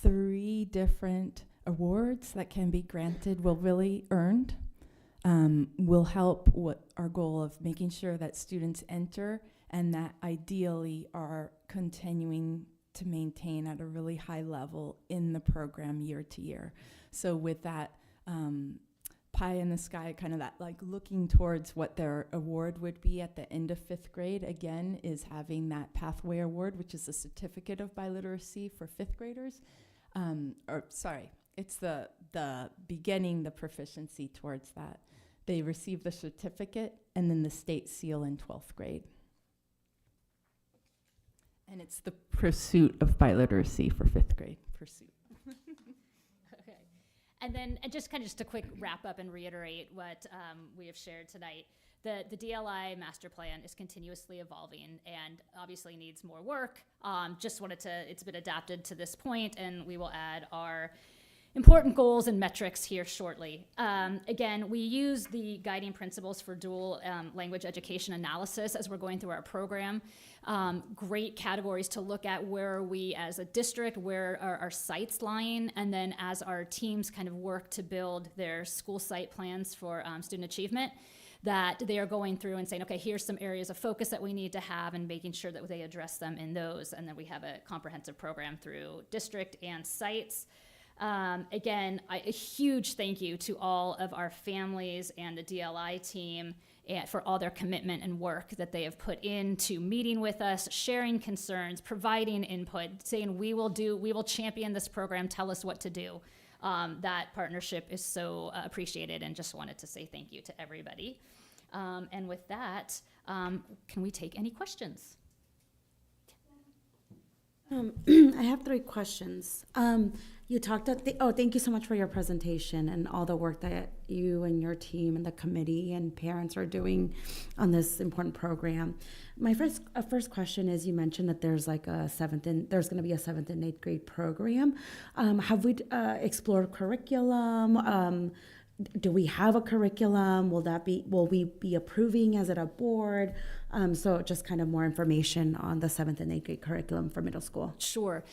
3 different awards that can be granted will really earned, will help what our goal of making sure that students enter and that ideally are continuing to maintain at a really high level in the program year to year. So with that pie in the sky, kind of that like looking towards what their award would be at the end of 5th grade, again, is having that pathway award, which is a certificate of biliteracy for 5th graders. It's the beginning, the proficiency towards that. They receive the certificate and then the state seal in 12th grade. And it's the pursuit of biliteracy for 5th grade. Pursuit. Okay. And then just a quick wrap up and reiterate what we have shared tonight. The DLI master plan is continuously evolving and obviously needs more work. It's been adapted to this point, and we will add our important goals and metrics here shortly. Again, we use the guiding principles for dual language education analysis as we're going through our program. Great categories to look at: where are we as a district, where are our sites lying, and then as our teams kind of work to build their school site plans for student achievement, that they are going through and saying, okay, here's some areas of focus that we need to have, and making sure that they address them in those. And then we have a comprehensive program through district and sites. Again, a huge thank you to all of our families and the DLI team for all their commitment and work that they have put into meeting with us, sharing concerns, providing input, saying we will champion this program, tell us what to do. That partnership is so appreciated, and just wanted to say thank you to everybody. And with that, can we take any questions? I have 3 questions. You talked thank you so much for your presentation and all the work that you and your team and the committee and parents are doing on this important program. My first question is, you mentioned that there's like there's going to be a 7th and 8th grade program. Have we explored curriculum? Do we have a curriculum? Will we be approving as a board? So just kind of more information on the 7th and 8th grade curriculum for middle school. Sure.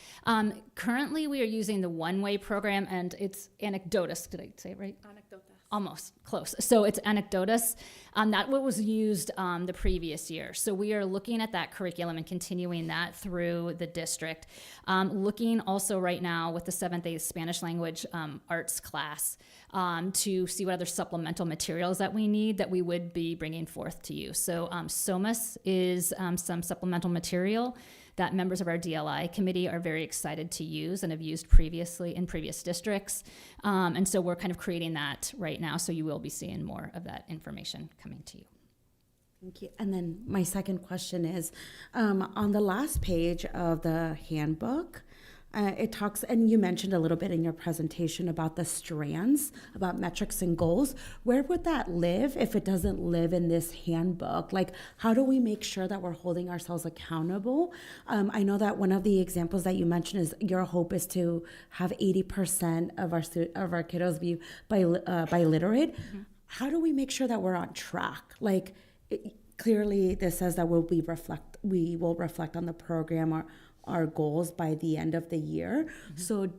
Currently, we are using the one-way program, and it's Anecdotus. Did I say it right? Anecdotus. Almost close. So it's Anecdotus. That what was used the previous year. So we are looking at that curriculum and continuing that through the district. Looking also right now with the 7th, 8th Spanish language arts class to see what other supplemental materials that we need that we would be bringing forth to you. So SOMAS is some supplemental material that members of our DLI committee are very excited to use and have used previously in previous districts. And so we're kind of creating that right now, so you will be seeing more of that information coming to you. Thank you. And then my second question is, on the last page of the handbook, it talks, and you mentioned a little bit in your presentation about the strands, about metrics and goals. Where would that live if it doesn't live in this handbook? Like, how do we make sure that we're holding ourselves accountable? I know that one of the examples that you mentioned is your hope is to have 80% of our kiddos be biliterate. Mm-hmm. How do we make sure that we're on track? Like, clearly, this says that we will reflect on the program or our goals by the end of the year. Mm-hmm. So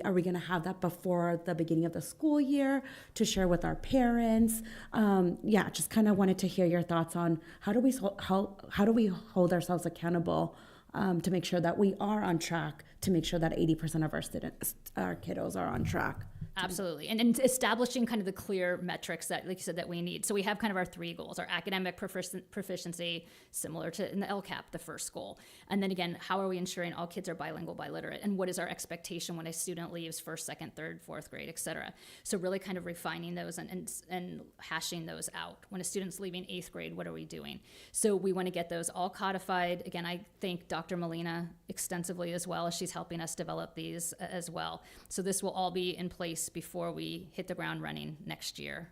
are we going to have that before the beginning of the school year to share with our parents? Just kind of wanted to hear your thoughts on how do we hold ourselves accountable to make sure that we are on track, to make sure that 80% of our kiddos are on track. Absolutely. And establishing kind of the clear metrics that, like you said, that we need. So we have kind of our three goals, our academic proficiency, similar to in the LCAP, the first goal. And then again, how are we ensuring all kids are bilingual, biliterate? And what is our expectation when a student leaves first, second, third, fourth grade, et cetera? So really kind of refining those and hashing those out. When a student's leaving eighth grade, what are we doing? So we want to get those all codified. Again, I thank Dr. Molina extensively as well, as she's helping us develop these as well. So this will all be in place before we hit the ground running next year,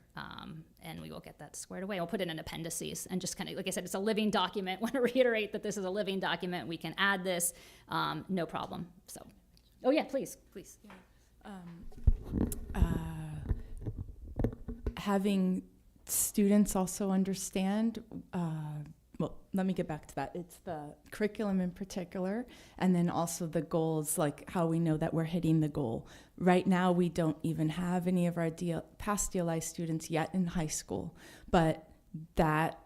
and we will get that squared away. We'll put it in appendices and just kind of, like I said, it's a living document. I want to reiterate that this is a living document. We can add this, no problem. So, oh yeah, please. Yeah. Having students also understand, well, let me get back to that. It's the curriculum in particular, and then also the goals, like how we know that we're hitting the goal. Right now, we don't even have any of our past DLI students yet in high school, but that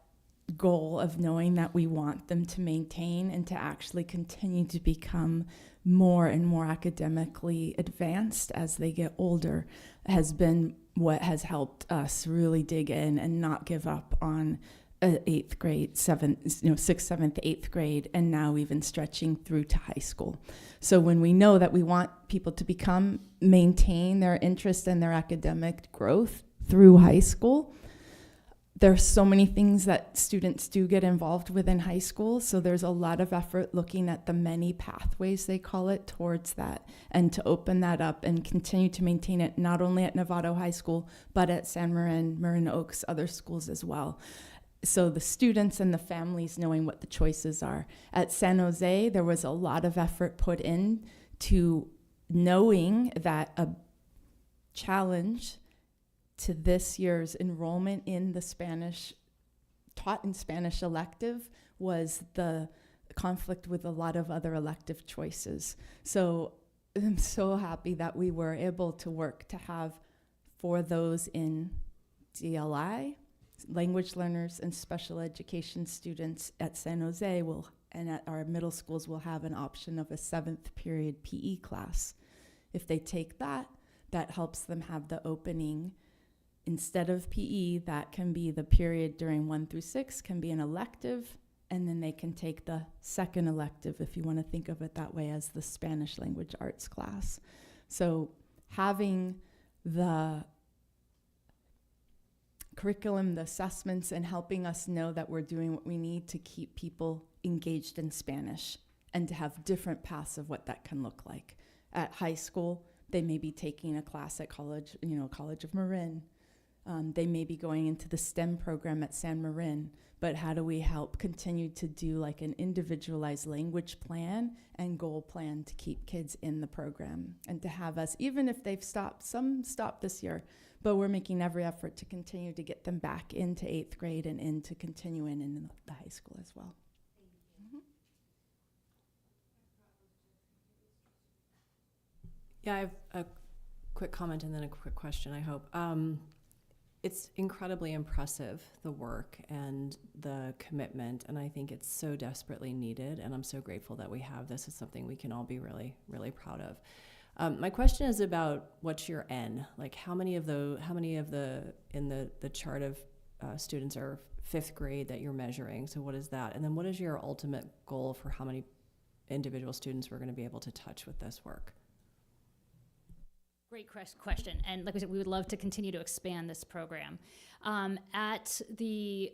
goal of knowing that we want them to maintain and to actually continue to become more and more academically advanced as they get older has been what has helped us really dig in and not give up on eighth grade, sixth, seventh, eighth grade, and now even stretching through to high school. So when we know that we want people to maintain their interest and their academic growth through high school, there's so many things that students do get involved with in high school. So there's a lot of effort looking at the many pathways, they call it, towards that, and to open that up and continue to maintain it not only at Novato High School, but at San Marin Oaks, other schools as well. So the students and the families knowing what the choices are. At San Jose, there was a lot of effort put in to knowing that a challenge to this year's enrollment in the taught in Spanish elective was the conflict with a lot of other elective choices. So I'm so happy that we were able to work to have for those in DLI, language learners and special education students at San Jose and at our middle schools will have an option of a 7th period PE class. If they take that helps them have the opening. Instead of PE, that can be the period during 1 through 6, can be an elective, and then they can take the second elective, if you want to think of it that way, as the Spanish language arts class. So having the curriculum, the assessments, and helping us know that we're doing what we need to keep people engaged in Spanish and to have different paths of what that can look like. At high school, they may be taking a class at college, College of Marin. They may be going into the STEM program at San Marin, but how do we help continue to do like an individualized language plan and goal plan to keep kids in the program and to have us, even if they've stopped, some stopped this year, but we're making every effort to continue to get them back into 8th grade and into continuing in the high school as well. Yeah, I have a quick comment and then a quick question, I hope. It's incredibly impressive, the work and the commitment, and I think it's so desperately needed, and I'm so grateful that we have this. It's something we can all be really, really proud of. My question is about what's your N? Like how many of the in the chart of students are 5th grade that you're measuring? So what is that? And then what is your ultimate goal for how many individual students we're going to be able to touch with this work? Great question. And like we said, we would love to continue to expand this program. At the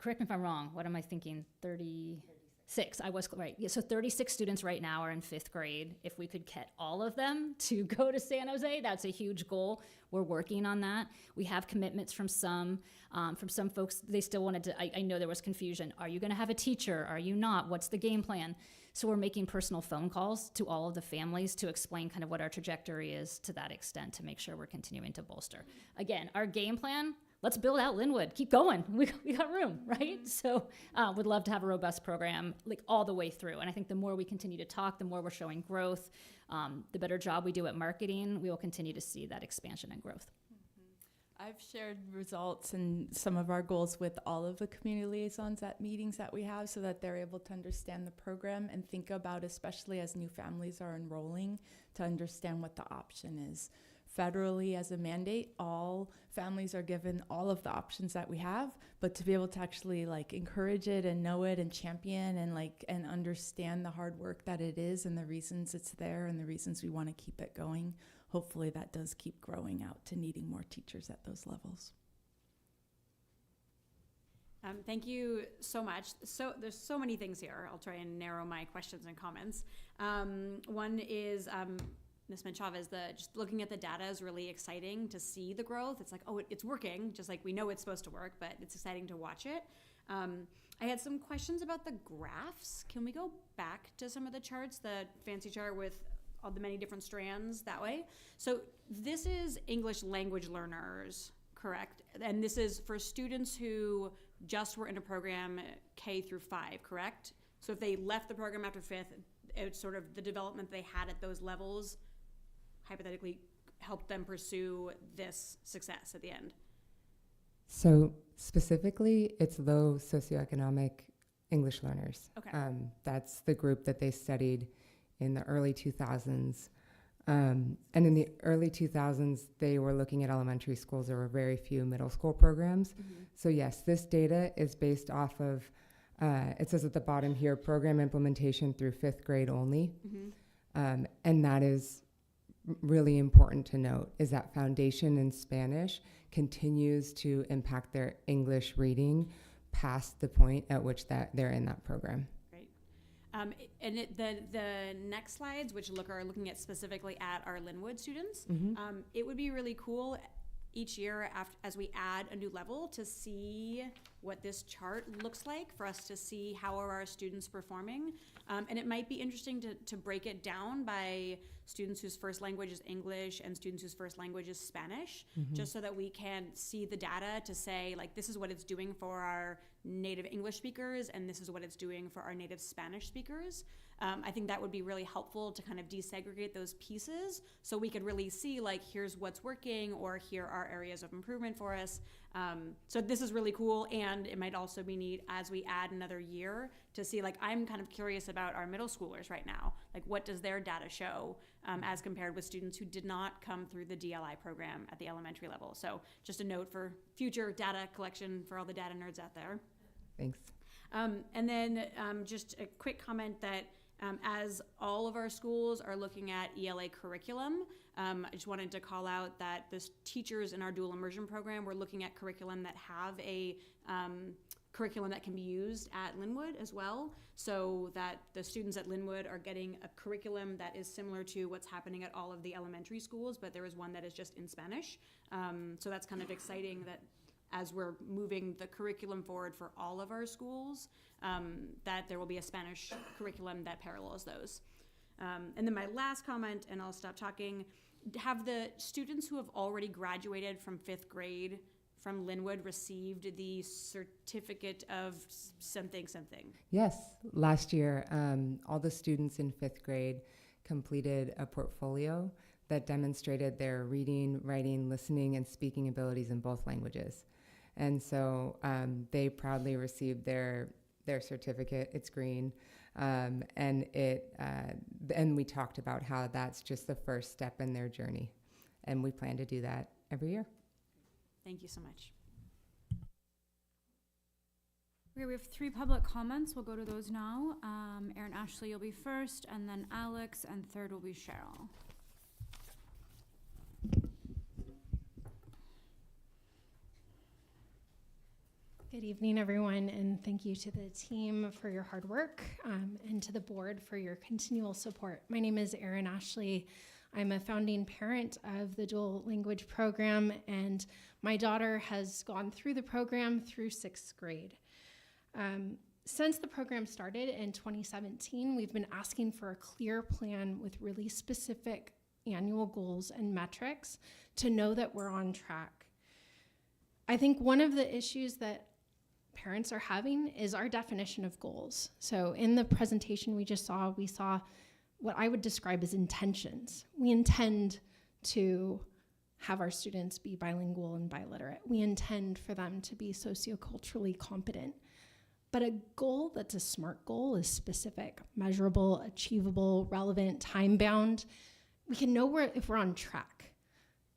correct me if I'm wrong, what am I thinking, 36, I was right. Yeah, so 36 students right now are in 5th grade. If we could get all of them to go to San Jose, that's a huge goal. We're working on that. We have commitments from some folks. They still wanted to, I know there was confusion. Are you gonna have a teacher? Are you not? What's the game plan? So we're making personal phone calls to all of the families to explain kind of what our trajectory is to that extent to make sure we're continuing to bolster. Again, our game plan, let's build out Linwood. Keep going. We got room, right? So would love to have a robust program like all the way through. And I think the more we continue to talk, the more we're showing growth, the better job we do at marketing, we will continue to see that expansion and growth. I've shared results and some of our goals with all of the community liaisons at meetings that we have so that they're able to understand the program and think about, especially as new families are enrolling, to understand what the option is. Federally, as a mandate, all families are given all of the options that we have, but to be able to actually like encourage it and know it and champion and understand the hard work that it is and the reasons it's there and the reasons we want to keep it going, hopefully that does keep growing out to needing more teachers at those levels. Thank you so much. So there's so many things here. I'll try and narrow my questions and comments. One is, Ms. Chavez, just looking at the data is really exciting to see the growth. It's like, oh, it's working, just like we know it's supposed to work, but it's exciting to watch it. I had some questions about the graphs. Can we go back to some of the charts, the fancy chart with all the many different strands that way? So this is English language learners, correct? And this is for students who just were in a program K through 5, correct? So if they left the program after 5th, it's sort of the development they had at those levels hypothetically helped them pursue this success at the end. So specifically, it's low socioeconomic English learners. Okay. That's the group that they studied in the early 2000s. And in the early 2000s, they were looking at elementary schools. There were very few middle school programs. Mm-hmm. So yes, this data is based off of, it says at the bottom here, program implementation through 5th grade only. Mm-hmm. And that is really important to note, is that foundation in Spanish continues to impact their English reading past the point at which that they're in that program. Great. And the next slides, which are looking at specifically at our Linwood students, mm-hmm. It would be really cool each year as we add a new level to see what this chart looks like, for us to see how are our students performing. And it might be interesting to break it down by students whose first language is English and students whose first language is Spanish, mm-hmm. just so that we can see the data to say, like, this is what it's doing for our native English speakers and this is what it's doing for our native Spanish speakers. I think that would be really helpful to kind of desegregate those pieces so we could really see, like, here's what's working or here are areas of improvement for us. So this is really cool, and it might also be neat as we add another year to see, like, I'm kind of curious about our middle schoolers right now. Like, what does their data show as compared with students who did not come through the DLI program at the elementary level? So just a note for future data collection for all the data nerds out there. Thanks. And then just a quick comment that as all of our schools are looking at ELA curriculum, I just wanted to call out that the teachers in our dual immersion program, we're looking at curriculum that have a curriculum that can be used at Linwood as well, so that the students at Linwood are getting a curriculum that is similar to what's happening at all of the elementary schools, but there is one that is just in Spanish. So that's kind of exciting that as we're moving the curriculum forward for all of our schools, that there will be a Spanish curriculum that parallels those. And then my last comment, and I'll stop talking, have the students who have already graduated from 5th grade from Linwood received the certificate of something? Yes, last year, all the students in 5th grade completed a portfolio that demonstrated their reading, writing, listening, and speaking abilities in both languages. And so they proudly received their certificate. It's green. And we talked about how that's just the first step in their journey. And we plan to do that every year. Thank you so much. Okay, we have 3 public comments. We'll go to those now. Erin Ashley, you'll be first, and then Alex, and third will be Cheryl. Good evening, everyone, and thank you to the team for your hard work and to the board for your continual support. My name is Erin Ashley. I'm a founding parent of the dual language program, and my daughter has gone through the program through 6th grade. Since the program started in 2017, we've been asking for a clear plan with really specific annual goals and metrics to know that we're on track. I think one of the issues that parents are having is our definition of goals. So in the presentation we saw what I would describe as intentions. We intend to have our students be bilingual and biliterate. We intend for them to be socioculturally competent. But a goal that's a SMART goal is specific, measurable, achievable, relevant, time-bound. We can know if we're on track.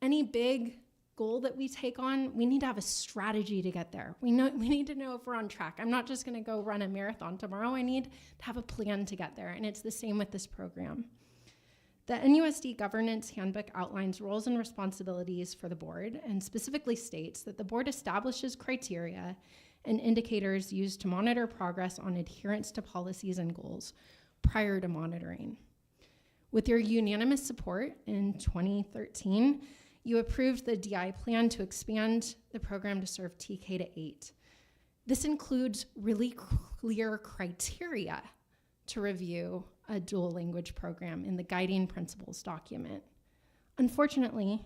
Any big goal that we take on, we need to have a strategy to get there. We need to know if we're on track. I'm not just gonna go run a marathon tomorrow. I need to have a plan to get there, and it's the same with this program. The NUSD Governance Handbook outlines roles and responsibilities for the board and specifically states that the board establishes criteria and indicators used to monitor progress on adherence to policies and goals prior to monitoring. With your unanimous support in 2013, you approved the DI plan to expand the program to serve TK to 8. This includes really clear criteria to review a dual language program in the guiding principles document. Unfortunately,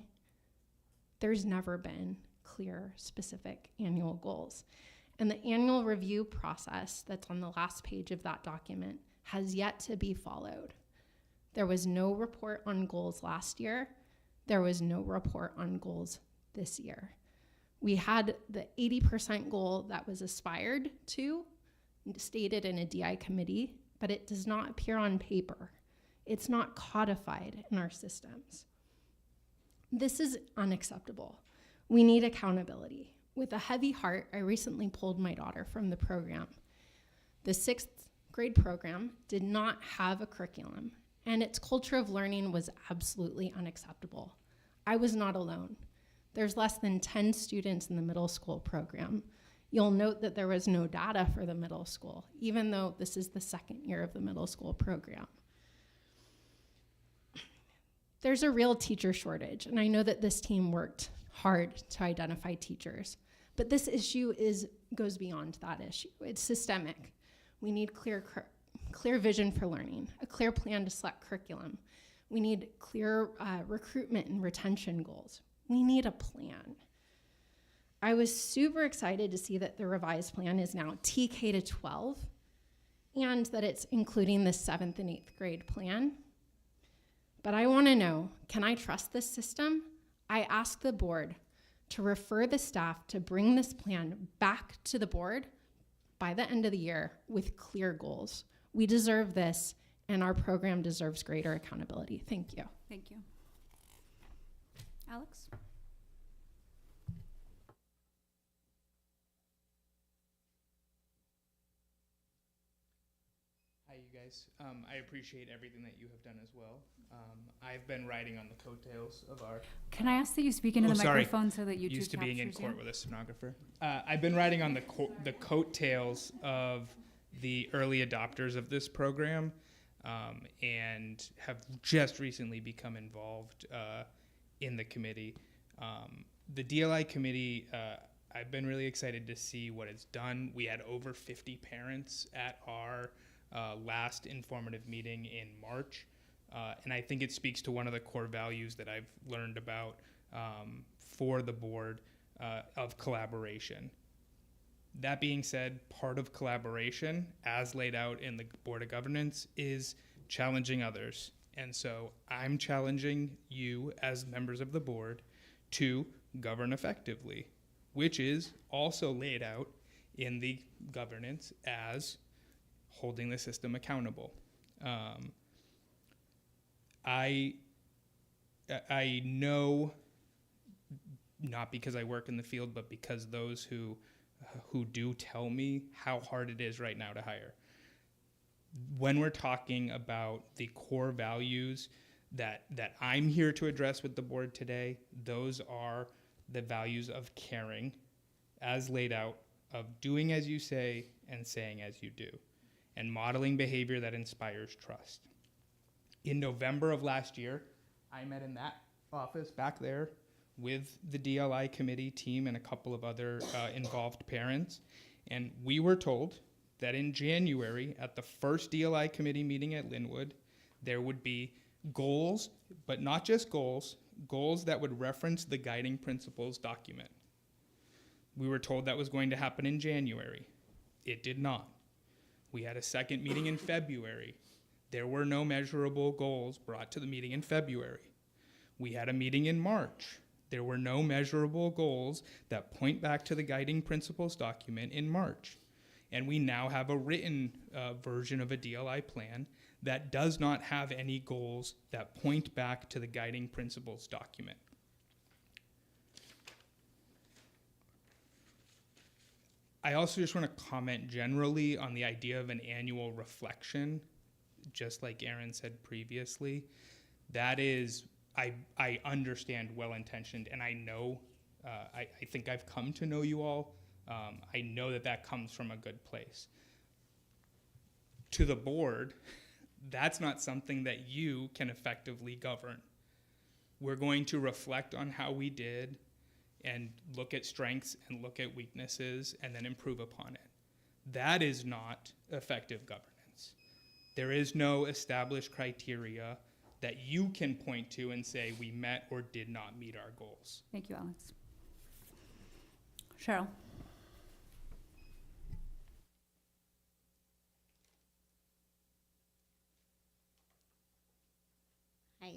there's never been clear, specific annual goals. And the annual review process that's on the last page of that document has yet to be followed. There was no report on goals last year. There was no report on goals this year. We had the 80% goal that was aspired to, stated in a DI committee, but it does not appear on paper. It's not codified in our systems. This is unacceptable. We need accountability. With a heavy heart, I recently pulled my daughter from the program. The 6th grade program did not have a curriculum, and its culture of learning was absolutely unacceptable. I was not alone. There's less than 10 students in the middle school program. You'll note that there was no data for the middle school, even though this is the 2nd year of the middle school program. There's a real teacher shortage, and I know that this team worked hard to identify teachers, but this issue goes beyond that issue. It's systemic. We need clear vision for learning, a clear plan to select curriculum. We need clear recruitment and retention goals. We need a plan. I was super excited to see that the revised plan is now TK to 12 and that it's including the 7th and 8th grade plan. But I want to know, can I trust this system? I ask the board to refer the staff to bring this plan back to the board by the end of the year with clear goals. We deserve this, and our program deserves greater accountability. Thank you. Thank you. Alex? Hi, you guys. I appreciate everything that you have done as well. I've been riding on the coattails of our... Can I ask that you speak into the microphone so that YouTube Used to being in captures court you? with a stenographer. I've been riding on the coattails of the early adopters of this program and have just recently become involved in the committee. The DLI committee, I've been really excited to see what it's done. We had over 50 parents at our last informative meeting in March. And I think it speaks to one of the core values that I've learned about for the board of collaboration. That being said, part of collaboration, as laid out in the Board of Governance, is challenging others. And so I'm challenging you as members of the board to govern effectively, which is also laid out in the governance as holding the system accountable. I know, not because I work in the field, but because those who do tell me how hard it is right now to hire. When we're talking about the core values that I'm here to address with the board today, those are the values of caring, as laid out of doing as you say and saying as you do, and modeling behavior that inspires trust. In November of last year, I met in that office back there with the DLI committee team and a couple of other involved parents, and we were told that in January, at the first DLI committee meeting at Linwood, there would be goals, but not just goals that would reference the guiding principles document. We were told that was going to happen in January. It did not. We had a second meeting in February. There were no measurable goals brought to the meeting in February. We had a meeting in March. There were no measurable goals that point back to the guiding principles document in March. And we now have a written version of a DLI plan that does not have any goals that point back to the guiding principles document. I also just want to comment generally on the idea of an annual reflection, just like Aaron said previously. That is, I understand well-intentioned, and I know, I think I've come to know you all. I know that that comes from a good place. To the board, that's not something that you can effectively govern. We're going to reflect on how we did and look at strengths and look at weaknesses and then improve upon it. That is not effective governance. There is no established criteria that you can point to and say we met or did not meet our goals. Thank you, Alex. Cheryl. Hi.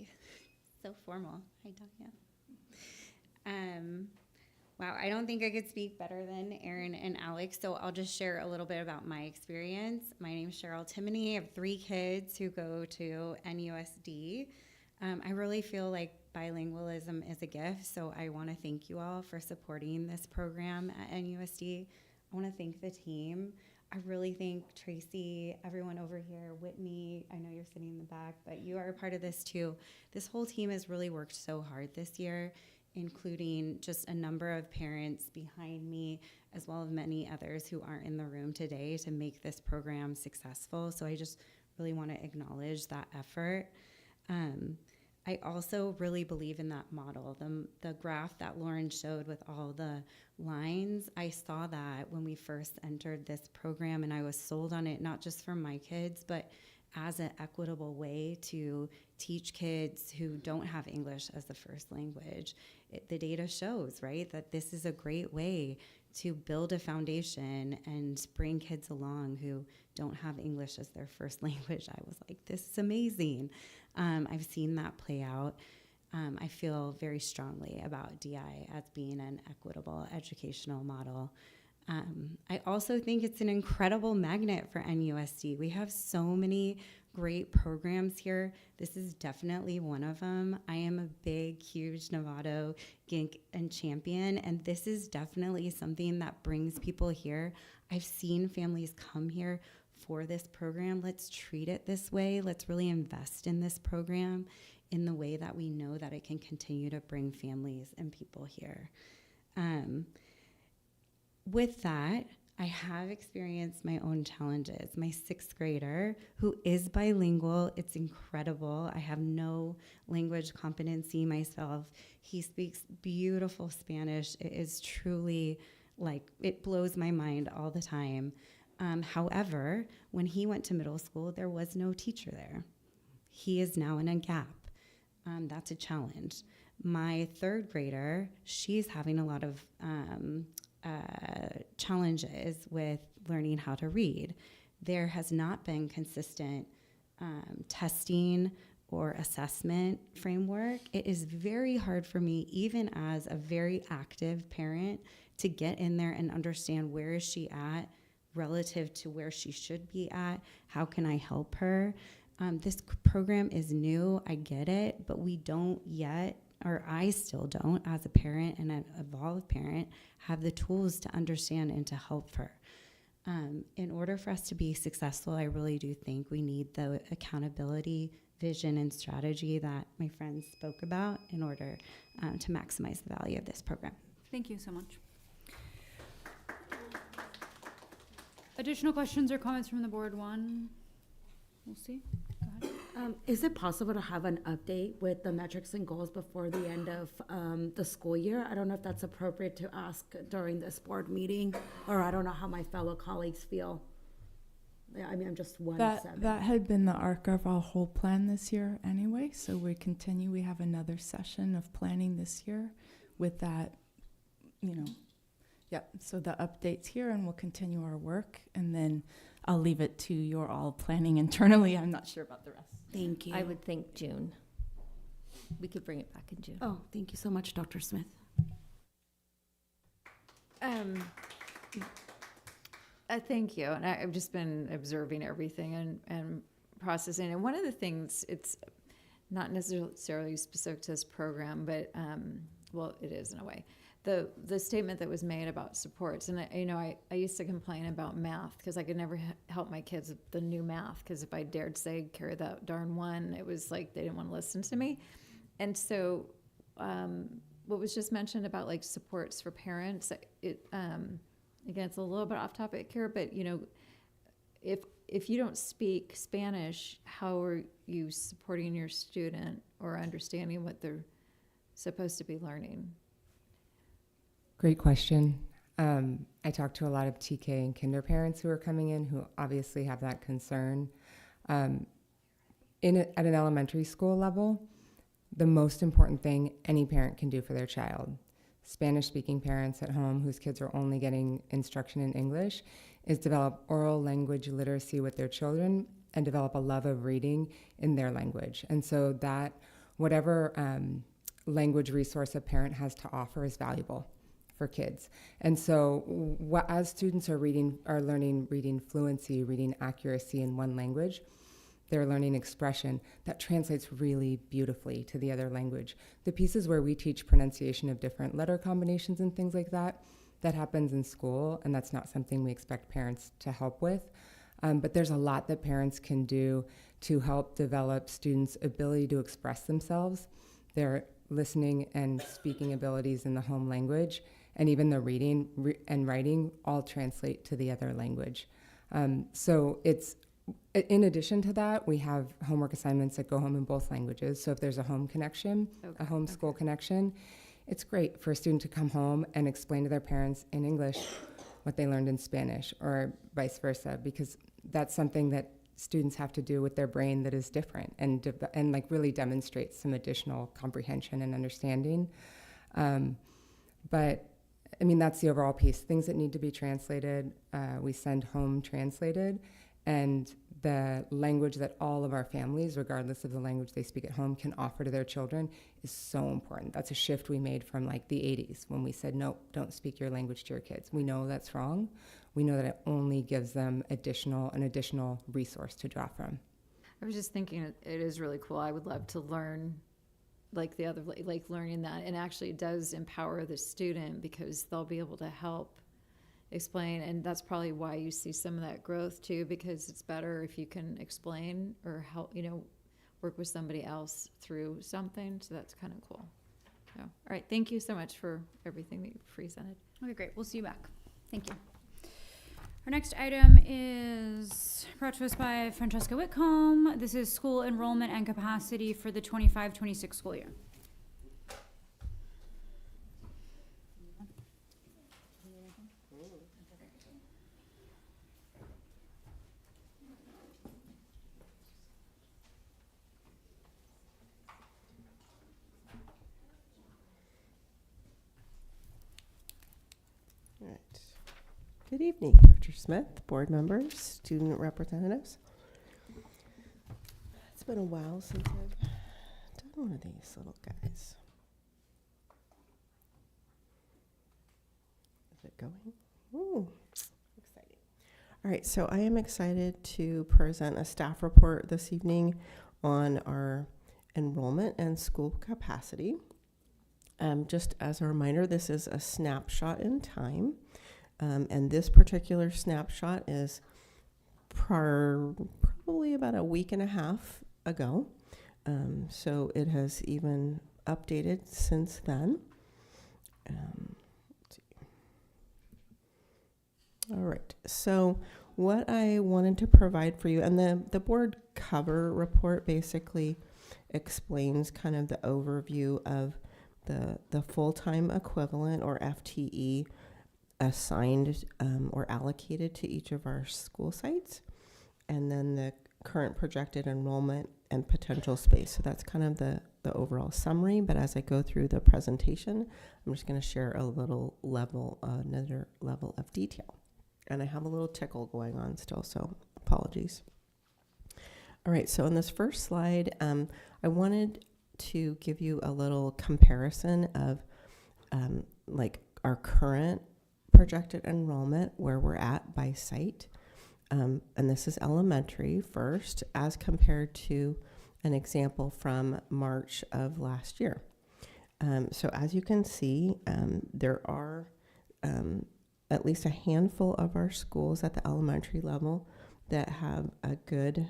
So formal. Hi, Tanya. Wow, I don't think I could speak better than Aaron and Alex, so I'll just share a little bit about my experience. My name's Cheryl Timoney. I have 3 kids who go to NUSD. I really feel like bilingualism is a gift, so I want to thank you all for supporting this program at NUSD. I want to thank the team. I really thank Tracy, everyone over here, Whitney. I know you're sitting in the back, but you are a part of this too. This whole team has really worked so hard this year, including just a number of parents behind me, as well as many others who aren't in the room today, to make this program successful. So I just really want to acknowledge that effort. I also really believe in that model. The graph that Lauren showed with all the lines, I saw that when we first entered this program, and I was sold on it, not just for my kids, but as an equitable way to teach kids who don't have English as the first language. The data shows, right, that this is a great way to build a foundation and bring kids along who don't have English as their first language. I was like, this is amazing. I've seen that play out. I feel very strongly about DI as being an equitable educational model. I also think it's an incredible magnet for NUSD. We have so many great programs here. This is definitely one of them. I am a big, huge Novato geek and champion, and this is definitely something that brings people here. I've seen families come here for this program. Let's treat it this way. Let's really invest in this program in the way that we know that it can continue to bring families and people here. With that, I have experienced my own challenges. My 6th grader, who is bilingual, it's incredible. I have no language competency myself. He speaks beautiful Spanish. It is truly like, it blows my mind all the time. However, when he went to middle school, there was no teacher there. He is now in a gap. That's a challenge. My 3rd grader, she's having a lot of challenges with learning how to read. There has not been consistent testing or assessment framework. It is very hard for me, even as a very active parent, to get in there and understand where is she at relative to where she should be at. How can I help her? This program is new, I get it, but we don't yet, or I still don't, as a parent and an evolved parent, have the tools to understand and to help her. In order for us to be successful, I really do think we need the accountability, vision, and strategy that my friends spoke about in order to maximize the value of this program. Thank you so much. Additional questions or comments from the board? One. We'll see. Go ahead. Is it possible to have an update with the metrics and goals before the end of the school year? I don't know if that's appropriate to ask during this board meeting, or I don't know how my fellow colleagues feel. Yeah, I mean, I'm just 1/7. That had been the arc of our whole plan this year anyway, so we continue. We have another session of planning this year with that, so the updates here, and we'll continue our work, and then I'll leave it to your all planning internally. I'm not sure about the rest. Thank you. I would think June. We could bring it back in June. Oh, thank you so much, Dr. Smith. Thank you. And I've just been observing everything and processing. And one of the things, it's not necessarily specific to this program, but, well, it is in a way. The statement that was made about supports, and I used to complain about math because I could never help my kids with the new math, because if I dared say carry that darn one, it was like they didn't want to listen to me. And so what was just mentioned about like supports for parents, again, it's a little bit off topic here, but if you don't speak Spanish, how are you supporting your student or understanding what they're supposed to be learning? Great question. I talked to a lot of TK and kinder parents who are coming in who obviously have that concern. At an elementary school level, the most important thing any parent can do for their child, Spanish-speaking parents at home whose kids are only getting instruction in English, is develop oral language literacy with their children and develop a love of reading in their language. And so that whatever language resource a parent has to offer is valuable for kids. And so as students are learning reading fluency, reading accuracy in one language, they're learning expression that translates really beautifully to the other language. The pieces where we teach pronunciation of different letter combinations and things like that, that happens in school, and that's not something we expect parents to help with. But there's a lot that parents can do to help develop students' ability to express themselves, their listening and speaking abilities in the home language, and even the reading and writing all translate to the other language. So it's, in addition to that, we have homework assignments that go home in both languages. So if there's a home connection, a homeschool connection, it's great for a student to come home and explain to their parents in English what they learned in Spanish, or vice versa, because that's something that students have to do with their brain that is different and like really demonstrates some additional comprehension and understanding. But I mean, that's the overall piece. Things that need to be translated, we send home translated, and the language that all of our families, regardless of the language they speak at home, can offer to their children is so important. That's a shift we made from like the 80s when we said, no, don't speak your language to your kids. We know that's wrong. We know that it only gives them an additional resource to draw from. I was just thinking it is really cool. I would love to learn learning that, and actually it does empower the student because they'll be able to help explain, and that's probably why you see some of that growth too, because it's better if you can explain or help, work with somebody else through something. So that's kind of cool. So, all right, thank you so much for everything that you presented. Okay, great. We'll see you back. Thank you. Our next item is brought to us by Francesca Whitcomb. This is school enrollment and capacity for the 25-26 school year. Good evening, Dr. Smith, board members, student representatives. It's been a while since I've done one of these little guys. Is it going? Ooh, exciting. All right, so I am excited to present a staff report this evening on our enrollment and school capacity. Just as a reminder, this is a snapshot in time. And this particular snapshot is probably about a week and a half ago. So it has even updated since then. Let's see. All right. So what I wanted to provide for you, and the board cover report basically explains kind of the overview of the full-time equivalent, or FTE, assigned or allocated to each of our school sites, and then the current projected enrollment and potential space. So that's kind of the overall summary, but as I go through the presentation, I'm just going to share another level of detail. And I have a little tickle going on still, so apologies. All right, so on this first slide, I wanted to give you a little comparison of like our current projected enrollment, where we're at by site. And this is elementary first, as compared to an example from March of last year. So as you can see, there are at least a handful of our schools at the elementary level that have a good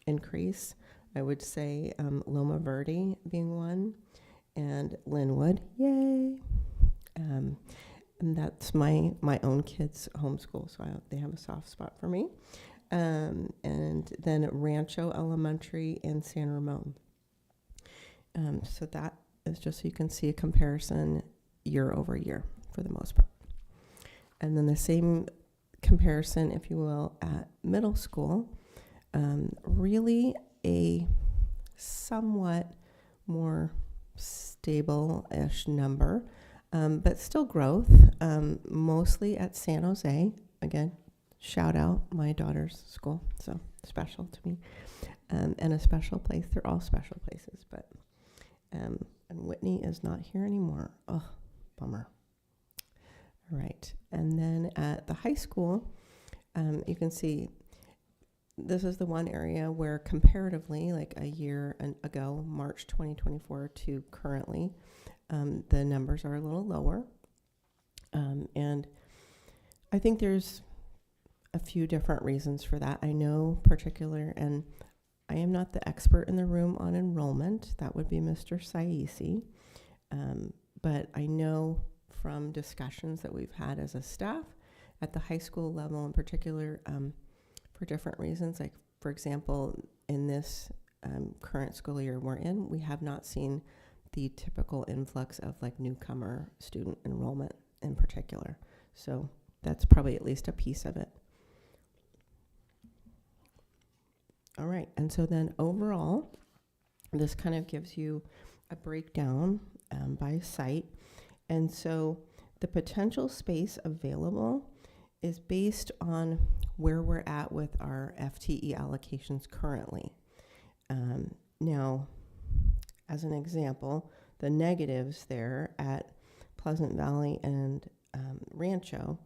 increase. I would say Loma Verde being one, and Linwood, yay. And that's my own kids' homeschool, so they have a soft spot for me. And then Rancho Elementary and San Ramon. So that is just so you can see a comparison year over year for the most part. And then the same comparison, if you will, at middle school. Really a somewhat more stable-ish number, but still growth, mostly at San Jose. Again, shout out my daughter's school, so special to me, and a special place. They're all special places, but and Whitney is not here anymore. Oh, bummer. All right, and then at the high school, you can see this is the one area where comparatively, like a year ago, March 2024 to currently, the numbers are a little lower. And I think there's a few different reasons for that. I know and I am not the expert in the room on enrollment. That would be Mr. Saisi. But I know from discussions that we've had as a staff at the high school level in particular, for different reasons. Like, for example, in this current school year we're in, we have not seen the typical influx of like newcomer student enrollment in particular. So that's probably at least a piece of it. All right, and so then overall, this kind of gives you a breakdown by site. And so the potential space available is based on where we're at with our FTE allocations currently. Now, as an example, the negatives there at Pleasant Valley and Rancho,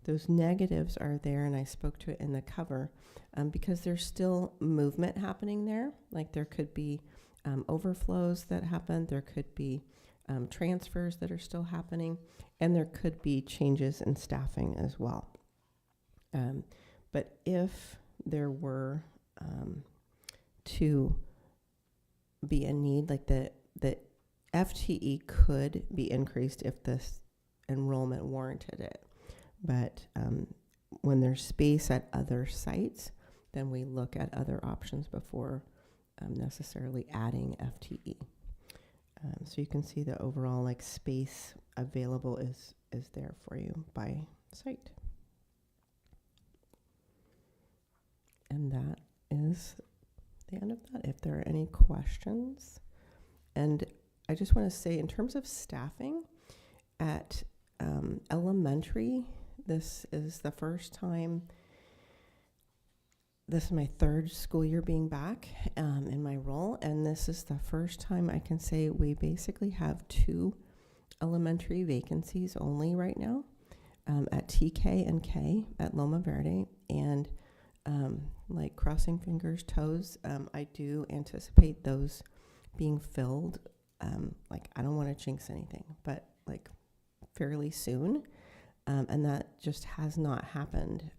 those negatives are there, and I spoke to it in the cover, because there's still movement happening there. Like there could be overflows that happen, there could be transfers that are still happening, and there could be changes in staffing as well. But if there were to be a need, like the FTE could be increased if this enrollment warranted it. But when there's space at other sites, then we look at other options before necessarily adding FTE. So you can see the overall like space available is there for you by site. And that is the end of that. If there are any questions. And I just want to say, in terms of staffing at elementary, this is the first time, this is my third school year being back in my role, and this is the first time I can say we basically have 2 elementary vacancies only right now, at TK and K at Loma Verde, and like crossing fingers, toes, I do anticipate those being filled, like I don't want to jinx anything, but like fairly soon. And that just has not happened,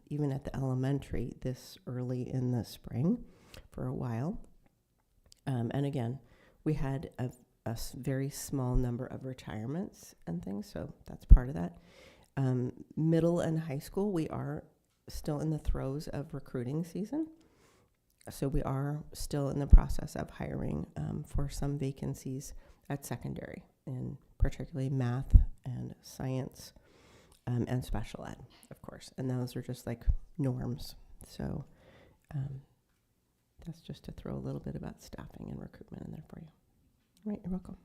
even at the elementary this early in the spring for a while. And again, we had a very small number of retirements and things, so that's part of that. Middle and high school, we are still in the throes of recruiting season. So we are still in the process of hiring for some vacancies at secondary, in particularly math and science and special ed, of course. And those are just like norms. So that's just to throw a little bit about staffing and recruitment in there for you. All right, you're welcome.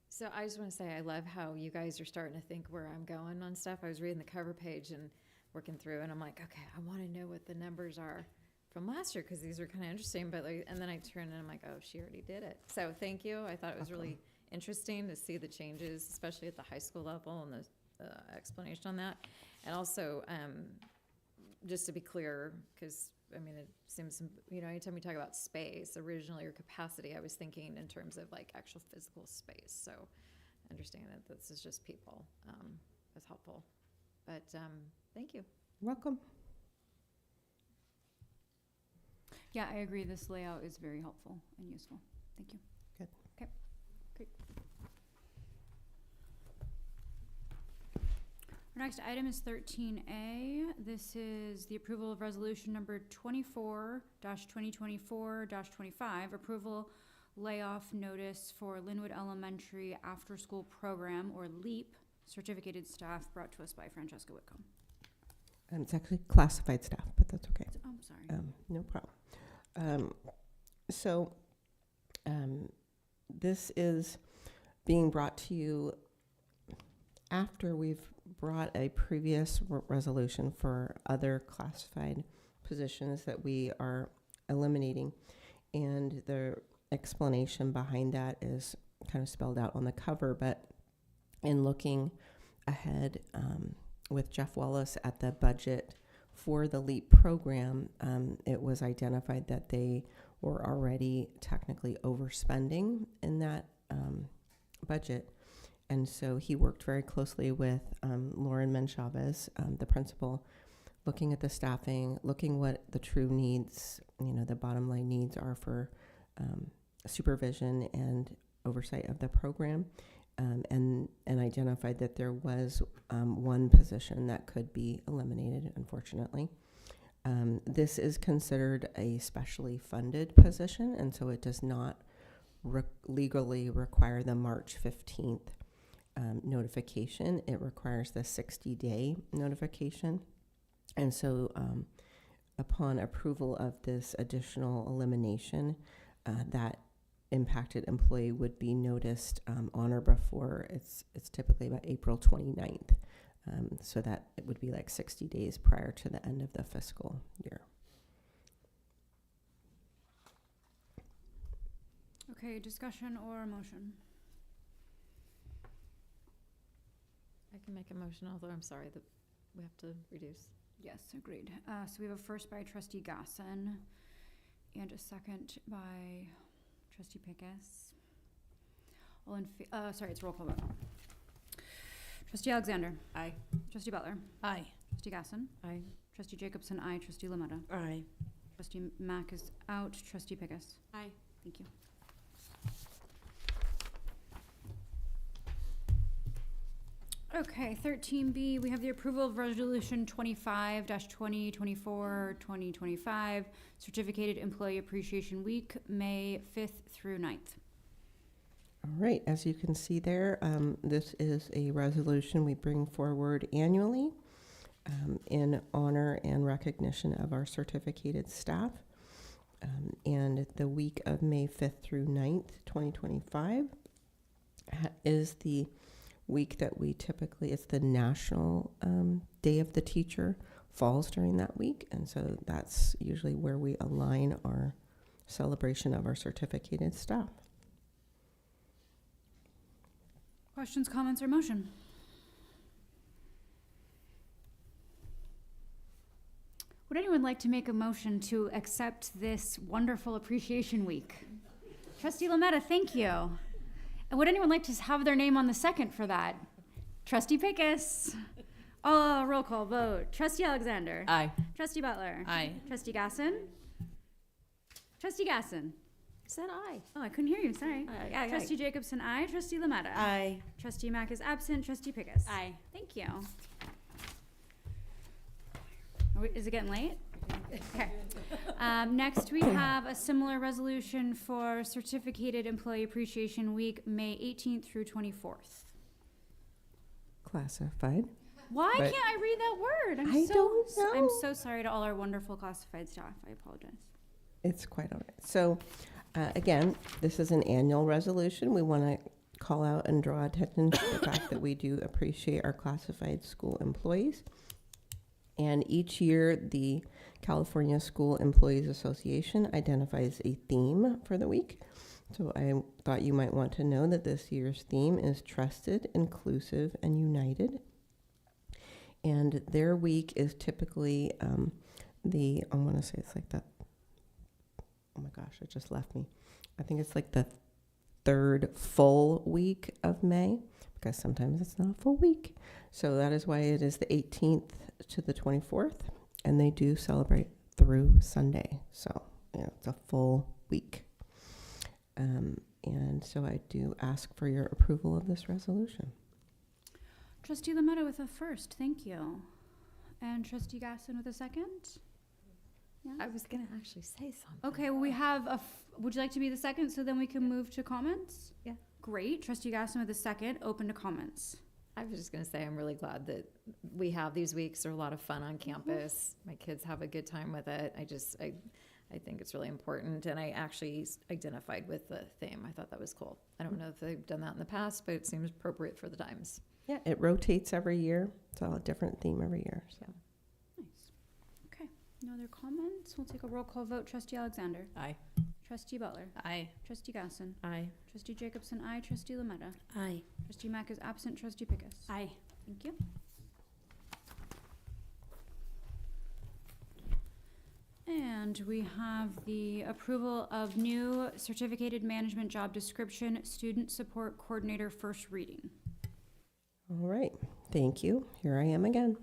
So I just want to say I love how you guys are starting to think where I'm going on stuff. I was reading the cover page and working through, and I'm like, okay, I want to know what the numbers are from last year because these are kind of interesting. But like, and then I turn and I'm like, oh, she already did it. So thank you. I thought it was really interesting to see the changes, especially at the high school level, and the explanation on that. And also, just to be clear, because I mean, it seems, you know, anytime we talk about space, originally, or capacity, I was thinking in terms of like actual physical space. So understanding that this is just people is helpful. But thank you. You're welcome. Yeah, I agree. This layout is very helpful and useful. Thank you. Good. Okay, great. Our next item is 13A. This is the approval of resolution number 24-2024-25, approval layoff notice for Linwood Elementary after-school program, or LEAP, certificated staff, brought to us by Francesca Whitcomb. It's actually classified staff, but that's okay. Oh, I'm sorry. No problem. This is being brought to you after we've brought a previous resolution for other classified positions that we are eliminating. And the explanation behind that is kind of spelled out on the cover, but in looking ahead with Jeff Wallace at the budget for the LEAP program, it was identified that they were already technically overspending in that budget. And so he worked very closely with Lauren Menchavez, the principal, looking at the staffing, looking what the true needs, you know, the bottom line needs are for supervision and oversight of the program, and identified that there was one position that could be eliminated, unfortunately. This is considered a specially funded position, and so it does not legally require the March 15th notification. It requires the 60-day notification. And so upon approval of this additional elimination, that impacted employee would be noticed on or before, it's typically about April 29th. So that it would be like 60 days prior to the end of the fiscal year. Okay, discussion or motion? I can make a motion, although I'm sorry that we have to reduce. Yes, agreed. So we have a first by Trustee Gasson and a second by Trustee Pickus. All in sorry, it's roll call vote. Trustee Alexander. Aye. Trustee Butler. Aye. Trustee Gasson. Aye. Trustee Jacobson. Aye. Trustee Lametta. Aye. Trustee Mack is out. Trustee Pickus. Aye. Thank you. Okay, 13B, we have the approval of resolution 25-2024-2025, certificated employee appreciation week, May 5th through 9th. All right, as you can see there, this is a resolution we bring forward annually in honor and recognition of our certificated staff. And the week of May 5th through 9th, 2025 is the week that we typically, it's the National Day of the Teacher, falls during that week. And so that's usually where we align our celebration of our certificated staff. Questions, comments, or motion? Would anyone like to make a motion to accept this wonderful appreciation week? Trustee Lametta, thank you. And would anyone like to have their name on the second for that? Trustee Pickus. Oh, roll call vote. Trustee Alexander. Aye. Trustee Butler. Aye. Trustee Gasson. Trustee Gasson. Said aye. Oh, I couldn't hear you. Sorry. Aye. Trustee Jacobson, aye. Trustee Lametta. Aye. Trustee Mack is absent. Trustee Pickus. Aye. Thank you. Is it getting late? Okay. Next, we have a similar resolution for Certificated Employee Appreciation Week, May 18th through 24th. Classified. Why But- can't I read that word? I don't know. I'm so sorry to all our wonderful classified staff. I apologize. It's quite all right. So, again, this is an annual resolution. We want to call out and draw attention to the fact that we do appreciate our classified school employees. And each year, the California School Employees Association identifies a theme for the week. So I thought you might want to know that this year's theme is Trusted, Inclusive, and United. And their week is typically I want to say it's like that. Oh my gosh, it just left me. I think it's like the third full week of May, because sometimes it's not a full week. So that is why it is the 18th to the 24th, and they do celebrate through Sunday. So, it's a full week. And so I do ask for your approval of this resolution. Trustee Novato with a first, thank you. And Trustee Gasson with a second? Yeah. I was going to actually say something. Okay, well, we have would you like to be the second so then we can move to comments? Yeah. Great. Trustee Gasson with a second, open to comments. I was just going to say I'm really glad that we have these weeks. They're a lot of fun on campus. My kids have a good time with it. I think it's really important, and I actually identified with the theme. I thought that was cool. I don't know if they've done that in the past, but it seems appropriate for the times. Yeah, it rotates every year. It's all a different theme every year. So. Nice. Okay, no other comments? We'll take a roll call vote. Trustee Alexander? Aye. Trustee Butler? Aye. Trustee Gasson? Aye. Trustee Jacobson? Aye. Trustee Lametta? Aye. Trustee Mack is absent. Trustee Pickus? Aye. Thank you. And we have the approval of new certificated management job description, student support coordinator, first reading. All right, thank you. Here I am again.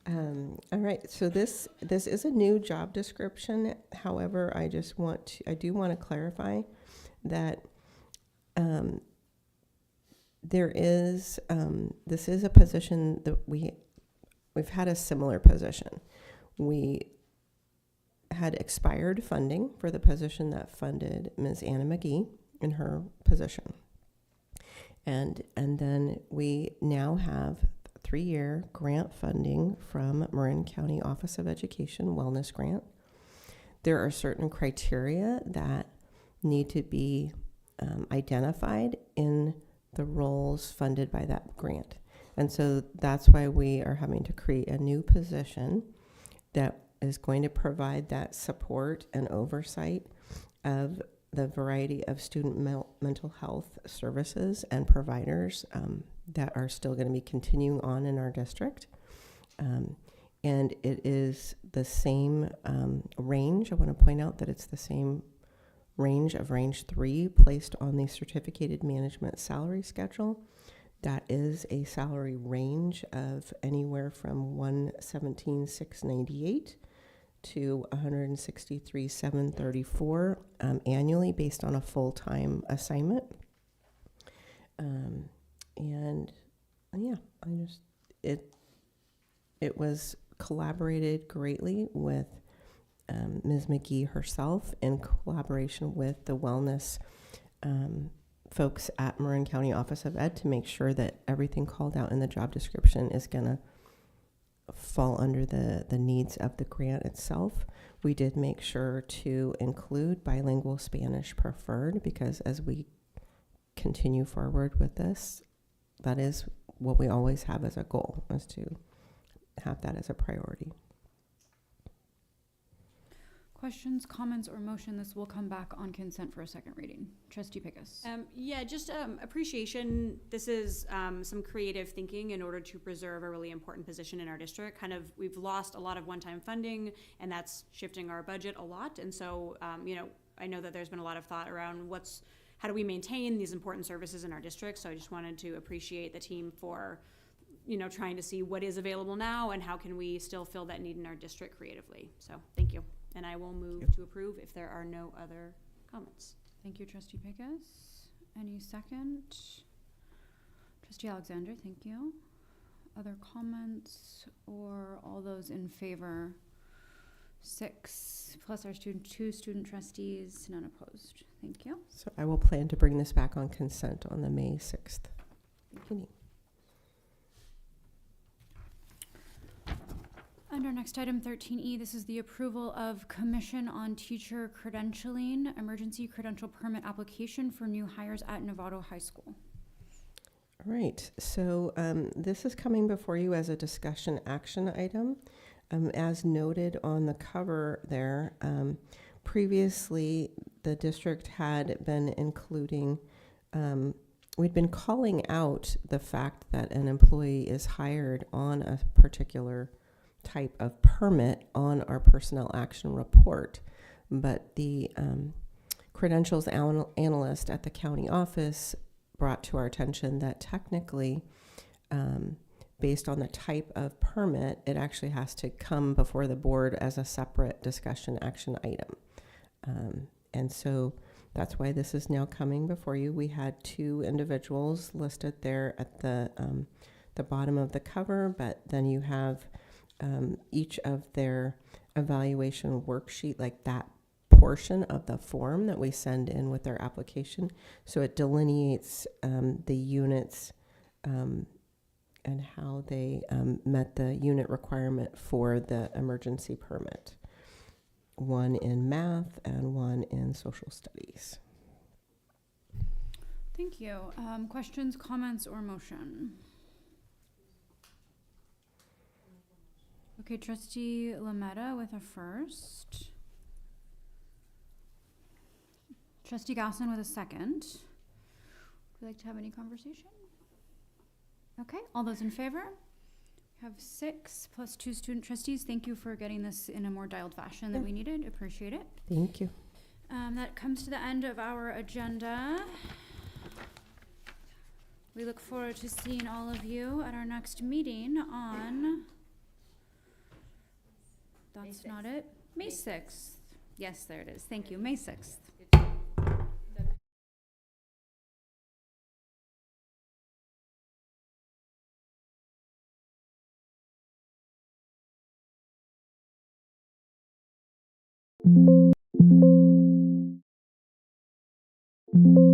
All right, so this is a new job description. However, I do want to clarify that there is this is a position that we've had a similar position. We had expired funding for the position that funded Ms. Anna McGee in her position. And then we now have 3-year grant funding from Marin County Office of Education Wellness Grant. There are certain criteria that need to be identified in the roles funded by that grant. And so that's why we are having to create a new position that is going to provide that support and oversight of the variety of student mental health services and providers that are still going to be continuing on in our district. And it is the same range. I want to point out that it's the same range of range 3 placed on the certificated management salary schedule. That is a salary range of anywhere from $117,698 to $163,734 annually based on a full-time assignment. And yeah, it was collaborated greatly with Ms. McGee herself in collaboration with the wellness folks at Marin County Office of Ed to make sure that everything called out in the job description is going to fall under the needs of the grant itself. We did make sure to include bilingual Spanish preferred because as we continue forward with this, that is what we always have as a goal, is to have that as a priority. Questions, comments, or motion? This will come back on consent for a second reading. Trustee Pickus. Yeah, just appreciation. This is some creative thinking in order to preserve a really important position in our district. We've lost a lot of one-time funding, and that's shifting our budget a lot. And so, I know that there's been a lot of thought around how do we maintain these important services in our district. So I just wanted to appreciate the team for, trying to see what is available now and how can we still fill that need in our district creatively. So thank you. And I will move to approve if there are no other comments. Thank you, Trustee Pickus. Any second? Trustee Alexander, thank you. Other comments or all those in favor? 6 plus our two student trustees, none opposed. Thank you. So I will plan to bring this back on consent on the May 6th meeting. Under next item 13E, this is the approval of Commission on Teacher Credentialing, Emergency Credential Permit Application for new hires at Novato High School. All right, so this is coming before you as a discussion action item. As noted on the cover there, previously the district had been including, we'd been calling out the fact that an employee is hired on a particular type of permit on our personnel action report, but the credentials analyst at the county office brought to our attention that technically, based on the type of permit, it actually has to come before the board as a separate discussion action item. And so that's why this is now coming before you. We had 2 individuals listed there at the bottom of the cover, but then you have each of their evaluation worksheet, like that portion of the form that we send in with their application. So it delineates the units and how they met the unit requirement for the emergency permit. 1 in math and 1 in social studies. Thank you. Questions, comments, or motion? Okay, Trustee Lametta with a first. Trustee Gosselin with a second. Would you like to have any conversation? Okay, all those in favor? We have 6 plus 2 student trustees. Thank you for getting this in a more dialed fashion that we needed. Appreciate it. Thank you. That comes to the end of our agenda. We look forward to seeing all of you at our next meeting on, that's not it, May 6th. Yes, there it is. Thank you, May 6th. Thank you.